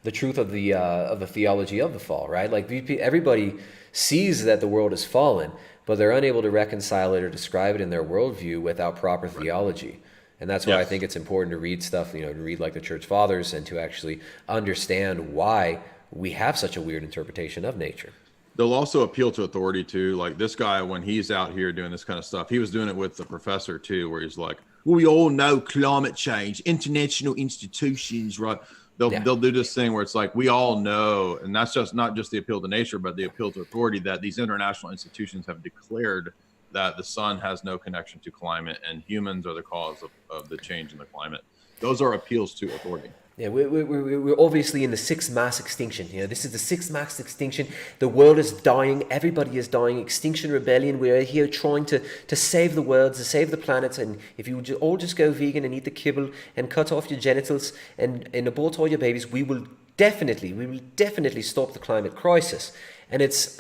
the truth of the theology of the fall, right? Like everybody sees that the world is fallen, but they're unable to reconcile it or describe it in their worldview without proper theology. And that's why I think it's important to read stuff, to read like the Church Fathers and to actually understand why we have such a weird interpretation of nature. They'll also appeal to authority too. Like this guy, when he's out here doing this kind of stuff, he was doing it with the professor too, where he's like, well, we all know climate change, international institutions, right? They'll do this thing where it's like, we all know, and that's just not just the appeal to nature, but the appeal to authority, that these international institutions have declared that the sun has no connection to climate and humans are the cause of the change in the climate. Those are appeals to authority. Yeah, we're obviously in the sixth mass extinction. This is the sixth mass extinction. The world is dying. Everybody is dying. Extinction Rebellion. We're here trying to save the world, to save the planet. And if you all just go vegan and eat the kibble and cut off your genitals and abort all your babies, we will definitely stop the climate crisis. And there's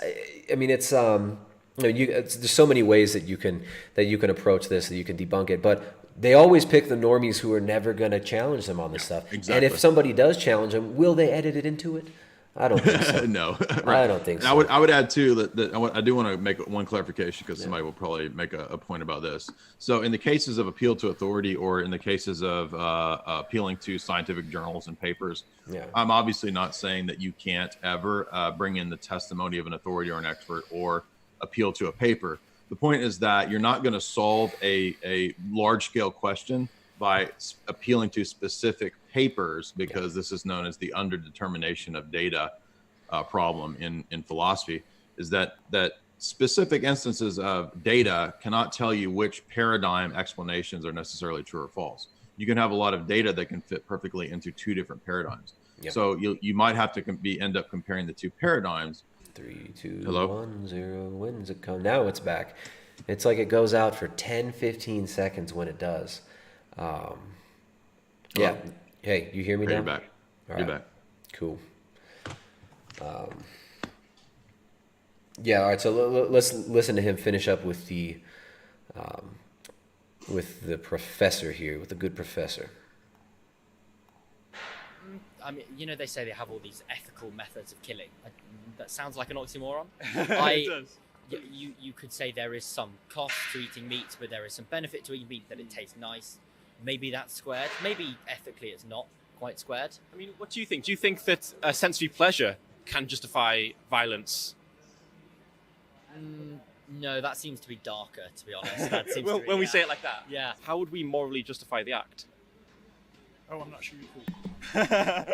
so many ways that you can approach this, that you can debunk it, but they always pick the normies who are never going to challenge them on this stuff. Exactly. And if somebody does challenge them, will they edit it into it? I don't think so. No. Right. I don't think so. And I would add, too, that I do want to make one clarification because somebody will probably make a point about this. So in the cases of appeal to authority or in the cases of appealing to scientific journals and papers, I'm obviously not saying that you can't ever bring in the testimony of an authority or an expert or appeal to a paper. The point is that you're not going to solve a large-scale question by appealing to specific papers, because this is known as the underdetermination of data problem in philosophy, is that specific instances of data cannot tell you which paradigm explanations are necessarily true or false. You can have a lot of data that can fit perfectly into two different paradigms. Yep. So you might have to end up comparing the two paradigms. 3, 2, 1, 0. When's it come? Now it's back. It's like it goes out for 10-15 seconds when it does. Yeah. Hey, you hear me now? You're back. All right. You're back. Cool. Yeah. All right. So let's listen to him finish up with the professor here, with the good professor. I mean, they say they have all these ethical methods of killing. That sounds like an oxymoron. It does. You could say there is some cost to eating meat, but there is some benefit to eating meat, that it tastes nice. Maybe that's squared. Maybe ethically it's not quite squared. I mean, what do you think? Do you think that sensory pleasure can justify violence? No, that seems to be darker, to be honest. That seems when to be, we say it like that? Yeah. How would we morally justify the act? Oh, I'm not sure you could.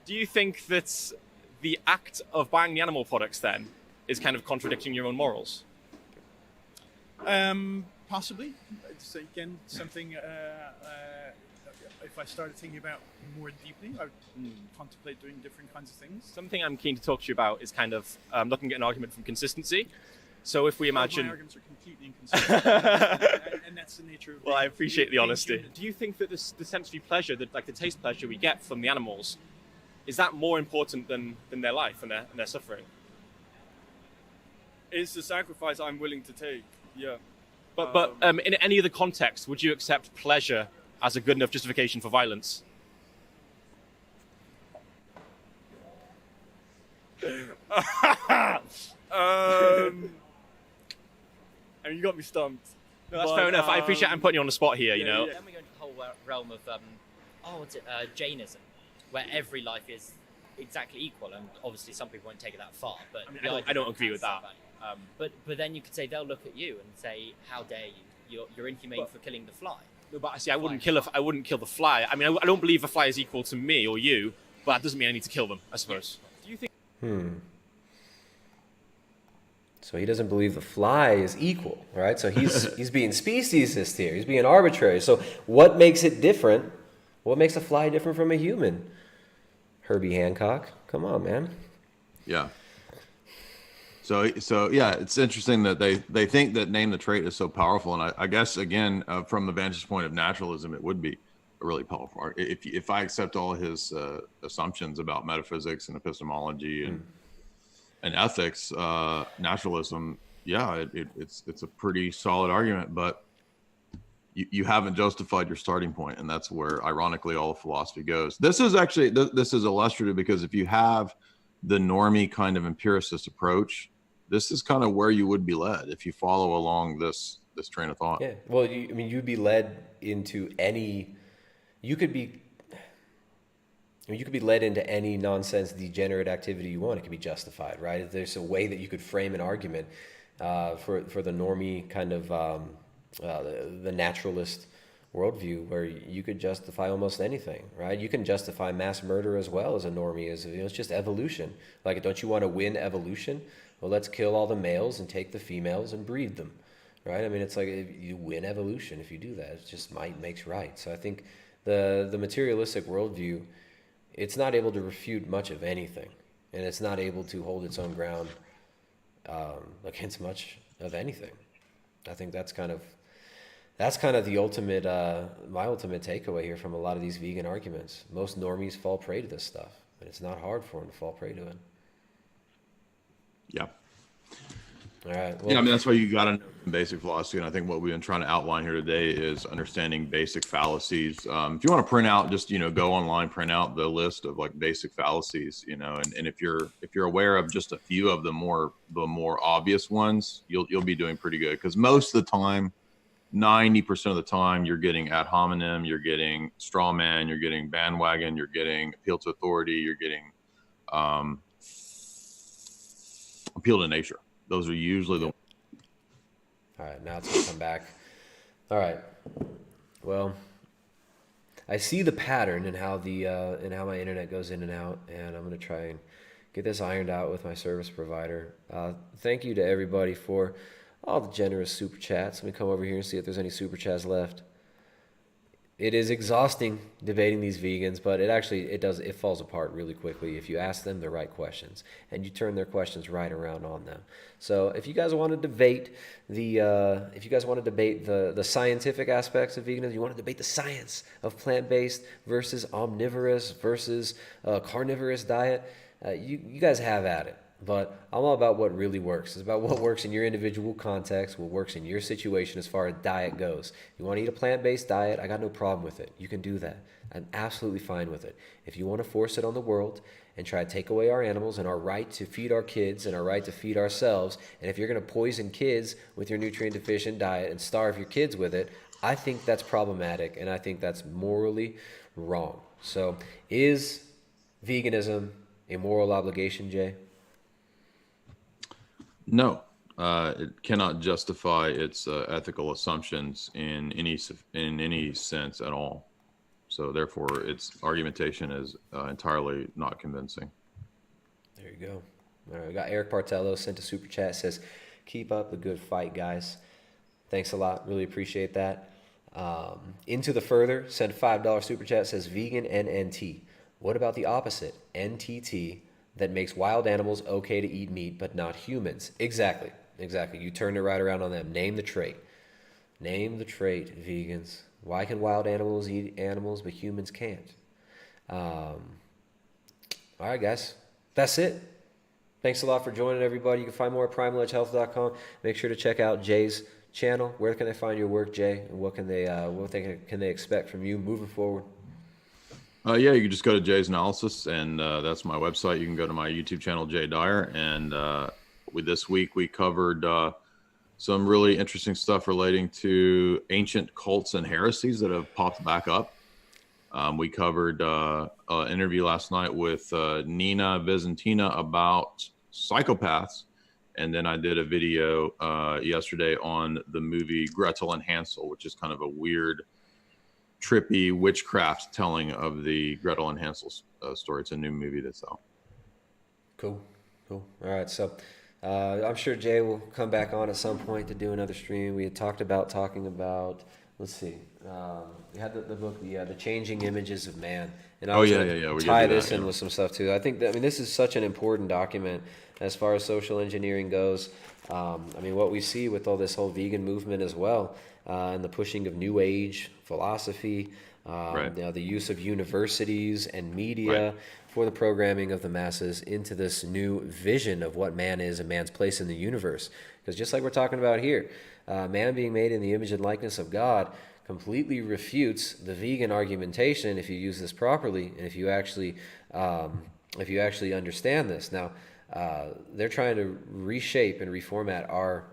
Do you think that the act of buying the animal products then is kind of contradicting your own morals? Possibly. It's again something. If I started thinking about more deeply, I would contemplate doing different kinds of things. Something I'm keen to talk to you about is kind of looking at an argument from consistency. So if we imagine... My arguments are completely inconsistent, and that's the nature of... Well, I appreciate the honesty. Do you think that the sensory pleasure, the taste pleasure we get from the animals, is that more important than their life and their suffering? It's the sacrifice I'm willing to take, yeah. But in any other context, would you accept pleasure as a good enough justification for violence? I mean, you got me stumped. No, that's fair enough. I appreciate I'm putting you on the spot here, you know. Then we go into the whole realm of, Jainism, where every life is exactly equal, and obviously some people won't take it that far. But I don't agree with that. But then you could say they'll look at you and say, "How dare you? You're inhumane for killing the fly." No, but see, I wouldn't kill the fly. I mean, I don't believe a fly is equal to me or you, but that doesn't mean I need to kill them, I suppose. Do you think? So he doesn't believe the fly is equal, right? So he's being speciesist here. He's being arbitrary. So what makes it different? What makes a fly different from a human? Herbie Hancock, come on, man. Yeah. So yeah, it's interesting that they think that name the trait is so powerful, and I guess again from the vantage point of naturalism, it would be really powerful. If I accept all his assumptions about metaphysics and epistemology and ethics, naturalism, yeah, it's a pretty solid argument, but you haven't justified your starting point, and that's where ironically all of philosophy goes. This is actually this is illustrative, because if you have the normie kind of empiricist approach, this is kind of where you would be led if you follow along this train of thought. Yeah, well, you'd be led into any. You could be led into any nonsense, degenerate activity you want. It could be justified, right? If there's a way that you could frame an argument for the normie kind of the naturalist worldview, where you could justify almost anything, right? You can justify mass murder as well as a normie. It's just evolution. Like, don't you want to win evolution? Well, let's kill all the males and take the females and breed them, right? I mean, it's like you win evolution if you do that. It's just might makes right. So I think the materialistic worldview, it's not able to refute much of anything, and it's not able to hold its own ground against much of anything. I think that's kind of the ultimate, my ultimate takeaway here from a lot of these vegan arguments. Most normies fall prey to this stuff, and it's not hard for them to fall prey to it. Yeah. All right. Well, yeah, I mean, that's why you got to know basic philosophy. And I think what we've been trying to outline here today is understanding basic fallacies. If you want to print out, just, go online, print out the list of like basic fallacies, and if you're aware of just a few of the more obvious ones, you'll be doing pretty good. Because most of the time, 90% of the time, you're getting ad hominem, you're getting straw man, you're getting bandwagon, you're getting appeal to authority, you're getting appeal to nature. Those are usually the. All right, now it's gonna come back. All right. Well, I see the pattern in how my internet goes in and out, and I'm gonna try and get this ironed out with my service provider. Thank you to everybody for all the generous super chats. Let me come over here and see if there's any super chats left. It is exhausting debating these vegans, but it falls apart really quickly if you ask them the right questions and you turn their questions right around on them. So if you guys want to debate the scientific aspects of veganism, you want to debate the science of plant-based versus omnivorous versus carnivorous diet, you guys have at it. But I'm all about what really works. It's about what works in your individual context, what works in your situation as far as diet goes. You want to eat a plant-based diet, I got no problem with it. You can do that. I'm absolutely fine with it. If you want to force it on the world and try to take away our animals and our right to feed our kids and our right to feed ourselves, and if you're going to poison kids with your nutrient-deficient diet and starve your kids with it, I think that's problematic, and I think that's morally wrong. So is veganism a moral obligation, Jay? No, it cannot justify its ethical assumptions in any sense at all. So therefore, its argumentation is entirely not convincing. There you go. All right, we got Eric Partello sent a super chat, says, "Keep up the good fight, guys." Thanks a lot. Really appreciate that. Into the Further sent a $5 super chat, says, "Vegan NNT. What about the opposite, NTT, that makes wild animals okay to eat meat but not humans?" Exactly. You turned it right around on them. Name the trait. Name the trait, vegans. Why can wild animals eat animals but humans can't? All right, guys. That's it. Thanks a lot for joining, everybody. You can find more at primaledgehealth.com. Make sure to check out Jay's channel. Where can they find your work, Jay? And what can they expect from you moving forward? Yeah, you can just go to Jay's Analysis, and that's my website. You can go to my YouTube channel, Jay Dyer. And this week we covered some really interesting stuff relating to ancient cults and heresies that have popped back up. We covered an interview last night with Nina Vizentina about psychopaths. And then I did a video yesterday on the movie Gretel and Hansel, which is kind of a weird, trippy witchcraft telling of the Gretel and Hansel story. It's a new movie that's out. Cool. All right, so I'm sure Jay will come back on at some point to do another stream. We had talking about, let's see, we had the book, the Changing Images of Man, and I was going to tie this in with some stuff too. I think that, this is such an important document as far as social engineering goes. What we see with all this whole vegan movement as well, and the pushing of New Age philosophy, the use of universities and media for the programming of the masses into this new vision of what man is and man's place in the universe. Because just like we're talking about here, man being made in the image and likeness of God completely refutes the vegan argumentation if you use this properly and if you actually understand this. Now, they're trying to reshape and reformat our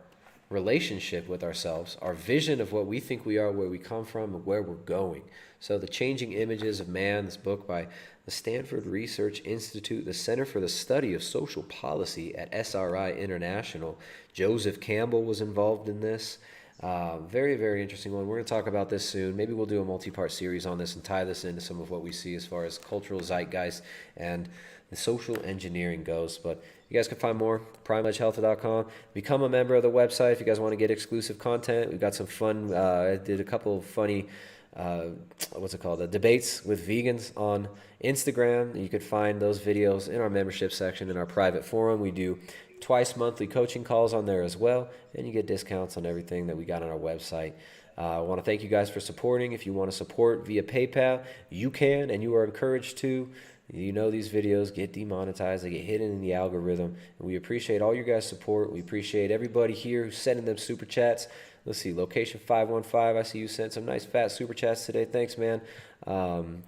relationship with ourselves, our vision of what we think we are, where we come from, and where we're going. So the Changing Images of Man, this book by the Stanford Research Institute, the Center for the Study of Social Policy at SRI International. Joseph Campbell was involved in this. Very, very interesting one. We're going to talk about this soon. Maybe we'll do a multi-part series on this and tie this into some of what we see as far as cultural zeitgeist and the social engineering goes. But you guys can find more at primaledgehealth.com. Become a member of the website if you guys want to get exclusive content. We've got some fun. I did a couple of funny debates with vegans on Instagram. You could find those videos in our membership section in our private forum. We do twice monthly coaching calls on there as well, and you get discounts on everything that we got on our website. I want to thank you guys for supporting. If you want to support via PayPal, you can, and you are encouraged to. These videos get demonetized, they get hidden in the algorithm, and we appreciate all your guys' support. We appreciate everybody here who's sending them super chats. Let's see, Location 515, I see you sent some nice fat super chats today. Thanks, man.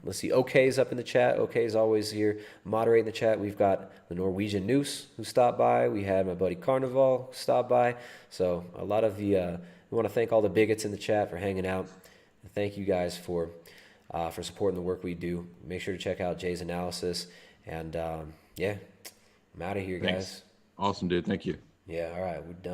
Let's see, OK's up in the chat. OK's always here moderating the chat. We've got the Norwegian Noose who stopped by. We had my buddy Carnival stop by. So a lot of we want to thank all the bigots in the chat for hanging out. And thank you guys for supporting the work we do. Make sure to check out Jay's Analysis. And I'm out of here, guys. Thanks. Awesome, dude. Thank you. Yeah, all right, we're done.